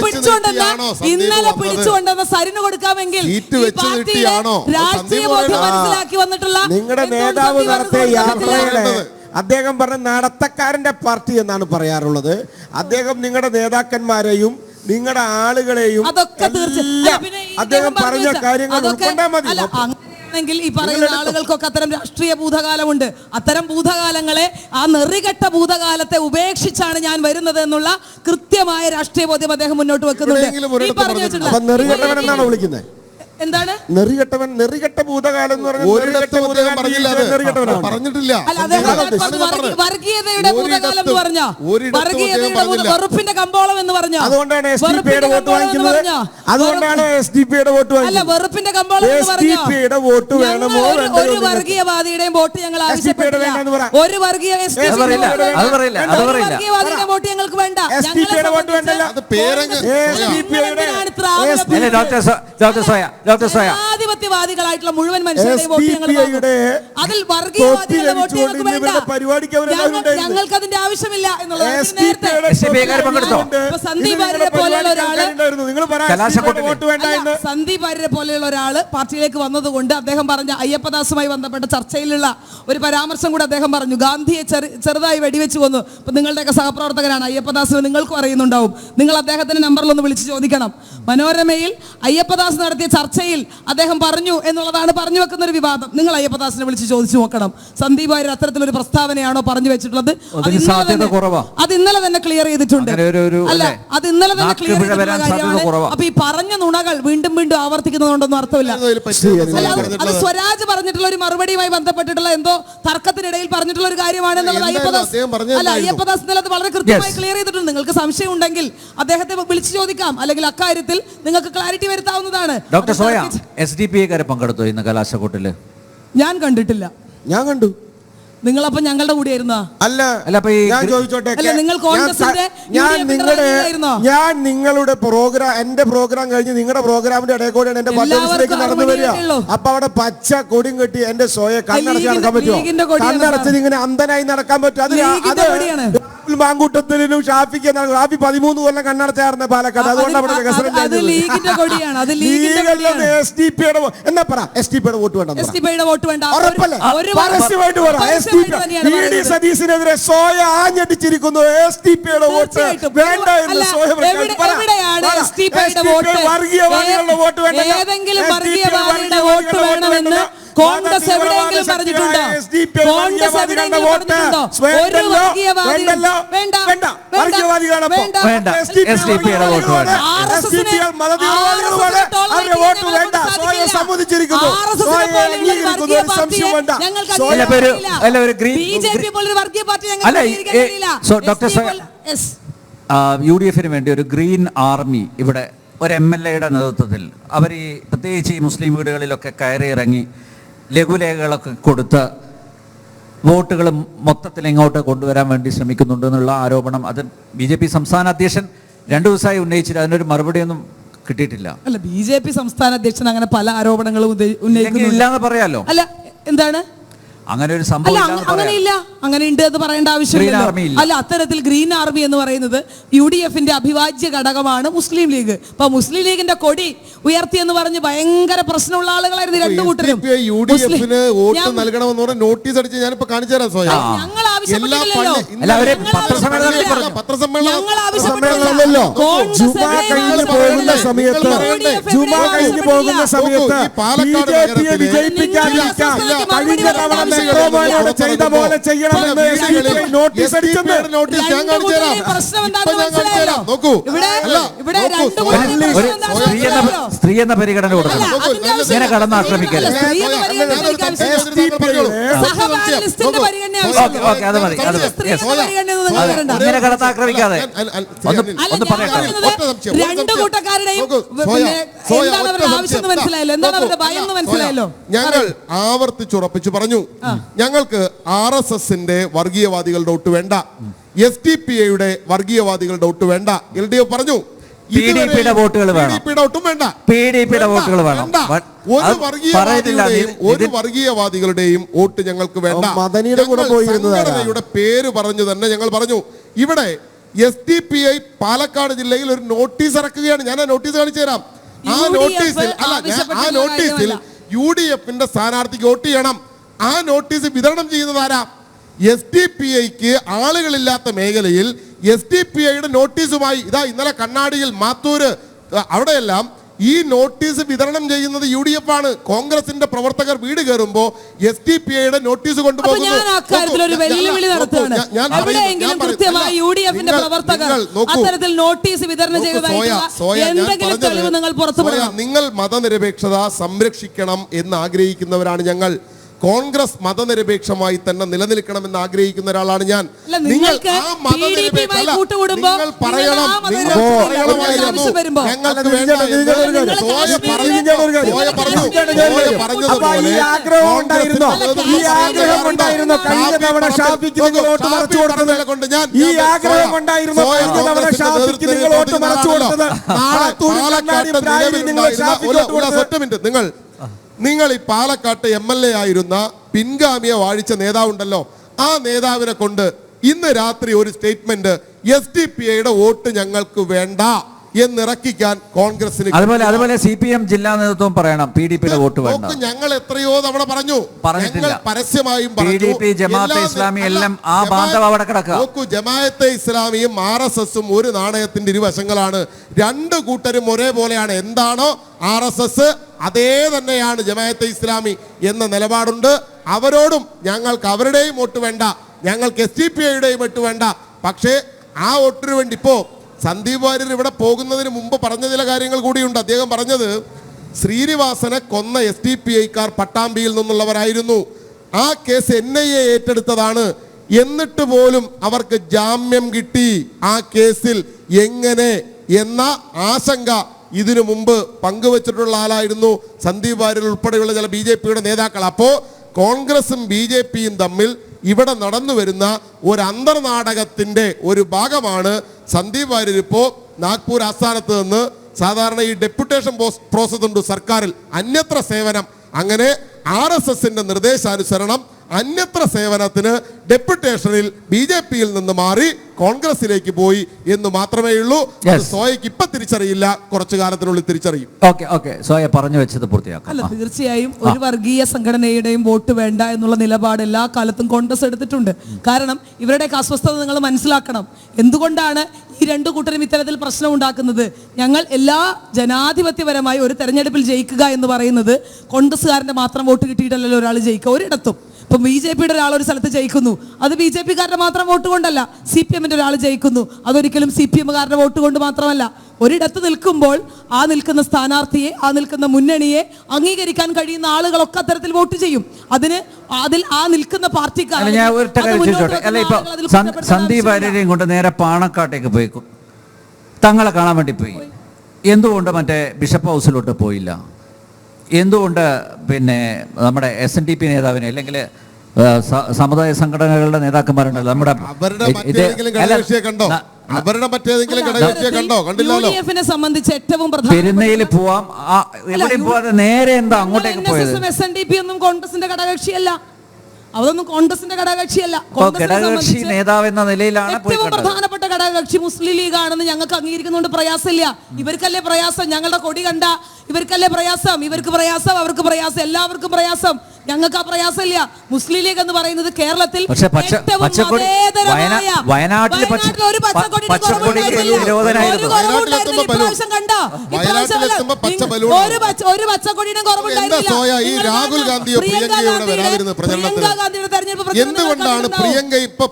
പിടിച്ചുകൊണ്ടെന്ന സരിന് കൊടുക്കാമെങ്കിൽ രാഷ്ട്രീയ ബോധ്യം മനസ്സിലാക്കി വന്നിട്ടുള്ള നിങ്ങളുടെ നേതാവ് നടത്തിയ യാത്രയുടെ അദ്ദേഹം പറഞ്ഞ നടത്തക്കാരന്റെ പാർട്ടി എന്നാണ് പറയാറുള്ളത്. അദ്ദേഹം നിങ്ങളുടെ നേതാക്കന്മാരെയും നിങ്ങളുടെ ആളുകളെയും അതൊക്കെ അദ്ദേഹം പറഞ്ഞ കാര്യങ്ങൾ ഉൾക്കൊണ്ടാൽ മതി. െങ്കിൽ ഈ പറയുന്ന ആളുകൾക്കൊക്കെ അത്തരം രാഷ്ട്രീയ ഭൂതകാലമുണ്ട്. അത്തരം ഭൂതകാലങ്ങളെ, ആ നെറികെട്ട ഭൂതകാലത്തെ ഉപേക്ഷിച്ചാണ് ഞാൻ വരുന്നത് എന്നുള്ള കൃത്യമായ രാഷ്ട്രീയ ബോധ്യം അദ്ദേഹം മുന്നോട്ട് വെക്കുന്നുണ്ട്. വിളിക്കുന്നത് എന്താണ് നെറികെട്ട ഭൂതകാലം എന്ന് പറഞ്ഞിട്ടില്ല. വർഗീയതയുടെ ഭൂതകാലം എന്ന് പറഞ്ഞ, വർഗീയതയുടെ വെറുപ്പിന്റെ കമ്പോളം എന്ന് പറഞ്ഞ, അതുകൊണ്ടാണ് SDPയുടെ വോട്ട് വാങ്ങിക്കുന്നത്. അതുകൊണ്ടാണ് SDPയുടെ വോട്ട് വാങ്ങിക്കുന്നത്. അല്ല, വെറുപ്പിന്റെ കമ്പോളം എന്ന് പറഞ്ഞ വോട്ട് വേണമോ? ഒരു വർഗീയവാദിയുടെയും വോട്ട് ഞങ്ങൾ ആവശ്യപ്പെട്ടില്ല. ഒരു വർഗീയവാദിയുടെ വോട്ട് ഞങ്ങൾക്ക് വേണ്ട. ജനാധിപത്യവാദികളായിട്ടുള്ള മുഴുവൻ മനുഷ്യരുടെയും വോട്ട് ഞങ്ങൾ അതിൽ വർഗീയവാദികളുടെ വോട്ട് ഞങ്ങൾക്ക് വേണ്ട. ഞങ്ങൾക്ക് അതിന്റെ ആവശ്യമില്ല എന്നുള്ളത് സന്ദീപ് വാര്യരെ പോലെയുള്ള ഒരാള് പാർട്ടിയിലേക്ക് വന്നതുകൊണ്ട് അദ്ദേഹം പറഞ്ഞ അയ്യപ്പദാസുമായി ബന്ധപ്പെട്ട ചർച്ചയിലുള്ള ഒരു പരാമർശം കൂടെ അദ്ദേഹം പറഞ്ഞു. ഗാന്ധിയെ ചെറുതായി വെടിവെച്ച് കൊന്നു. ഇപ്പൊ നിങ്ങളുടെയൊക്കെ സഹപ്രവർത്തകനാണ് അയ്യപ്പദാസിനെ, നിങ്ങൾക്കും അറിയുന്നുണ്ടാവും. നിങ്ങൾ അദ്ദേഹത്തിന്റെ നമ്പറിലൊന്ന് വിളിച്ച് ചോദിക്കണം. മനോരമയിൽ അയ്യപ്പദാസ് നടത്തിയ ചർച്ചയിൽ അദ്ദേഹം പറഞ്ഞു എന്നുള്ളതാണ് പറഞ്ഞു വെക്കുന്ന ഒരു വിവാദം. നിങ്ങൾ അയ്യപ്പദാസിനെ വിളിച്ച് ചോദിച്ചു നോക്കണം. സന്ദീപ് വാര്യർ അത്തരത്തിലൊരു പ്രസ്താവനയാണോ പറഞ്ഞു വെച്ചിട്ടുള്ളത്? അത് ഇന്നലെ തന്നെ ക്ലിയർ ചെയ്തിട്ടുണ്ട്. അല്ല, അത് ഇന്നലെ തന്നെ ക്ലിയർ ചെയ്തിട്ടുള്ള കാര്യമാണ്. അപ്പൊ ഈ പറഞ്ഞ നുണകൾ വീണ്ടും വീണ്ടും ആവർത്തിക്കുന്നതുകൊണ്ടൊന്നും അർത്ഥമില്ല. അത് സ്വരാജ് പറഞ്ഞിട്ടുള്ള ഒരു മറുപടിയുമായി ബന്ധപ്പെട്ടിട്ടുള്ള എന്തോ തർക്കത്തിനിടയിൽ പറഞ്ഞിട്ടുള്ള ഒരു കാര്യമാണ് എന്നുള്ളത് അയ്യപ്പദാസ് ഇന്നലെ അത് വളരെ കൃത്യമായി ക്ലിയർ ചെയ്തിട്ടുണ്ട്. നിങ്ങൾക്ക് സംശയം ഉണ്ടെങ്കിൽ അദ്ദേഹത്തെ വിളിച്ചു ചോദിക്കാം, അല്ലെങ്കിൽ അക്കാര്യത്തിൽ നിങ്ങൾക്ക് ക്ലാരിറ്റി വരുത്താവുന്നതാണ്. ഡോക്ടർ സോയ, SDPA പങ്കെടുത്തോ ഇന്ന് കലാശക്കൊട്ടില്? ഞാൻ കണ്ടിട്ടില്ല. ഞാൻ കണ്ടു. നിങ്ങളപ്പോ ഞങ്ങളുടെ കൂടെയായിരുന്നോ? അല്ല അല്ല, അപ്പൊ ഈ ഞാൻ ചോദിച്ചോട്ടെ, അല്ല, നിങ്ങൾ കോൺഗ്രസിന്റെ ഞാൻ നിങ്ങളുടെ പ്രോഗ്രാം, എന്റെ പ്രോഗ്രാം കഴിഞ്ഞ് നിങ്ങളുടെ പ്രോഗ്രാമിന്റെ ഇടയിൽ കൂടെയാണ് എന്റെ പദ്ധതിയിലേക്ക് നടന്നു വരിക. അപ്പൊ അവിടെ പച്ച കൊടിയും കെട്ടി എന്റെ സോയെ കണ്ണടച്ച് നടക്കാൻ പറ്റുമോ? കണ്ണടച്ചത് ഇങ്ങനെ അന്ധനായി നടക്കാൻ പറ്റും? അത് മാങ്കൂട്ടത്തിലും ഷാഫിക്ക് 13 കൊല്ലം കണ്ണടച്ചായിരുന്ന പാലക്കാട്. അതുകൊണ്ടാണ് എന്നാ പറ, STPയുടെ വോട്ട് വേണ്ട, ഉറപ്പല്ലേ? പരസ്യമായിട്ട് പറ. സതീശനെതിരെ സോയ ആഞ്ഞടിച്ചിരിക്കുന്നു. STPയുടെ വോട്ട് വേണ്ട എന്ന് സോയ വർഗീയവാദികളുടെ വോട്ട് വേണ്ട. കോൺഗ്രസ് എവിടെയെങ്കിലും പറഞ്ഞിട്ടുണ്ടോ? കോൺഗ്രസ് എവിടെയെങ്കിലും പറഞ്ഞിട്ടുണ്ടോ? ഒരു വർഗീയവാദികളോ വേണ്ട, STPയുടെ വോട്ട് വേണ്ട. UDF-ന് വേണ്ടി ഒരു ഗ്രീൻ ആർമി ഇവിടെ ഒരു MLA-യുടെ നേതൃത്വത്തിൽ അവർ ഈ പ്രത്യേകിച്ച് ഈ മുസ്ലിം വീടുകളിലൊക്കെ കയറി ഇറങ്ങി ലഘുലേഖകളൊക്കെ കൊടുത്ത് വോട്ടുകൾ മൊത്തത്തിൽ ഇങ്ങോട്ട് കൊണ്ടുവരാൻ വേണ്ടി ശ്രമിക്കുന്നുണ്ട് എന്നുള്ള ആരോപണം അത് BJP സംസ്ഥാന അധ്യക്ഷൻ 2 ദിവസമായി ഉന്നയിച്ചിട്ട് അതിനൊരു മറുപടിയൊന്നും കിട്ടിയിട്ടില്ല. അല്ല, BJP സംസ്ഥാന അധ്യക്ഷൻ അങ്ങനെ പല ആരോപണങ്ങളും ഉന്നയിക്കുന്നില്ലാന്ന് പറയാലോ. അല്ല, എന്താണ് അങ്ങനെ ഒരു സംഭവം? അങ്ങനെയില്ല, അങ്ങനെ ഉണ്ട് എന്ന് പറയേണ്ട ആവശ്യമില്ല. അല്ല, അത്തരത്തിൽ ഗ്രീൻ ആർമി എന്ന് പറയുന്നത് UDF-ന്റെ അഭിവാജ്യ ഘടകമാണ് മുസ്ലിം ലീഗ്. അപ്പൊ മുസ്ലിം ലീഗിന്റെ കൊടി ഉയർത്തി എന്ന് പറഞ്ഞ് ഭയങ്കര പ്രശ്നമുള്ള ആളുകളായിരുന്നു രണ്ടു കൂട്ടരും. നോട്ടീസ് അടിച്ച് ഞാനിപ്പോ കാണിച്ചു തരാം. ഞങ്ങൾ ആവശ്യപ്പെട്ടില്ലല്ലോ. ചെയ്ത പോലെ ചെയ്യണമെന്ന് നോട്ടീസ് അടിച്ചത്. സ്ത്രീ എന്ന പരിഗണന കൊടുക്കണം. ഇങ്ങനെ കടന്നാക്രമിക്കരുത്. അത് മതി, ഇങ്ങനെ കടന്നാക്രമിക്കാതെ ഒന്ന് പറയട്ടെ. രണ്ടു കൂട്ടക്കാരുടെയും ആവശ്യം മനസ്സിലായല്ലോ, എന്താണ് അവരുടെ ഭയം എന്ന് മനസ്സിലായല്ലോ. ഞങ്ങൾ ആവർത്തിച്ചുറപ്പിച്ചു പറഞ്ഞു, ഞങ്ങൾക്ക് RSSന്റെ വർഗീയവാദികളുടെ വോട്ട് വേണ്ട, STPയുടെ വർഗീയവാദികളുടെ വോട്ട് വേണ്ട. LDF പറഞ്ഞു PDPയുടെ വോട്ടുകൾ വേണം. PDPയുടെ വോട്ടുകൾ വേണം. ഒരു വർഗീയവാദികളുടെയും വോട്ട് ഞങ്ങൾക്ക് വേണ്ട. സംഘടനയുടെ പേര് പറഞ്ഞു തന്നെ ഞങ്ങൾ പറഞ്ഞു. ഇവിടെ STPI പാലക്കാട് ജില്ലയിൽ ഒരു നോട്ടീസ് ഇറക്കുകയാണ്. ഞാൻ ആ നോട്ടീസ് കാണിച്ചു തരാം. ആ നോട്ടീസിൽ UDF-ന്റെ സ്ഥാനാർത്ഥിക്ക് വോട്ട് ചെയ്യണം. ആ നോട്ടീസ് വിതരണം ചെയ്യുന്നത് ആരാ? STPIക്ക് ആളുകളില്ലാത്ത മേഖലയിൽ STPIയുടെ നോട്ടീസുമായി ഇതാ ഇന്നലെ കണ്ണാടിയിൽ മാത്തൂര് അവിടെയെല്ലാം ഈ നോട്ടീസ് വിതരണം ചെയ്യുന്നത് UDF ആണ്. കോൺഗ്രസിന്റെ പ്രവർത്തകർ വീട് കയറുമ്പോൾ STPIയുടെ നോട്ടീസ് കൊണ്ടുപോകുന്നു. നിങ്ങൾ മതനിരപേക്ഷത സംരക്ഷിക്കണം എന്ന് ആഗ്രഹിക്കുന്നവരാണ് ഞങ്ങൾ. കോൺഗ്രസ് മതനിരപേക്ഷമായി തന്നെ നിലനിൽക്കണമെന്ന് ആഗ്രഹിക്കുന്ന ഒരാളാണ് ഞാൻ. നിങ്ങൾ നിങ്ങൾ ഈ പാലക്കാട്ട് MLA ആയിരുന്ന പിൻഗാമിയെ വാഴിച്ച നേതാവുണ്ടല്ലോ, ആ നേതാവിനെ കൊണ്ട് ഇന്ന് രാത്രി ഒരു സ്റ്റേറ്റ്മെന്റ് STPIയുടെ വോട്ട് ഞങ്ങൾക്ക് വേണ്ട എന്നിറക്കിക്കാൻ കോൺഗ്രസിന്. അതുപോലെ CPM ജില്ലാ നേതൃത്വം പറയണം PDPയുടെ വോട്ട് വേണ്ട. ഞങ്ങൾ എത്രയോ തവണ പറഞ്ഞിട്ടില്ല, പരസ്യമായും PDP ജമാഅത്തെ ഇസ്ലാമി എല്ലാം ആ ബാന്ധവം അവിടെ കിടക്കുക. നോക്കൂ, ജമാഅത്തെ ഇസ്ലാമിയും RSSും ഒരു നാണയത്തിന്റെ ഇരുവശങ്ങളാണ്. രണ്ടു കൂട്ടരും ഒരേപോലെയാണ്. എന്താണോ RSS അതേ തന്നെയാണ് ജമാഅത്തെ ഇസ്ലാമി എന്ന നിലപാടുണ്ട്. അവരോടും ഞങ്ങൾക്ക് അവരുടെയും വോട്ട് വേണ്ട, ഞങ്ങൾക്ക് STPIയുടെയും വോട്ട് വേണ്ട. പക്ഷേ ആ വോട്ടിന് വേണ്ടി ഇപ്പോ സന്ദീപ് വാര്യർ ഇവിടെ പോകുന്നതിന് മുമ്പ് പറഞ്ഞ ചില കാര്യങ്ങൾ കൂടിയുണ്ട്. അദ്ദേഹം പറഞ്ഞത് ശ്രീനിവാസനെ കൊന്ന STPIക്കാർ പട്ടാമ്പിയിൽ നിന്നുള്ളവരായിരുന്നു. ആ കേസ് NIA ഏറ്റെടുത്തതാണ്. എന്നിട്ട് പോലും അവർക്ക് ജാമ്യം കിട്ടി. ആ കേസിൽ എങ്ങനെ എന്ന ആശങ്ക ഇതിനു മുമ്പ് പങ്കുവച്ചിട്ടുള്ള ആളായിരുന്നു സന്ദീപ് വാര്യർ ഉൾപ്പെടെയുള്ള ചില BJPയുടെ നേതാക്കൾ. അപ്പോൾ കോൺഗ്രസും BJPയും തമ്മിൽ ഇവിടെ നടന്നു വരുന്ന ഒരു അന്തർനാടകത്തിൻ്റെ ഒരു ഭാഗമാണ് സന്ദീപ് വാര്യർ ഇപ്പോൾ നാഗ്പൂർ ആസ്ഥാനത്ത് നിന്ന് സാധാരണ ഈ ഡെപ്യൂട്ടേഷൻ പ്രോസസ് ഉണ്ട് സർക്കാരിൽ, അന്യത്ര സേവനം, അങ്ങനെ RSSന്റെ നിർദ്ദേശാനുസരണം അന്യത്ര സേവനത്തിന് ഡെപ്യൂട്ടേഷനിൽ BJPയിൽ നിന്ന് മാറി കോൺഗ്രസിലേക്ക് പോയി എന്ന് മാത്രമേ ഉള്ളൂ. സോയക്ക് ഇപ്പൊ തിരിച്ചറിയില്ല, കുറച്ചു കാലത്തിനുള്ളിൽ തിരിച്ചറിയും. ഓക്കെ സോയ പറഞ്ഞു വെച്ചത് പൂർത്തിയാക്കാം. അല്ല, തീർച്ചയായും ഒരു വർഗീയ സംഘടനയുടെയും വോട്ട് വേണ്ട എന്നുള്ള നിലപാട് എല്ലാ കാലത്തും കോൺഗ്രസ് എടുത്തിട്ടുണ്ട്. കാരണം ഇവരുടെയൊക്കെ അസ്വസ്ഥത നിങ്ങൾ മനസ്സിലാക്കണം. എന്തുകൊണ്ടാണ് ഈ രണ്ടു കൂട്ടരും ഇത്തരത്തിൽ പ്രശ്നം ഉണ്ടാക്കുന്നത്? ഞങ്ങൾ എല്ലാ ജനാധിപത്യപരമായി ഒരു തെരഞ്ഞെടുപ്പിൽ ജയിക്കുക എന്ന് പറയുന്നത് കോൺഗ്രസ്സുകാരൻ്റെ മാത്രം വോട്ട് കിട്ടിയിട്ടല്ലല്ലോ ഒരാൾ ജയിക്കുക ഒരിടത്തും. ഇപ്പം BJPയുടെ ഒരാൾ ഒരു സ്ഥലത്ത് ജയിക്കുന്നു, അത് BJPക്കാരുടെ മാത്രം വോട്ട് കൊണ്ടല്ല. CPMന്റെ ഒരാൾ ജയിക്കുന്നു, അതൊരിക്കലും CPMകാരുടെ വോട്ട് കൊണ്ട് മാത്രമല്ല. ഒരിടത്ത് നിൽക്കുമ്പോൾ ആ നിൽക്കുന്ന സ്ഥാനാർത്ഥിയെ, ആ നിൽക്കുന്ന മുന്നണിയെ അംഗീകരിക്കാൻ കഴിയുന്ന ആളുകളൊക്കെ അത്തരത്തിൽ വോട്ട് ചെയ്യും. അതിൽ ആ നിൽക്കുന്ന പാർട്ടിക്കാർ. സന്ദീപ് വാര്യരെയും കൊണ്ട് നേരെ പാണക്കാട്ടേക്ക് പോയി തങ്ങളെ കാണാൻ വേണ്ടി പോയി. എന്തുകൊണ്ട് മറ്റേ ബിഷപ്പ് ഹൗസിലോട്ട് പോയില്ല? എന്തുകൊണ്ട് പിന്നെ നമ്മുടെ SNDP നേതാവിനെ അല്ലെങ്കിൽ സമുദായ സംഘടനകളുടെ നേതാക്കന്മാരുണ്ടല്ലോ നമ്മുടെ സംബന്ധിച്ച് ഏറ്റവും പെരുന്നയിൽ പോവാം, എവിടെയും പോവാതെ നേരെ എന്താ അങ്ങോട്ടേക്ക് പോയത്? SNDP ഒന്നും കോൺഗ്രസിന്റെ ഘടകകക്ഷിയല്ല, അതൊന്നും കോൺഗ്രസിന്റെ ഘടകകക്ഷിയല്ല. ഘടകകക്ഷി നേതാവ് എന്ന നിലയിലാണ് ഏറ്റവും പ്രധാനപ്പെട്ട ഘടകകക്ഷി മുസ്ലിം ലീഗ് ആണെന്ന് ഞങ്ങൾക്ക് അംഗീകരിക്കുന്നതുകൊണ്ട് പ്രയാസമില്ല. ഇവർക്കല്ലേ പ്രയാസം? ഞങ്ങളുടെ കൊടി കണ്ട ഇവർക്കല്ലേ പ്രയാസം? ഇവർക്ക് പ്രയാസം, അവർക്ക് പ്രയാസം, എല്ലാവർക്കും പ്രയാസം. ഞങ്ങൾക്ക് ആ പ്രയാസമില്ല. മുസ്ലിം ലീഗ് എന്ന് പറയുന്നത് കേരളത്തിൽ വയനാട്ടിൽ ഒരു പച്ചക്കൊടി ഒരു പച്ചക്കൊടിയുടെ എന്തുകൊണ്ടാണ്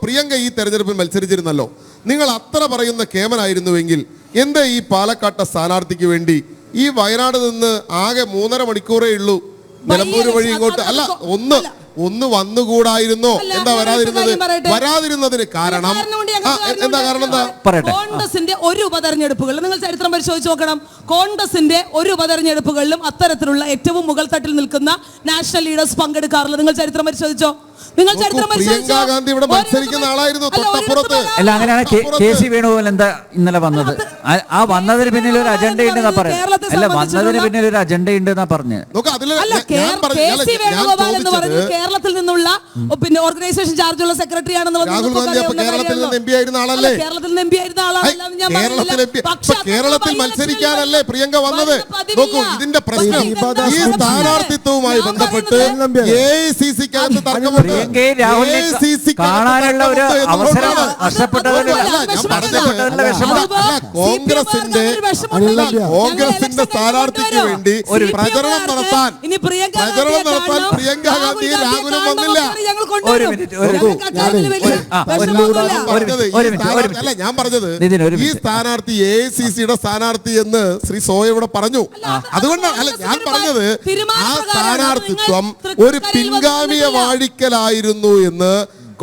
പ്രിയങ്ക ഈ തെരഞ്ഞെടുപ്പിൽ മത്സരിച്ചിരുന്നല്ലോ? നിങ്ങൾ അത്ര പറയുന്ന കേമനായിരുന്നുവെങ്കിൽ എന്താ ഈ പാലക്കാട്ടെ സ്ഥാനാർത്ഥിക്ക് വേണ്ടി ഈ വയനാട് നിന്ന് ആകെ 3.5 മണിക്കൂറേ ഉള്ളൂ നിലമ്പൂർ വഴി ഇങ്ങോട്ട്? അല്ല, ഒന്ന് വന്നുകൂടായിരുന്നോ? എന്താ വരാതിരുന്നതിന് കാരണം എന്താ? കോൺഗ്രസിന്റെ ഒരു ഉപതെരഞ്ഞെടുപ്പുകളിൽ നിങ്ങൾ ചരിത്രം പരിശോധിച്ച് നോക്കണം. കോൺഗ്രസിന്റെ ഒരു ഉപതെരഞ്ഞെടുപ്പുകളിലും അത്തരത്തിലുള്ള ഏറ്റവും മുകൾ തട്ടിൽ നിൽക്കുന്ന നാഷണൽ ലീഡേഴ്സ് പങ്കെടുക്കാറില്ല. നിങ്ങൾ ചരിത്രം പരിശോധിച്ചോ? നിങ്ങൾ ചരിത്രം പ്രിയങ്ക ഗാന്ധി ഇവിടെ മത്സരിക്കുന്ന ആളായിരുന്നു തൊട്ടപ്പുറത്ത്. അല്ല, അങ്ങനെയാണ് KC വേണുഗോപാൽ എന്താ ഇന്നലെ വന്നത്? ആ വന്നതിന് പിന്നിൽ ഒരു അജണ്ട ഉണ്ടെന്നാ പറഞ്ഞു. അല്ല, വന്നതിന് പിന്നിൽ ഒരു അജണ്ട ഉണ്ടെന്നാ പറഞ്ഞു. KC വേണുഗോപാൽ എന്ന് പറയുന്നത് കേരളത്തിൽ നിന്നുള്ള പിന്നെ ഓർഗനൈസേഷൻ ചാർജുള്ള സെക്രട്ടറി ആണെന്ന് കേരളത്തിൽ നിന്ന് MP ആയിരുന്ന ആളല്ലേ? കേരളത്തിൽ മത്സരിക്കാനല്ലേ പ്രിയങ്ക വന്നത്? നോക്കൂ, ഇതിന്റെ പ്രശ്നം ഈ സ്ഥാനാർത്ഥിത്വവുമായി ബന്ധപ്പെട്ട് AICC-ക്കകത്ത് തർക്കമുണ്ട്. കാണാനുള്ള ഒരു അവസരം കോൺഗ്രസിന്റെ സ്ഥാനാർത്ഥിക്ക് വേണ്ടി ഒരു പ്രചരണം നടത്താൻ പ്രിയങ്ക ഗാന്ധി രാഹുലും വന്നില്ല. ഞാൻ പറഞ്ഞത് ഈ സ്ഥാനാർത്ഥി AICC-യുടെ സ്ഥാനാർത്ഥി എന്ന് ശ്രീ സോയ ഇവിടെ പറഞ്ഞു. അതുകൊണ്ടാണ് അല്ല ഞാൻ പറഞ്ഞത് ആ സ്ഥാനാർത്ഥിത്വം ഒരു പിൻഗാമിയെ വാഴിക്കലായിരുന്നു എന്ന്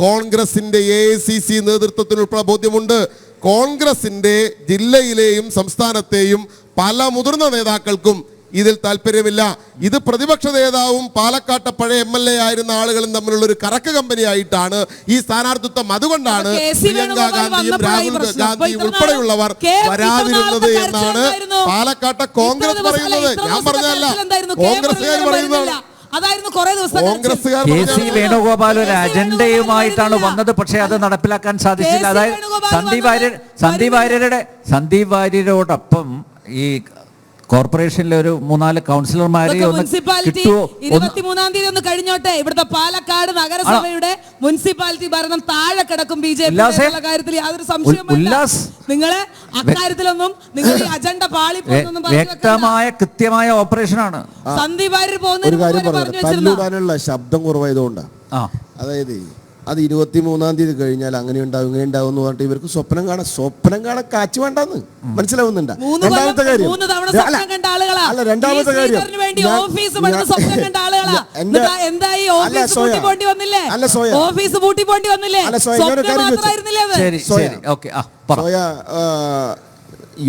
കോൺഗ്രസിന്റെ AICC നേതൃത്വത്തിനുള്ള ബോധ്യമുണ്ട്. കോൺഗ്രസിന്റെ ജില്ലയിലെയും സംസ്ഥാനത്തെയും പല മുതിർന്ന നേതാക്കൾക്കും ഇതിൽ താല്പര്യമില്ല. ഇത് പ്രതിപക്ഷ നേതാവും പാലക്കാട്ടെ പഴയ MLA ആയിരുന്ന ആളുകളും തമ്മിലുള്ള ഒരു കറക്ക് കമ്പനി ആയിട്ടാണ് ഈ സ്ഥാനാർത്ഥിത്വം. അതുകൊണ്ടാണ് പ്രിയങ്ക ഗാന്ധിയും രാഹുൽ ഗാന്ധിയും ഉൾപ്പെടെയുള്ളവർ വരാതിരുന്നത് എന്നാണ് പാലക്കാട്ടെ കോൺഗ്രസ് പറയുന്നത്. ഞാൻ പറഞ്ഞതല്ല, കോൺഗ്രസുകാർ പറയുന്നതാണ്. KC വേണുഗോപാൽ ഒരു അജണ്ടയുമായിട്ടാണ് വന്നത്, പക്ഷേ അത് നടപ്പിലാക്കാൻ സാധിച്ചില്ല. അതായത് സന്ദീപ് വാര്യരോടൊപ്പം ഈ കോർപ്പറേഷനിലെ ഒരു 3-4 കൗൺസിലർമാരെ മുനിസിപ്പാലിറ്റി 23-ാം തീയതി ഒന്ന് കഴിഞ്ഞോട്ടെ. ഇവിടുത്തെ പാലക്കാട് നഗരസഭയുടെ മുനിസിപ്പാലിറ്റി ഭരണം താഴെ കിടക്കും BJP കാര്യത്തിൽ യാതൊരു സംശയവുമില്ല. നിങ്ങള് അക്കാര്യത്തിലൊന്നും നിങ്ങൾ ഈ അജണ്ട പാളിപ്പോന്നൊന്നും വ്യക്തമായ കൃത്യമായ ഓപ്പറേഷനാണ്. സന്ദീപ് വാര്യർ പോകുന്ന ശബ്ദം കുറവായതുകൊണ്ടാണ്. അതായത് അത് 23-ാം തീയതി കഴിഞ്ഞാൽ അങ്ങനെ ഉണ്ടാവും ഇങ്ങനെ ഉണ്ടാവും എന്ന് പറഞ്ഞിട്ട് ഇവർക്ക് സ്വപ്നം കാണാൻ കാച്ചു വേണ്ടെന്ന് മനസ്സിലാവുന്നുണ്ട്. രണ്ടാമത്തെ കാര്യം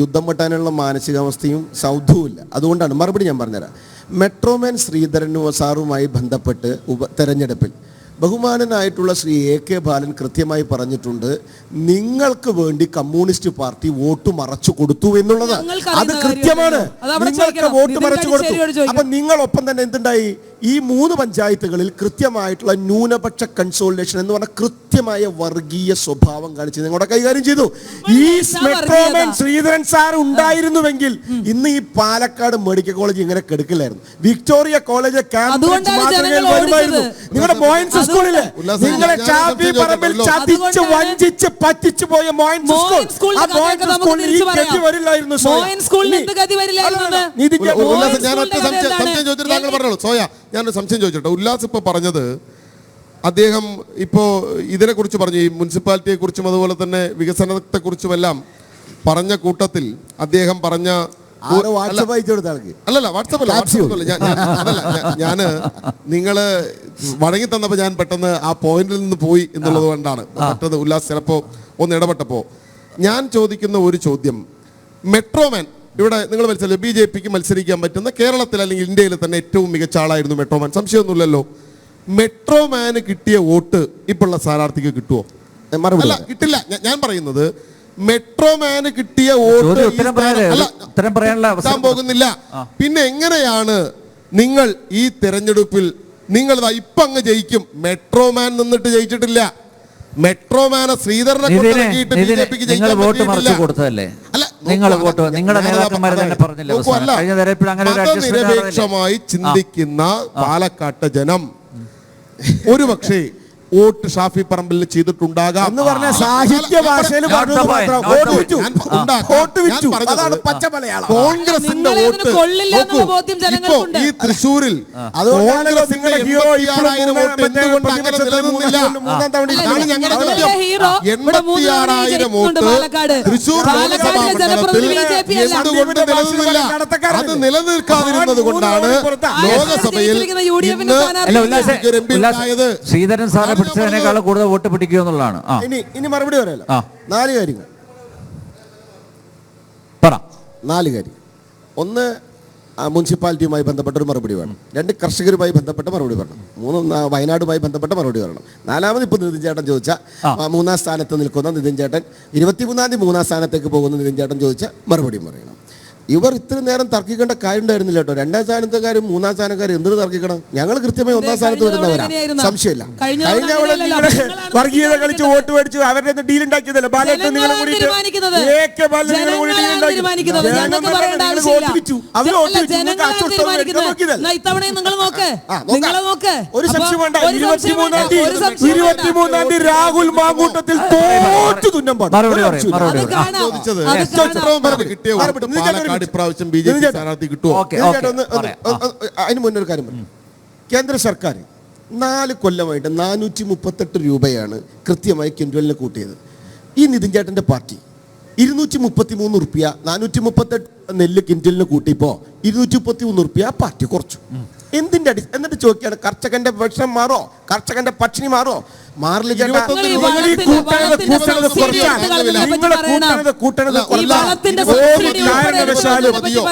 യുദ്ധം വെട്ടാനുള്ള മാനസികാവസ്ഥയും സൗധവും ഇല്ല. അതുകൊണ്ടാണ് മറുപടി ഞാൻ പറഞ്ഞുതരാം. മെട്രോമാൻ ശ്രീധരനും സാറുമായി ബന്ധപ്പെട്ട് തെരഞ്ഞെടുപ്പിൽ ബഹുമാനനായിട്ടുള്ള ശ്രീ AK ബാലൻ കൃത്യമായി പറഞ്ഞിട്ടുണ്ട്, നിങ്ങൾക്ക് വേണ്ടി കമ്മ്യൂണിസ്റ്റ് പാർട്ടി വോട്ട് മറച്ചു കൊടുത്തു എന്നുള്ളത്. അത് കൃത്യമാണ്. നിങ്ങൾക്ക് വോട്ട് മറച്ചു കൊടുത്തു. അപ്പൊ നിങ്ങളൊപ്പം തന്നെ എന്തുണ്ടായി? ഈ 3 പഞ്ചായത്തുകളിൽ കൃത്യമായിട്ടുള്ള ന്യൂനപക്ഷ കൺസോളിഡേഷൻ എന്ന് പറഞ്ഞ കൃത്യമായ വർഗീയ സ്വഭാവം കാണിച്ച് നിങ്ങളുടെ കൈകാര്യം ചെയ്തു. ഈ മെട്രോമാൻ ശ്രീധരൻ സാർ ഉണ്ടായിരുന്നുവെങ്കിൽ ഇന്ന് ഈ പാലക്കാട് മെഡിക്കൽ കോളേജ് ഇങ്ങനെ കെടുക്കില്ലായിരുന്നു. വിക്ടോറിയ കോളേജ് ക്യാമ്പസ് വരുമായിരുന്നു. നിങ്ങളുടെ മോയിൻസ് സ്കൂളില് നിങ്ങളെ ചാപ്പി പറമ്പിൽ ചതിച്ച് വഞ്ചിച്ച് പറ്റിച്ചു പോയ മോയിൻസ് സ്കൂൾ, ആ മോയിൻസ് സ്കൂളിൽ ഈ ഗതി വരില്ലായിരുന്നു. ഞാനൊരു സംശയം ചോദിച്ചോട്ടെ. ഉല്ലാസ് ഇപ്പൊ പറഞ്ഞത്, അദ്ദേഹം ഇപ്പോ ഇതിനെക്കുറിച്ച് പറഞ്ഞു, ഈ മുനിസിപ്പാലിറ്റിയെ കുറിച്ചും അതുപോലെ തന്നെ വികസനത്തെ കുറിച്ചുമെല്ലാം പറഞ്ഞ കൂട്ടത്തിൽ അദ്ദേഹം പറഞ്ഞ അല്ലല്ല വാട്സാപ്പല്ല ഞാന് നിങ്ങള് വഴങ്ങി തന്നപ്പോ ഞാൻ പെട്ടെന്ന് ആ പോയിന്റിൽ നിന്ന് പോയി എന്നുള്ളത് കൊണ്ടാണ് പെട്ടെന്ന് ഉല്ലാസ് ചിലപ്പോ ഒന്ന് ഇടപെട്ടപ്പോ ഞാൻ ചോദിക്കുന്ന ഒരു ചോദ്യം, മെട്രോമാൻ ഇവിടെ നിങ്ങൾ മത്സരിച്ച BJPക്ക് മത്സരിക്കാൻ പറ്റുന്ന കേരളത്തിൽ അല്ലെങ്കിൽ ഇന്ത്യയിൽ തന്നെ ഏറ്റവും മികച്ച ആളായിരുന്നു മെട്രോമാൻ, സംശയമൊന്നുമില്ലല്ലോ. മെട്രോമാന് കിട്ടിയ വോട്ട് ഇപ്പോഴുള്ള സ്ഥാനാർത്ഥിക്ക് കിട്ടുമോ? അല്ല, കിട്ടില്ല. ഞാൻ പറയുന്നത് മെട്രോമാന് കിട്ടിയ വോട്ട് പോകുന്നില്ല. പിന്നെ എങ്ങനെയാണ് നിങ്ങൾ ഈ തെരഞ്ഞെടുപ്പിൽ നിങ്ങൾ ഇപ്പൊ അങ്ങ് ജയിക്കും? മെട്രോമാൻ നിന്നിട്ട് ജയിച്ചിട്ടില്ല. മെട്രോമാനെ ശ്രീധരനെ നിരപേക്ഷമായി ചിന്തിക്കുന്ന പാലക്കാട്ട് ജനം ഒരു പക്ഷേ വോട്ട് ഷാഫി പറമ്പിൽ ചെയ്തിട്ടുണ്ടാകാം എന്ന് പറഞ്ഞ സാഹിത്യ ഭാഷയിൽ കോൺഗ്രസിന്റെ വോട്ട് ഈ തൃശ്ശൂരിൽ അത് നിലനിൽക്കാതിരുന്നത് കൊണ്ടാണ് ലോകസഭയിൽ ശ്രീധരൻ സാറെ പിടിച്ചതിനേക്കാളും കൂടുതൽ വോട്ട് പിടിക്കുക എന്നുള്ളതാണ്. ഇനി മറുപടി പറയാലോ. 4 കാര്യങ്ങൾ. 4 കാര്യം. ഒന്ന്, മുനിസിപ്പാലിറ്റിയുമായി ബന്ധപ്പെട്ട ഒരു മറുപടി വേണം. 2, കർഷകരുമായി ബന്ധപ്പെട്ട മറുപടി പറയണം. 3, വയനാടുമായി ബന്ധപ്പെട്ട മറുപടി പറയണം. 4ാമത് ഇപ്പോൾ നിതിൻ ചേട്ടൻ ചോദിച്ച 3ാം സ്ഥാനത്ത് നിൽക്കുന്ന നിതിൻ ചേട്ടൻ 23-ാം തീയതി 3ാം സ്ഥാനത്തേക്ക് പോകുന്ന നിതിൻ ചേട്ടൻ ചോദിച്ച മറുപടിയും പറയണം. ഇവർ ഇത്ര നേരം തർക്കിക്കേണ്ട കാര്യം ഉണ്ടായിരുന്നില്ല കേട്ടോ. 2ാം സ്ഥാനത്തുകാരും 3ാം സ്ഥാനക്കാരും എന്തിനു തർക്കിക്കണം? ഞങ്ങൾ കൃത്യമായി 1ാം സ്ഥാനത്ത് വരുന്നവരാ, സംശയമില്ല. കഴിഞ്ഞ വർഗീയത കളിച്ച് വോട്ട് മേടിച്ചു അവരുടെ ഡീൽ ഉണ്ടാക്കിയതല്ല. ബാലേട്ടൻ നിങ്ങൾ ഒരു സംശയം വേണ്ട. 23-ാം തീയതി രാഹുൽ മാങ്കൂട്ടത്തിൽ തോറ്റു തുന്നം ഇപ്രാവശ്യം BJP സ്ഥാനാർത്ഥി കിട്ടുമോ? അതിന് മുന്നൊരു കാര്യം പറഞ്ഞു. കേന്ദ്ര സർക്കാർ 4 കൊല്ലമായിട്ട് 438 രൂപയാണ് കൃത്യമായി ക്വിൻ്റലിന് കൂട്ടിയത്. ഈ നിതിൻ ചേട്ടൻ്റെ പാർട്ടി 233 റുപ്യ 438 നെല്ല് ക്വിൻ്റലിന് കൂട്ടിയപ്പോൾ 233 റുപ്യ പാർട്ടി കുറച്ചു. എന്തിന്റെ എന്നിട്ട് ചോദിക്കുകയാണ്, കർഷകന്റെ വിഷം മാറോ? കർഷകന്റെ പട്ടിണി മാറോ? മാറില്ല ചേട്ടാ.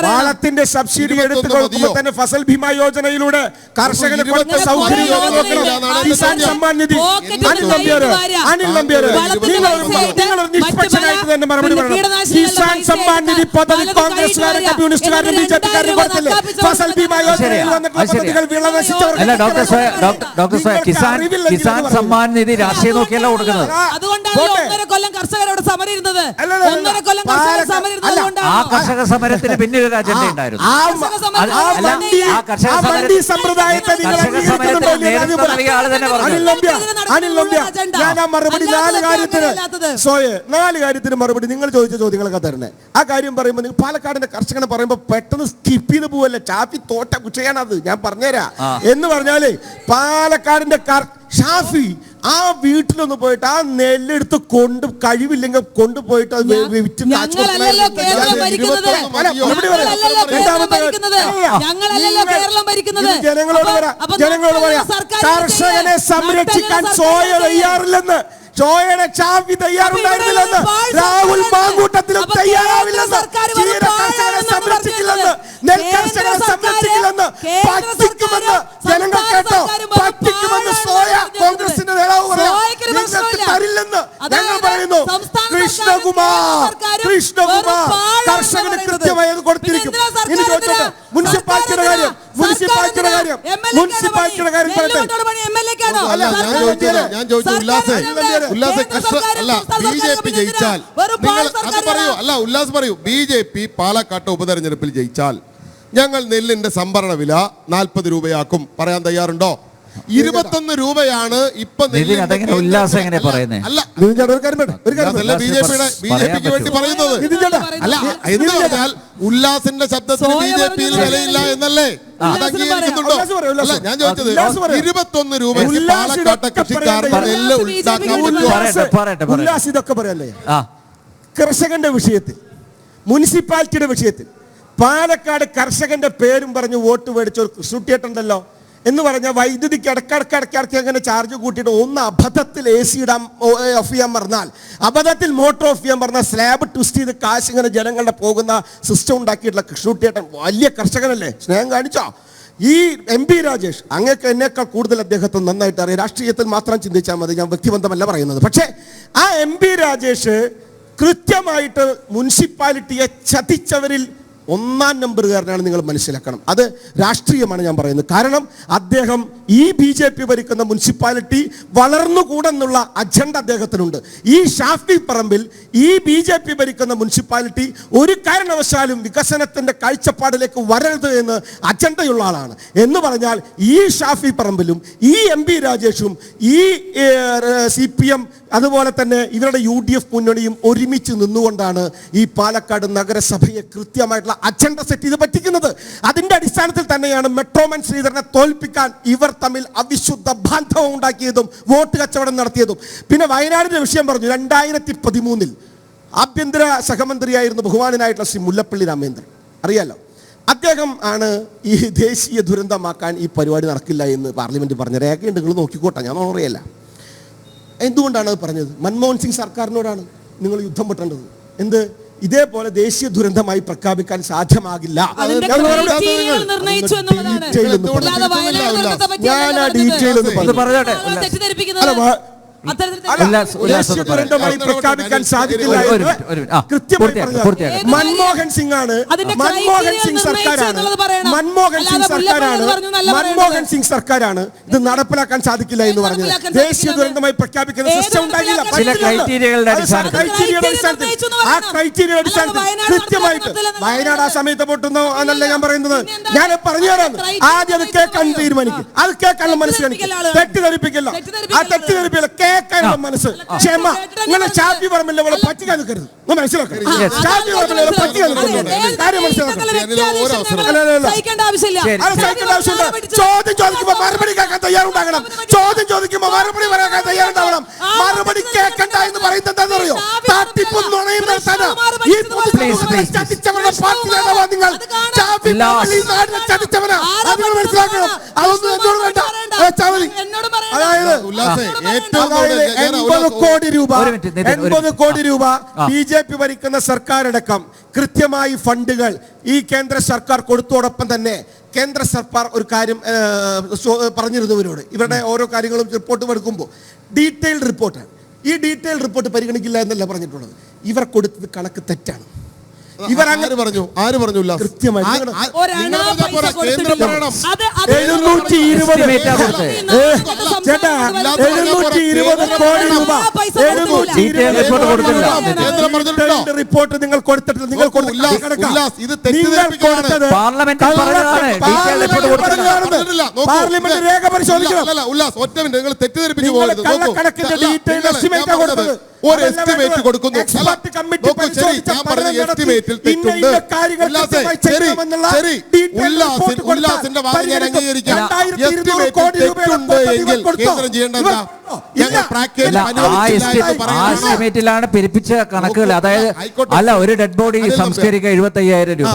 വളത്തിന്റെ സബ്സിഡി എടുത്ത് കൊടുക്കുമ്പോൾ തന്നെ ഫസൽ ഭീമ യോജനയിലൂടെ കർഷകന് കൊടുത്ത സൗകര്യം കിസാൻ സമ്മാൻ നിധി. അനിൽ നമ്പ്യാർ നിങ്ങൾ നിഷ്പക്ഷനായിട്ട് തന്നെ മറുപടി പറയണം. കിസാൻ സമ്മാൻ നിധി പദ്ധതി കോൺഗ്രസ്സുകാരും കമ്മ്യൂണിസ്റ്റുകാരും BJPക്കാരും കൊടുത്തില്ലേ? ഫസൽ ഭീമ യോജനയിൽ വന്നിട്ടുള്ള പദ്ധതികൾ വിള നശിച്ചവർക്ക് കിസാൻ സമ്മാൻ നിധി രാഷ്ട്രീയം നോക്കിയല്ല കൊടുക്കുന്നത്. ആ കർഷക സമരത്തിന് പിന്നെ ഒരു അജണ്ട ഉണ്ടായിരുന്നു. നാല് കാര്യത്തിന് മറുപടി നിങ്ങൾ ചോദിച്ച ചോദ്യങ്ങളൊക്കെ തരണേ. ആ കാര്യം പറയുമ്പോൾ നിങ്ങൾ പാലക്കാടിന്റെ കർഷകനെ പറയുമ്പോൾ പെട്ടെന്ന് സ്കിപ്പ് ചെയ്ത് പോവല്ലേ. ചാപ്പി തോറ്റ കുച്ചയാണത്, ഞാൻ പറഞ്ഞുതരാം. എന്ന് പറഞ്ഞാല് പാലക്കാടിന്റെ ഷാഫി ആ വീട്ടിലൊന്ന് പോയിട്ട് ആ നെല്ലെടുത്ത് കഴിവില്ലെങ്കിൽ കൊണ്ടുപോയിട്ട് അത് വിറ്റ് ജനങ്ങളോട് പറയാം, കർഷകനെ സംരക്ഷിക്കാൻ സോയ തയ്യാറില്ലെന്ന്, ചോയയുടെ ചാവി തയ്യാറുണ്ടായിരുന്നില്ലെന്ന്, രാഹുൽ മാങ്കൂട്ടത്തിലും തയ്യാറാവില്ലെന്ന്, കർഷകരെ സംരക്ഷിക്കില്ലെന്ന്, നെൽകർഷകരെ സംരക്ഷിക്കില്ലെന്ന് പറ്റിക്കുമെന്ന് ജനങ്ങൾ കേട്ടോ. പറ്റിക്കുമെന്ന് സോയ കോൺഗ്രസ് അല്ലെന്ന് അതായത് ഞങ്ങൾ പറയുന്നു. സംസ്ഥാന കൃഷ്ണകുമാർ വെറും പാഴാണ് കർഷകന് പറയുന്നത്. കൃത്യമായി അത് കൊടുത്തിരിക്കും. പിന്നെ എന്തിനാ ഇനി ചോദിച്ചോട്ടെ, സർക്കാർ മുനിസിപ്പാലിറ്റിയുടെ കാര്യം മുനിസിപ്പാലിറ്റിയുടെ കാര്യം പറയട്ടെ. അല്ല, ഞാൻ ചോദിച്ചു ഉല്ലാസെ BJP ജയിച്ചാൽ നിങ്ങൾ അത് പറയൂ. അല്ല, ഉല്ലാസ് പറയൂ. BJP പാലക്കാട്ട് ഉപതെരഞ്ഞെടുപ്പിൽ ജയിച്ചാൽ ഞങ്ങൾ നെല്ലിന്റെ സംഭരണ വില 40 രൂപയാക്കും. പറയാൻ തയ്യാറുണ്ടോ? 21 രൂപയാണ് ഇപ്പൊ അതെങ്ങനെ ഉല്ലാസം എങ്ങനെ പറയുന്നത്? അല്ല, ഉല്ലാസ് BJPക്ക് വേണ്ടി പറയുന്നത്. അല്ല, എന്ന് പറഞ്ഞാൽ ഉല്ലാസിന്റെ ശബ്ദത്തിന് BJPയിൽ വിലയില്ല എന്നല്ലേ? അത് അംഗീകരിക്കുന്നുണ്ടോ? അല്ല, ഞാൻ ചോദിച്ചത് 21 രൂപയ്ക്ക് പാലക്കാട്ടെ കൃഷിക്കാർക്ക് നെല്ല് ഉണ്ടാക്കാൻ പറ്റുമോ? ഉല്ലാസ് ഇതൊക്കെ പറയല്ലേ? കർഷകന്റെ വിഷയത്തിൽ, മുനിസിപ്പാലിറ്റിയുടെ വിഷയത്തിൽ പാലക്കാട് കർഷകന്റെ പേരും പറഞ്ഞ് വോട്ട് മേടിച്ച ഒരു കൃഷ്ണുട്ടിയേട്ടുണ്ടല്ലോ എന്ന് പറഞ്ഞാൽ വൈദ്യുതിക്ക് ഇടക്കിടക്കിടക്കിടക്ക് അങ്ങനെ ചാർജ് കൂട്ടിയിട്ട് ഒന്ന് അബദ്ധത്തിൽ AC ഇടാൻ ഓഫ് ചെയ്യാൻ പറഞ്ഞാൽ, അബദ്ധത്തിൽ മോട്ടോർ ഓഫ് ചെയ്യാൻ പറഞ്ഞാൽ സ്ലാബ് ട്വിസ്റ്റ് ചെയ്ത് കാശ് ഇങ്ങനെ ജനങ്ങളുടെ പോകുന്ന സിസ്റ്റം ഉണ്ടാക്കിയിട്ടുള്ള കൃഷ്ണുട്ടിയേട്ടൻ വലിയ കർഷകനല്ലേ? സ്നേഹം കാണിച്ചോ? ഈ MP രാജേഷ്, അങ്ങക്ക് എന്നേക്കാൾ കൂടുതൽ അദ്ദേഹത്തെ നന്നായിട്ട് അറിയാം. രാഷ്ട്രീയത്തിൽ മാത്രം ചിന്തിച്ചാൽ മതി, ഞാൻ വ്യക്തിബന്ധമല്ല പറയുന്നത്. പക്ഷേ ആ MP രാജേഷ് കൃത്യമായിട്ട് മുനിസിപ്പാലിറ്റിയെ ചതിച്ചവരിൽ 1-ാം നമ്പറുകാരനാണ്. നിങ്ങൾ മനസ്സിലാക്കണം, അത് രാഷ്ട്രീയമാണ് ഞാൻ പറയുന്നത്. കാരണം അദ്ദേഹം ഈ BJP ഭരിക്കുന്ന മുനിസിപ്പാലിറ്റി വളർന്നുകൂടെന്നുള്ള അജണ്ട അദ്ദേഹത്തിനുണ്ട്. ഈ ഷാഫി പറമ്പിൽ ഈ BJP ഭരിക്കുന്ന മുനിസിപ്പാലിറ്റി ഒരു കാരണവശാലും വികസനത്തിന്റെ കാഴ്ചപ്പാടിലേക്ക് വരരുത് എന്ന് അജണ്ടയുള്ള ആളാണ്. എന്ന് പറഞ്ഞാൽ ഈ ഷാഫി പറമ്പിലും ഈ MP രാജേഷും ഈ CPM അതുപോലെ തന്നെ ഇവരുടെ UDF മുന്നണിയും ഒരുമിച്ച് നിന്നുകൊണ്ടാണ് ഈ പാലക്കാട് നഗരസഭയെ കൃത്യമായിട്ടുള്ള അജണ്ട സെറ്റ് ചെയ്ത് പറ്റിക്കുന്നത്. അതിന്റെ അടിസ്ഥാനത്തിൽ തന്നെയാണ് മെട്രോമാൻ ശ്രീധരനെ തോൽപ്പിക്കാൻ ഇവർ തമ്മിൽ അവിശുദ്ധ ബാന്ധവം ഉണ്ടാക്കിയതും വോട്ട് കച്ചവടം നടത്തിയതും. പിന്നെ വയനാടിന്റെ വിഷയം പറഞ്ഞു. 2013 ആഭ്യന്തര സഹമന്ത്രിയായിരുന്നു ബഹുമാനനായിട്ടുള്ള ശ്രീ മുല്ലപ്പള്ളി രാമേന്ദ്രൻ, അറിയാലോ. അദ്ദേഹം ആണ് ഈ ദേശീയ ദുരന്തമാക്കാൻ ഈ പരിപാടി നടക്കില്ല എന്ന് പാർലമെന്റ് പറഞ്ഞ രേഖയുണ്ട്, നിങ്ങൾ നോക്കിക്കോട്ടെ, ഞാൻ അറിയില്ല. എന്തുകൊണ്ടാണ് അത് പറഞ്ഞത്? മൻമോഹൻ സിംഗ് സർക്കാരിനോടാണ് നിങ്ങൾ യുദ്ധം പെട്ടേണ്ടത്. എന്ത് ഇതേപോലെ ദേശീയ ദുരന്തമായി പ്രഖ്യാപിക്കാൻ സാധ്യമാകില്ല. പ്രഖ്യാപിക്കാൻ സാധിക്കില്ല. മൻമോഹൻ സിംഗ് ആണ്, മൻമോഹൻ സിംഗ് സർക്കാരാണ് ഇത് നടപ്പിലാക്കാൻ സാധിക്കില്ല എന്ന് പറഞ്ഞത്. ദേശീയ ദുരന്തമായി പ്രഖ്യാപിക്കുന്ന സിസ്റ്റം ഉണ്ടാകില്ല. ആ ക്രൈറ്റീരിയ അടിസ്ഥാനത്തിൽ കൃത്യമായിട്ട് വയനാട് ആ സമയത്ത് പൊട്ടുന്നോ എന്നല്ല ഞാൻ പറയുന്നത്. ഞാൻ പറഞ്ഞു തരാം. ആദ്യം അത് കേൾക്കാൻ തീരുമാനിക്കും, അത് കേൾക്കാനുള്ള മനസ്സിലാക്കി തെറ്റിദ്ധരിപ്പിക്കില്ല. ആ തെറ്റിദ്ധരിപ്പിക്കില്ല, കേൾക്കാനുള്ള മനസ്സ്, ക്ഷമ. ഇങ്ങനെ ഷാഫി പറമ്പിലെ പോലെ പറ്റിക്കാൻ നിൽക്കരുത്. മനസ്സിലാക്കണം, ഷാഫി പറമ്പിലെ പോലെ പറ്റിക്കാൻ നിൽക്കുന്നുണ്ട്. കാര്യം മനസ്സിലാക്കണം. ചോദ്യം ചോദിക്കുമ്പോൾ മറുപടി കേൾക്കാൻ തയ്യാറുണ്ടാകണം. ചോദ്യം ചോദിക്കുമ്പോൾ മറുപടി പറയാൻ തയ്യാറുണ്ടാവണം. മറുപടി കേൾക്കണ്ട എന്ന് പറയുന്നത് എന്താണെന്നറിയോ? തട്ടിപ്പും നുണയും നടത്താനാ ഈ ചതിച്ചവരുടെ പാർട്ടി നേതാവാ നിങ്ങൾ. ഷാഫി പറമ്പിൽ നാടിനെ ചതിച്ചവനാ, അത് നിങ്ങൾ മനസ്സിലാക്കണം. അതൊന്നും എന്നോട് വേണ്ട. അതായത് 80 കോടി രൂപ BJP ഭരിക്കുന്ന സർക്കാരടക്കം കൃത്യമായി ഫണ്ടുകൾ ഈ കേന്ദ്ര സർക്കാർ കൊടുത്തോടൊപ്പം തന്നെ കേന്ദ്ര സർക്കാർ ഒരു കാര്യം പറഞ്ഞിരുന്നവരോട് ഇവരുടെ ഓരോ കാര്യങ്ങളും റിപ്പോർട്ട് എടുക്കുമ്പോൾ ഡീറ്റെയിൽഡ് റിപ്പോർട്ടാണ്. ഈ ഡീറ്റെയിൽഡ് റിപ്പോർട്ട് പരിഗണിക്കില്ല എന്നല്ല പറഞ്ഞിട്ടുള്ളത്. ഇവർ കൊടുത്തത് കണക്ക് തെറ്റാണ്. ഇവർ അങ്ങനെ പറഞ്ഞു. ആര് പറഞ്ഞു? കൃത്യമായി 720 കോടി രൂപ റിപ്പോർട്ട് നിങ്ങൾ കൊടുത്തിട്ടില്ല. നിങ്ങൾ പാർലമെന്റ് രേഖ പരിശോധിക്കണം. നിങ്ങൾ തെറ്റിദ്ധരിപ്പിച്ചു പോകരുത്. ഒരു എസ്റ്റിമേറ്റ് കൊടുക്കുന്നു. ഉല്ലാസിന്റെ വാദം ഞാൻ അംഗീകരിക്കാം. കേന്ദ്രം ചെയ്യേണ്ടത് എസ്റ്റിമേറ്റിലാണ് പെരുപ്പിച്ച കണക്കുകൾ. അതായത് അല്ല, ഒരു ഡെഡ് ബോഡി സംസ്കരിക്കുക 75,000 രൂപ.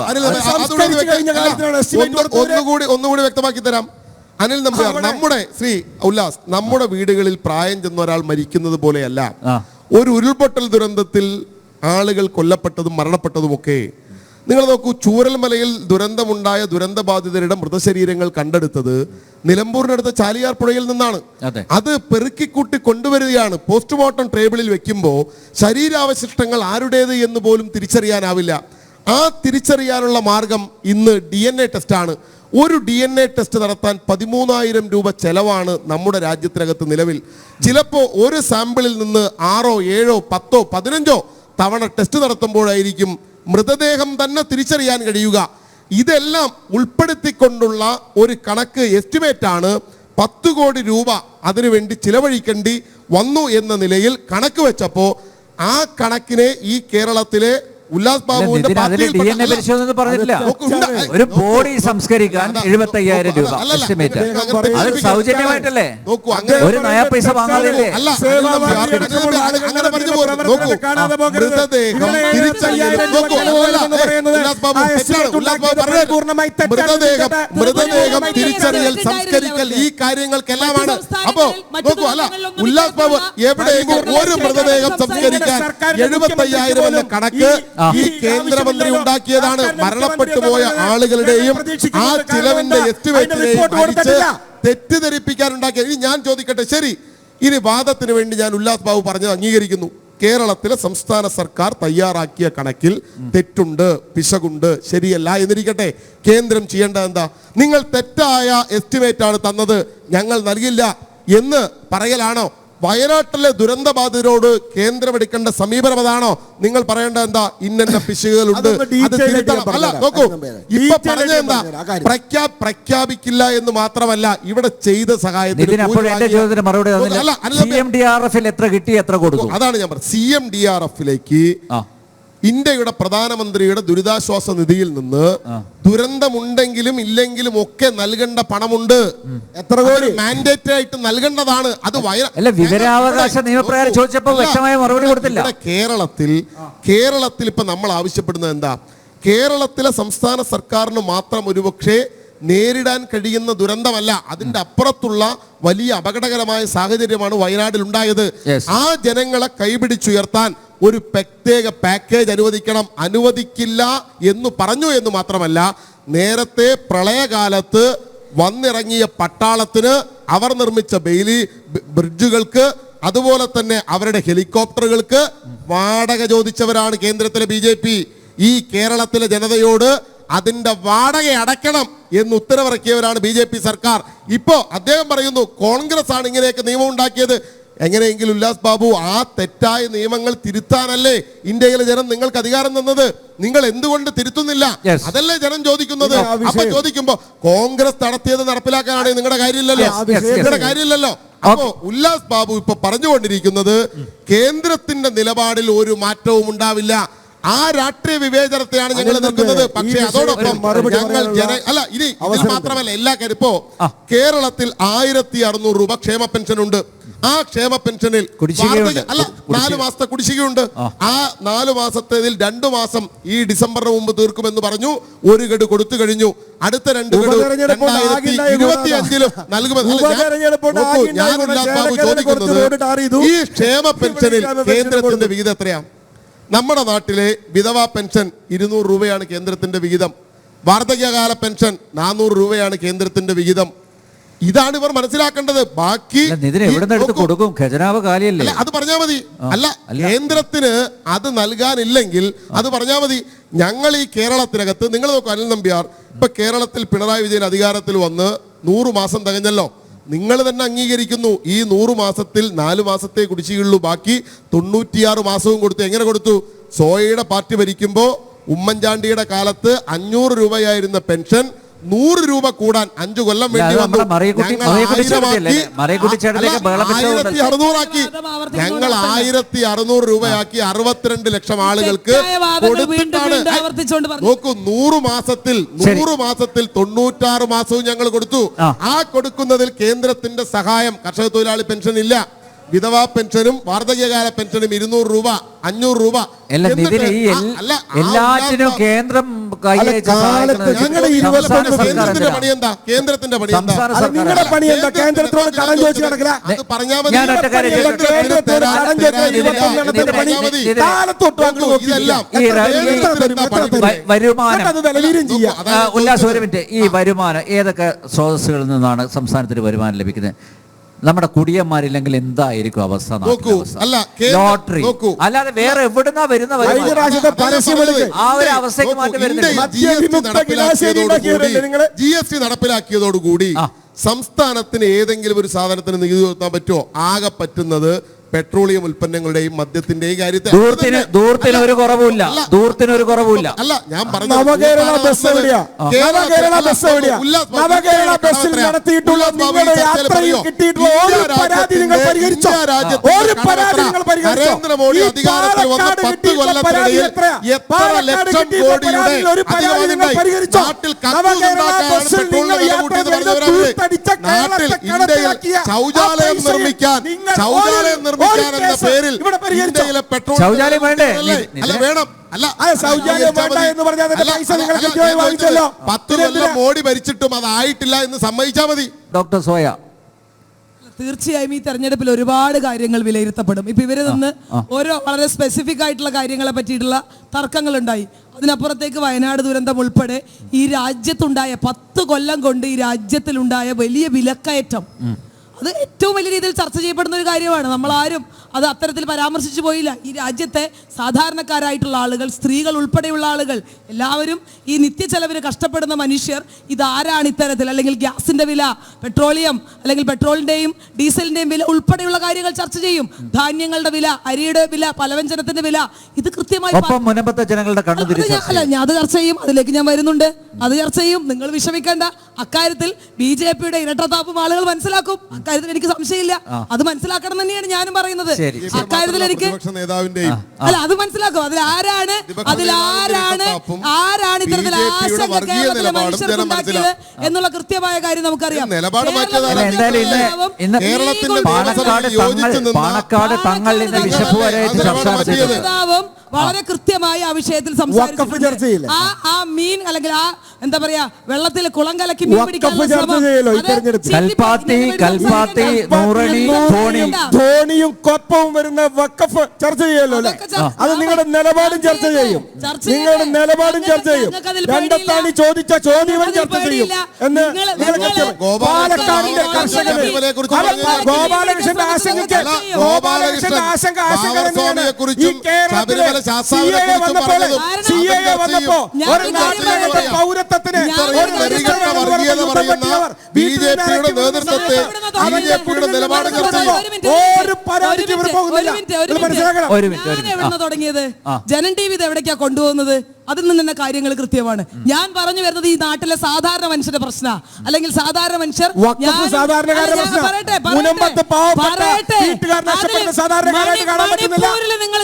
ഒന്നുകൂടി വ്യക്തമാക്കി തരാം. അനിൽ നമ്പ്യാർ, നമ്മുടെ ശ്രീ ഉല്ലാസ്, നമ്മുടെ വീടുകളിൽ പ്രായം ചെന്ന ഒരാൾ മരിക്കുന്നത് പോലെയല്ല ഒരു ഉരുൾപൊട്ടൽ ദുരന്തത്തിൽ ആളുകൾ കൊല്ലപ്പെട്ടതും മരണപ്പെട്ടതുമൊക്കെ നിങ്ങൾ നോക്കൂ, ചൂരൽമലയിൽ ദുരന്തമുണ്ടായ ദുരന്തബാധിതരുടെ മൃതശരീരങ്ങൾ കണ്ടെടുത്തത് നിലമ്പൂരിനടുത്ത ചാലിയാർ പുഴയിൽ നിന്നാണ്. അത് പെറുക്കിക്കൂട്ടി കൊണ്ടുവരികയാണ്. പോസ്റ്റ്മോർട്ടം ടേബിളിൽ വെക്കുമ്പോൾ ശരീരാവശിഷ്ടങ്ങൾ ആരുടേത് എന്ന് പോലും തിരിച്ചറിയാനാവില്ല. ആ തിരിച്ചറിയാനുള്ള മാർഗം ഇന്ന് DNA ടെസ്റ്റാണ്. ഒരു DNA ടെസ്റ്റ് നടത്താൻ 13,000 രൂപ ചെലവാണ് നമ്മുടെ രാജ്യത്തിനകത്ത് നിലവിൽ. ചിലപ്പോൾ ഒരു സാമ്പിളിൽ നിന്ന് 6, 7, 10, 15 തവണ ടെസ്റ്റ് നടത്തുമ്പോഴായിരിക്കും മൃതദേഹം തന്നെ തിരിച്ചറിയാൻ കഴിയുക. ഇതെല്ലാം ഉൾപ്പെടുത്തിക്കൊണ്ടുള്ള ഒരു കണക്ക് എസ്റ്റിമേറ്റ് ആണ്. 10 കോടി രൂപ അതിനുവേണ്ടി ചിലവഴിക്കേണ്ടി വന്നു എന്ന നിലയിൽ കണക്ക് വെച്ചപ്പോൾ ആ കണക്കിനെ ഈ കേരളത്തിലെ ഉല്ലാസ് ബാബുവിന്റെ ഒരു ബോഡി സംസ്കരിക്കാൻ 75,000 രൂപ എസ്റ്റിമേറ്റ്. അത് സൗജന്യമായിട്ടല്ലേ, ഒരു നയാ പൈസ വാങ്ങാതില്ലേ? മൃതദേഹം തിരിച്ചറിയൽ, സംസ്കരിക്കൽ, ഈ കാര്യങ്ങൾക്കെല്ലാമാണ്. അപ്പോ നോക്കൂ, അല്ല ഉല്ലാസ് ബാബു എവിടെയെങ്കിലും ഒരു മൃതദേഹം സംസ്കരിക്കാൻ 75,000 എന്ന കണക്ക് ഈ കേന്ദ്രമന്ത്രി ഉണ്ടാക്കിയതാണ്. മരണപ്പെട്ടു പോയ ആളുകളുടെയും ആ ചിലവിന്റെ എസ്റ്റിമേറ്റിനെയും അടിച്ച് തെറ്റിദ്ധരിപ്പിക്കാൻ ഉണ്ടാക്കിയ. ഇനി ഞാൻ ചോദിക്കട്ടെ, ശരി, ഇനി വാദത്തിന് വേണ്ടി ഞാൻ ഉല്ലാസ് ബാബു പറഞ്ഞത് അംഗീകരിക്കുന്നു. കേരളത്തിലെ സംസ്ഥാന സർക്കാർ തയ്യാറാക്കിയ കണക്കിൽ തെറ്റുണ്ട്, പിശകുണ്ട്, ശരിയല്ല എന്നിരിക്കട്ടെ. കേന്ദ്രം ചെയ്യേണ്ടത് എന്താ? നിങ്ങൾ തെറ്റായ എസ്റ്റിമേറ്റ് ആണ് തന്നത്, ഞങ്ങൾ നൽകില്ല എന്ന് പറയലാണോ? വയനാട്ടിലെ ദുരന്തബാധിതരോട് കേന്ദ്രം എടുക്കേണ്ട സമീപനം അതാണോ? നിങ്ങൾ പറയേണ്ടത് എന്താ? ഇന്ന പിശകുകളുണ്ട്, അത് തിരുത്തണം. അല്ല നോക്കൂ, ഇപ്പൊ പറഞ്ഞ എന്താ? പ്രഖ്യാപിക്കില്ല എന്ന് മാത്രമല്ല, ഇവിടെ ചെയ്ത സഹായത്തിന് അതാണ് ഞാൻ പറഞ്ഞത്. CMDRFിലേക്ക് ഇന്ത്യയുടെ പ്രധാനമന്ത്രിയുടെ ദുരിതാശ്വാസ നിധിയിൽ നിന്ന് ദുരന്തമുണ്ടെങ്കിലും ഇല്ലെങ്കിലും ഒക്കെ നൽകേണ്ട പണമുണ്ട്. എത്ര കോടി മാൻഡേറ്റ് ആയിട്ട് നൽകേണ്ടതാണ്. അത് വിവരാവകാശ നിയമപ്രകാരം ചോദിച്ചപ്പോൾ വ്യക്തമായ മറുപടി കൊടുത്തില്ല. കേരളത്തിൽ ഇപ്പൊ നമ്മൾ ആവശ്യപ്പെടുന്നത് എന്താ? കേരളത്തിലെ സംസ്ഥാന സർക്കാരിന് മാത്രം ഒരുപക്ഷെ നേരിടാൻ കഴിയുന്ന ദുരന്തമല്ല, അതിന്റെ അപ്പുറത്തുള്ള വലിയ അപകടകരമായ സാഹചര്യമാണ് വയനാട്ടിൽ ഉണ്ടായത്. ആ ജനങ്ങളെ കൈപിടിച്ചുയർത്താൻ ഒരു പ്രത്യേക പാക്കേജ് അനുവദിക്കണം. അനുവദിക്കില്ല എന്ന് പറഞ്ഞു എന്ന് മാത്രമല്ല, നേരത്തെ പ്രളയകാലത്ത് വന്നിറങ്ങിയ പട്ടാളത്തിന് അവർ നിർമ്മിച്ച ബെയിലി ബ്രിഡ്ജുകൾക്ക്, അതുപോലെ തന്നെ അവരുടെ ഹെലികോപ്റ്ററുകൾക്ക് വാടക ചോദിച്ചവരാണ് കേന്ദ്രത്തിലെ BJP. ഈ കേരളത്തിലെ ജനതയോട് അതിന്റെ വാടക അടയ്ക്കണം എന്ന് ഉത്തരവിറക്കിയവരാണ് BJP സർക്കാർ. ഇപ്പോ അദ്ദേഹം പറയുന്നു കോൺഗ്രസ് ആണ് ഇങ്ങനെയൊക്കെ നിയമം ഉണ്ടാക്കിയത്. എങ്ങനെയെങ്കിലും ഉല്ലാസ് ബാബു, ആ തെറ്റായ നിയമങ്ങൾ തിരുത്താനല്ലേ ഇന്ത്യയിലെ ജനം നിങ്ങൾക്ക് അധികാരം തന്നത്? നിങ്ങൾ എന്തുകൊണ്ട് തിരുത്തുന്നില്ല? അതല്ലേ ജനം ചോദിക്കുന്നത്. അപ്പൊ ചോദിക്കുമ്പോ കോൺഗ്രസ് നടത്തിയത് നടപ്പിലാക്കാനാണ് നിങ്ങളുടെ കാര്യമില്ലല്ലോ. അപ്പോ ഉല്ലാസ് ബാബു ഇപ്പൊ പറഞ്ഞുകൊണ്ടിരിക്കുന്നത് കേന്ദ്രത്തിന്റെ നിലപാടിൽ ഒരു മാറ്റവും ഉണ്ടാവില്ല. ആ രാഷ്ട്രീയ വിവേചനത്തെയാണ് ഞങ്ങൾ നിൽക്കുന്നത്. പക്ഷേ അതോടൊപ്പം ഞങ്ങൾ ഇനി ഇതിൽ മാത്രമല്ല എല്ലാ കാര്യം. ഇപ്പോ കേരളത്തിൽ 1,600 രൂപ ക്ഷേമ പെൻഷൻ ഉണ്ട്. ആ ക്ഷേമ പെൻഷനിൽ 4 മാസത്തെ കുടിശ്ശികയുണ്ട്. ആ 4 മാസത്തേതിൽ 2 മാസം ഈ ഡിസംബറിന് മുമ്പ് തീർക്കുമെന്ന് പറഞ്ഞു. 1 ഗഡു കൊടുത്തു കഴിഞ്ഞു. അടുത്ത 2 ഗഡു 2025 നൽകുമെന്ന്. ഞാൻ ഉല്ലാസ് ബാബു ചോദിക്കുന്നത്, ഈ ക്ഷേമ പെൻഷനിൽ കേന്ദ്രത്തിന്റെ വിഹിതം എത്രയാണ്? നമ്മുടെ നാട്ടിലെ വിധവാ പെൻഷൻ 200 രൂപയാണ് കേന്ദ്രത്തിന്റെ വിഹിതം. വാർദ്ധക്യകാല പെൻഷൻ 400 രൂപയാണ് കേന്ദ്രത്തിന്റെ വിഹിതം. ഇതാണ് ഇവർ മനസ്സിലാക്കേണ്ടത്. ബാക്കി അത് പറഞ്ഞാൽ മതി. അല്ല, കേന്ദ്രത്തിന് അത് നൽകാനില്ലെങ്കിൽ അത് പറഞ്ഞാൽ മതി. ഞങ്ങൾ ഈ കേരളത്തിനകത്ത് നിങ്ങൾ നോക്കൂ, അനിൽ നമ്പ്യാർ, ഇപ്പൊ കേരളത്തിൽ പിണറായി വിജയൻ അധികാരത്തിൽ വന്ന് 100 മാസം തികഞ്ഞല്ലോ. നിങ്ങൾ തന്നെ അംഗീകരിക്കുന്നു, ഈ 100 മാസത്തിൽ 4 മാസത്തെ കുടിശ്ശികയുള്ളൂ. ബാക്കി 96 മാസവും കൊടുത്തു. എങ്ങനെ കൊടുത്തു? സോയയുടെ പാർട്ടി ഭരിക്കുമ്പോൾ ഉമ്മൻചാണ്ടിയുടെ കാലത്ത് 500 രൂപയായിരുന്ന പെൻഷൻ 100 രൂപ കൂടാൻ 5 കൊല്ലം വേണ്ടി വന്നു. ഞങ്ങൾ 1,600 രൂപയാക്കി 62 ലക്ഷം ആളുകൾക്ക് കൊടുത്തിട്ടാണ്. നോക്കൂ, 100 മാസത്തിൽ 96 മാസവും ഞങ്ങൾ കൊടുത്തു. ആ കൊടുക്കുന്നതിൽ കേന്ദ്രത്തിന്റെ സഹായം, കർഷക തൊഴിലാളി പെൻഷൻ ഇല്ല, വിധവാ പെൻഷനും വാർദ്ധക്യകാല പെൻഷനും 200 രൂപ 500 രൂപ നിതിന് ഈ എല്ലാറ്റിനും കേന്ദ്രം കേന്ദ്രത്തിന്റെ പണി എന്താ? കേന്ദ്രത്തിന്റെ പണി എന്താ? നിങ്ങളുടെ പണി എന്താ? കേന്ദ്രത്തോട് കടം ചോദിച്ചു നടക്കില്ല. വരുമാനം ഉല്ലാസം ഒരു മിനിറ്റ്. ഈ വരുമാനം ഏതൊക്കെ സ്രോതസ്സുകളിൽ നിന്നാണ് സംസ്ഥാനത്തിന് വരുമാനം ലഭിക്കുന്നത്? നമ്മുടെ കുടിയന്മാരില്ലെങ്കിൽ എന്തായിരിക്കും അവസ്ഥ? ലോട്ടറി അല്ലാതെ വേറെ എവിടുന്നാ വരുന്ന ആ ഒരു അവസ്ഥയ്ക്ക് മാറ്റം വരുന്നില്ല. GST നടപ്പിലാക്കിയതോടുകൂടി സംസ്ഥാനത്തിന് ഏതെങ്കിലും ഒരു സാധനത്തിന് നികുതി കൊടുക്കാൻ പറ്റുമോ? ആകെ പറ്റുന്നത് പെട്രോളിയം ഉൽപ്പന്നങ്ങളുടെയും മദ്യത്തിന്റെയും കാര്യത്തിൽ ദൂരത്തിനൊരു കുറവുമില്ല. ദൂരത്തിനൊരു കുറവുമില്ല. അല്ല, ഞാൻ പറഞ്ഞു നവകേരള ബസ് എവിടെയാ? നവകേരള ബസ് എവിടെയാ? നവകേരള ബസ്സിൽ നടത്തിയിട്ടുള്ള നിങ്ങളുടെ യാത്രയിൽ കിട്ടിയിട്ടുള്ള ഒരു പരാതി നിങ്ങൾ പരിഹരിച്ചോ? ഒരു പരാതി നിങ്ങൾ പരിഹരിച്ചോ? നരേന്ദ്രമോദി അധികാരത്തിൽ വന്ന 10 കൊല്ലത്തിനിടയിൽ എത്ര ലക്ഷം കോടിയുടെ നാട്ടിൽ നാട്ടിൽ ഇന്ത്യയിൽ ശൗചാലയം നിർമ്മിക്കാൻ എന്ന പേരിൽ ഇന്ത്യയിലെ പെട്രോൾ ശൗചാലയം വേണ്ടേ? അല്ല, വേണം. അല്ല, ശൗചാലയം വേണ്ട എന്ന് പറഞ്ഞാൽ പൈസ നിങ്ങൾ കൃത്യമായി വാങ്ങിച്ചല്ലോ. 10 കൊല്ലം മോഡി ഭരിച്ചിട്ടും അതായിട്ടില്ല എന്ന് സമ്മതിച്ചാൽ മതി. ഡോക്ടർ സോയ, തീർച്ചയായും ഈ തെരഞ്ഞെടുപ്പിൽ ഒരുപാട് കാര്യങ്ങൾ വിലയിരുത്തപ്പെടും. ഇപ്പൊ ഇവര് നിന്ന് ഓരോ വളരെ സ്പെസിഫിക് ആയിട്ടുള്ള കാര്യങ്ങളെ പറ്റിയിട്ടുള്ള തർക്കങ്ങൾ ഉണ്ടായി. അതിനപ്പുറത്തേക്ക് വയനാട് ദുരന്തം ഉൾപ്പെടെ ഈ രാജ്യത്തുണ്ടായ 10 കൊല്ലം കൊണ്ട് ഈ രാജ്യത്തിലുണ്ടായ വലിയ വിലക്കയറ്റം, അത് ഏറ്റവും വലിയ രീതിയിൽ ചർച്ച ചെയ്യപ്പെടുന്ന ഒരു കാര്യമാണ്. നമ്മളാരും അത് അത്തരത്തിൽ പരാമർശിച്ചു പോയില്ല. ഈ രാജ്യത്തെ സാധാരണക്കാരായിട്ടുള്ള ആളുകൾ, സ്ത്രീകൾ ഉൾപ്പെടെയുള്ള ആളുകൾ, എല്ലാവരും ഈ നിത്യച്ചെലവിന് കഷ്ടപ്പെടുന്ന മനുഷ്യർ ഇതാരാണ് ഇത്തരത്തിൽ, അല്ലെങ്കിൽ ഗ്യാസിന്റെ വില, പെട്രോളിയം അല്ലെങ്കിൽ പെട്രോളിന്റെയും ഡീസലിന്റെയും വില ഉൾപ്പെടെയുള്ള കാര്യങ്ങൾ ചർച്ച ചെയ്യും. ധാന്യങ്ങളുടെ വില, അരിയുടെ വില, പലവ്യഞ്ജനത്തിന്റെ വില, ഇത് കൃത്യമായി ജനങ്ങളുടെ ഞാൻ അത് ചർച്ച ചെയ്യും. അതിലേക്ക് ഞാൻ വരുന്നുണ്ട്. അത് ചർച്ച ചെയ്യും. നിങ്ങൾ വിഷമിക്കേണ്ട. അക്കാര്യത്തിൽ BJPയുടെ ഇരട്ടത്താപ്പും ആളുകൾ മനസ്സിലാക്കും. അക്കാര്യത്തിൽ എനിക്ക് സംശയമില്ല. അത് മനസ്സിലാക്കണം തന്നെയാണ് ഞാനും പറയുന്നത്. അക്കാര്യത്തിൽ എനിക്ക് അല്ല, അത് മനസ്സിലാക്കും. അതിലാരാണ് ഇത്തരത്തിൽ ആശങ്ക കേരളത്തിലെ മനുഷ്യർക്കുണ്ടാക്കിയത് എന്നുള്ള കൃത്യമായ കാര്യം നമുക്കറിയാം. വളരെ കൃത്യമായി ആ വിഷയത്തിൽ സംസാരിച്ചു. ആ മീൻ അല്ലെങ്കിൽ ആ എന്താ പറയാ വെള്ളത്തിൽ കുളം കലക്കി മീൻ പിടിക്കാനുള്ള ധോണിയും കൊപ്പവും വരുന്ന വഖഫ് ചർച്ച ചെയ്യല്ലോ അല്ലെ? അത് നിങ്ങളുടെ നിലപാടും ചർച്ച ചെയ്യും. നിങ്ങളുടെ നിലപാടും ചർച്ച ചെയ്യും. രണ്ടത്താണി ചോദിച്ച ചോദ്യവും ചർച്ച ചെയ്യും എന്ന് പാലക്കാടിന്റെ കർഷകരെ ഗോപാലകൃഷ്ണന്റെ ആശങ്കയ്ക്ക് ഈ കേരളത്തിലെ CAA വന്നപ്പോ ഒരു നാട്ടിലെ പൗരത്വത്തിന് BJPയുടെ നേതൃത്വത്തെ BJPയുടെ നിലപാട് ചർച്ച ചെയ്യും. ഒരു പരാതിക്ക് ഇവർ പോകുന്നില്ല. തുടങ്ങിയത് ജനൻ TV എവിടേക്കാ കൊണ്ടുപോകുന്നത്? അതിൽ നിന്ന് തന്നെ കാര്യങ്ങൾ കൃത്യമാണ്. ഞാൻ പറഞ്ഞു വരുന്നത് ഈ നാട്ടിലെ സാധാരണ മനുഷ്യരുടെ പ്രശ്ന, അല്ലെങ്കിൽ സാധാരണ മനുഷ്യർ നിങ്ങൾ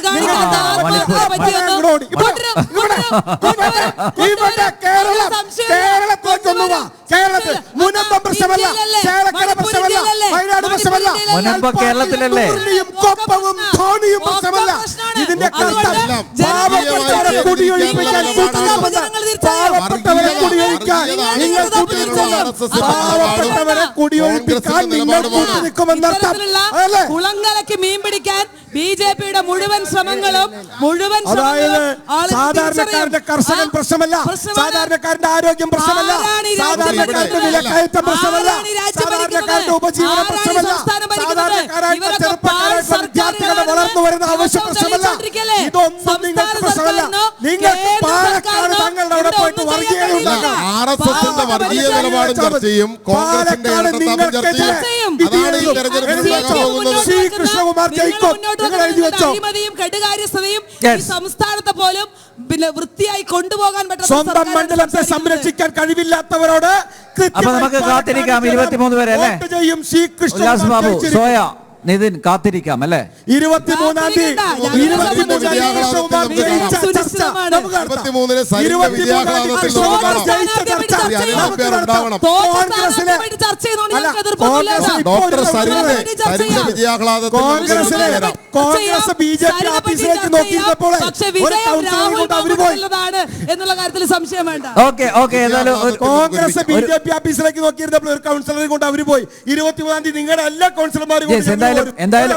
കേരളത്തിലല്ലേ? ഇതിന്റെ കുളങ്കലയ്ക്ക് മീൻ പിടിക്കാൻ BJPയുടെ മുഴുവൻ ശ്രമങ്ങളും സാധാരണക്കാരുടെ കർഷകൻ പ്രശ്നമല്ല, സാധാരണക്കാരുടെ ആരോഗ്യം പ്രശ്നമല്ല, സാധാരണക്കാരുടെ വിലക്കയറ്റം പ്രശ്നമല്ല, സാധാരണക്കാരുടെ ഉപജീവന പ്രശ്നമല്ല, സാധാരണക്കാരായിട്ടുള്ള ചെറുപ്പക്കാരായിട്ടുള്ള വിദ്യാർത്ഥികളുടെ വളർന്നു വരുന്ന ആവശ്യ പ്രശ്നമല്ല. ഇതൊന്നും നിങ്ങൾക്ക് പ്രശ്നമല്ല. നിങ്ങൾക്ക് പാലക്കാട് തങ്ങളുടെ അവിടെ പോയിട്ട് വർഗീയത ഉണ്ടാക്കാം. RSSന്റെ വർഗീയ നിലപാടും ചർച്ച ചെയ്യും. കോൺഗ്രസിന്റെ കൃഷ്ണകുമാർ ജയിക്കും. അഴിമതിയും കെടുകാര്യസ്ഥതയും ഈ സംസ്ഥാനത്തെ പോലും പിന്നെ വൃത്തിയായി കൊണ്ടുപോകാൻ പറ്റുന്ന സ്വന്തം മണ്ഡലത്തെ സംരക്ഷിക്കാൻ കഴിവില്ലാത്തവരോട് നമുക്ക് കാത്തിരിക്കാം. 23 വരെ അല്ലേ? ഉല്ലാസ് ബാബു, സോയ, നിതിൻ കാത്തിരിക്കാം അല്ലേ? 23-ാം തീയതി നമുക്ക് നടത്താം. 23-ന് സരിന്റെ വിജയാഹ്ലാദത്തിൽ നമുക്ക് കാണാം. ഡോക്ടർ സരിന്റെ വിജയാഹ്ലാദത്തിൽ കോൺഗ്രസ് ബിജെപി ഓഫീസിലേക്ക് നോക്കിയിരുന്നപ്പോൾ എന്നുള്ള കാര്യത്തിൽ സംശയം വേണ്ട. കോൺഗ്രസ് ബിജെപി ഓഫീസിലേക്ക് നോക്കിയിരുന്നപ്പോൾ ഒരു കൗൺസിലറെ കൊണ്ട് അവര് പോയി. 23-ാം തീയതി നിങ്ങളുടെ എല്ലാ കൗൺസിലർമാരും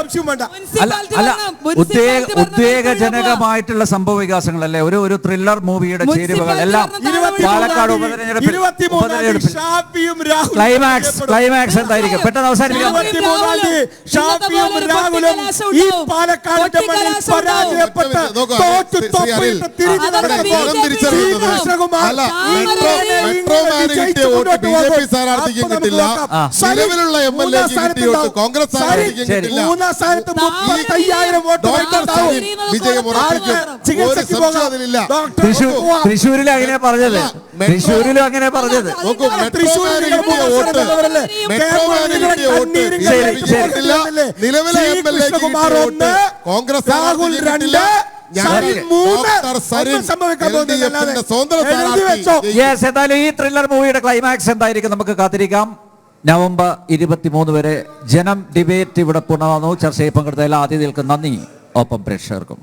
സംശയം വേണ്ട. ഉദ്വേഗജനകമായിട്ടുള്ള സംഭവ വികാസങ്ങളല്ലേ, ഒരു ത്രില്ലർ മൂവിയുടെ ചേരുവകൾ എല്ലാം പാലക്കാട് ഉപതെരഞ്ഞെടുപ്പിൽ ക്ലൈമാക്സ് എന്തായിരിക്കും? പെട്ടെന്ന് അവസാനിപ്പിക്കാം. നിലവിലുള്ള MLA കിട്ടിയോട്ട് കോൺഗ്രസ് കിട്ടില്ല. 3-ാം സ്ഥാനത്ത് 35,000 വോട്ട് വിജയം ഉറപ്പിക്കും. തൃശ്ശൂരിലും അങ്ങനെ പറഞ്ഞത്. നിലവിലെ MLA കോൺഗ്രസ് രാഹുൽ 2 എന്തായാലും ഈ ത്രില്ലർ മൂവിയുടെ ക്ലൈമാക്സ് എന്തായിരിക്കും നമുക്ക് കാത്തിരിക്കാം. നവംബർ 23 വരെ ജനം ഡിബേറ്റ് ഇവിടെ പൂർണ്ണമാകുന്നു. ചർച്ചയിൽ പങ്കെടുത്ത എല്ലാ അതിഥികൾക്കും നന്ദി. ഒപ്പം പ്രേക്ഷകർക്കും.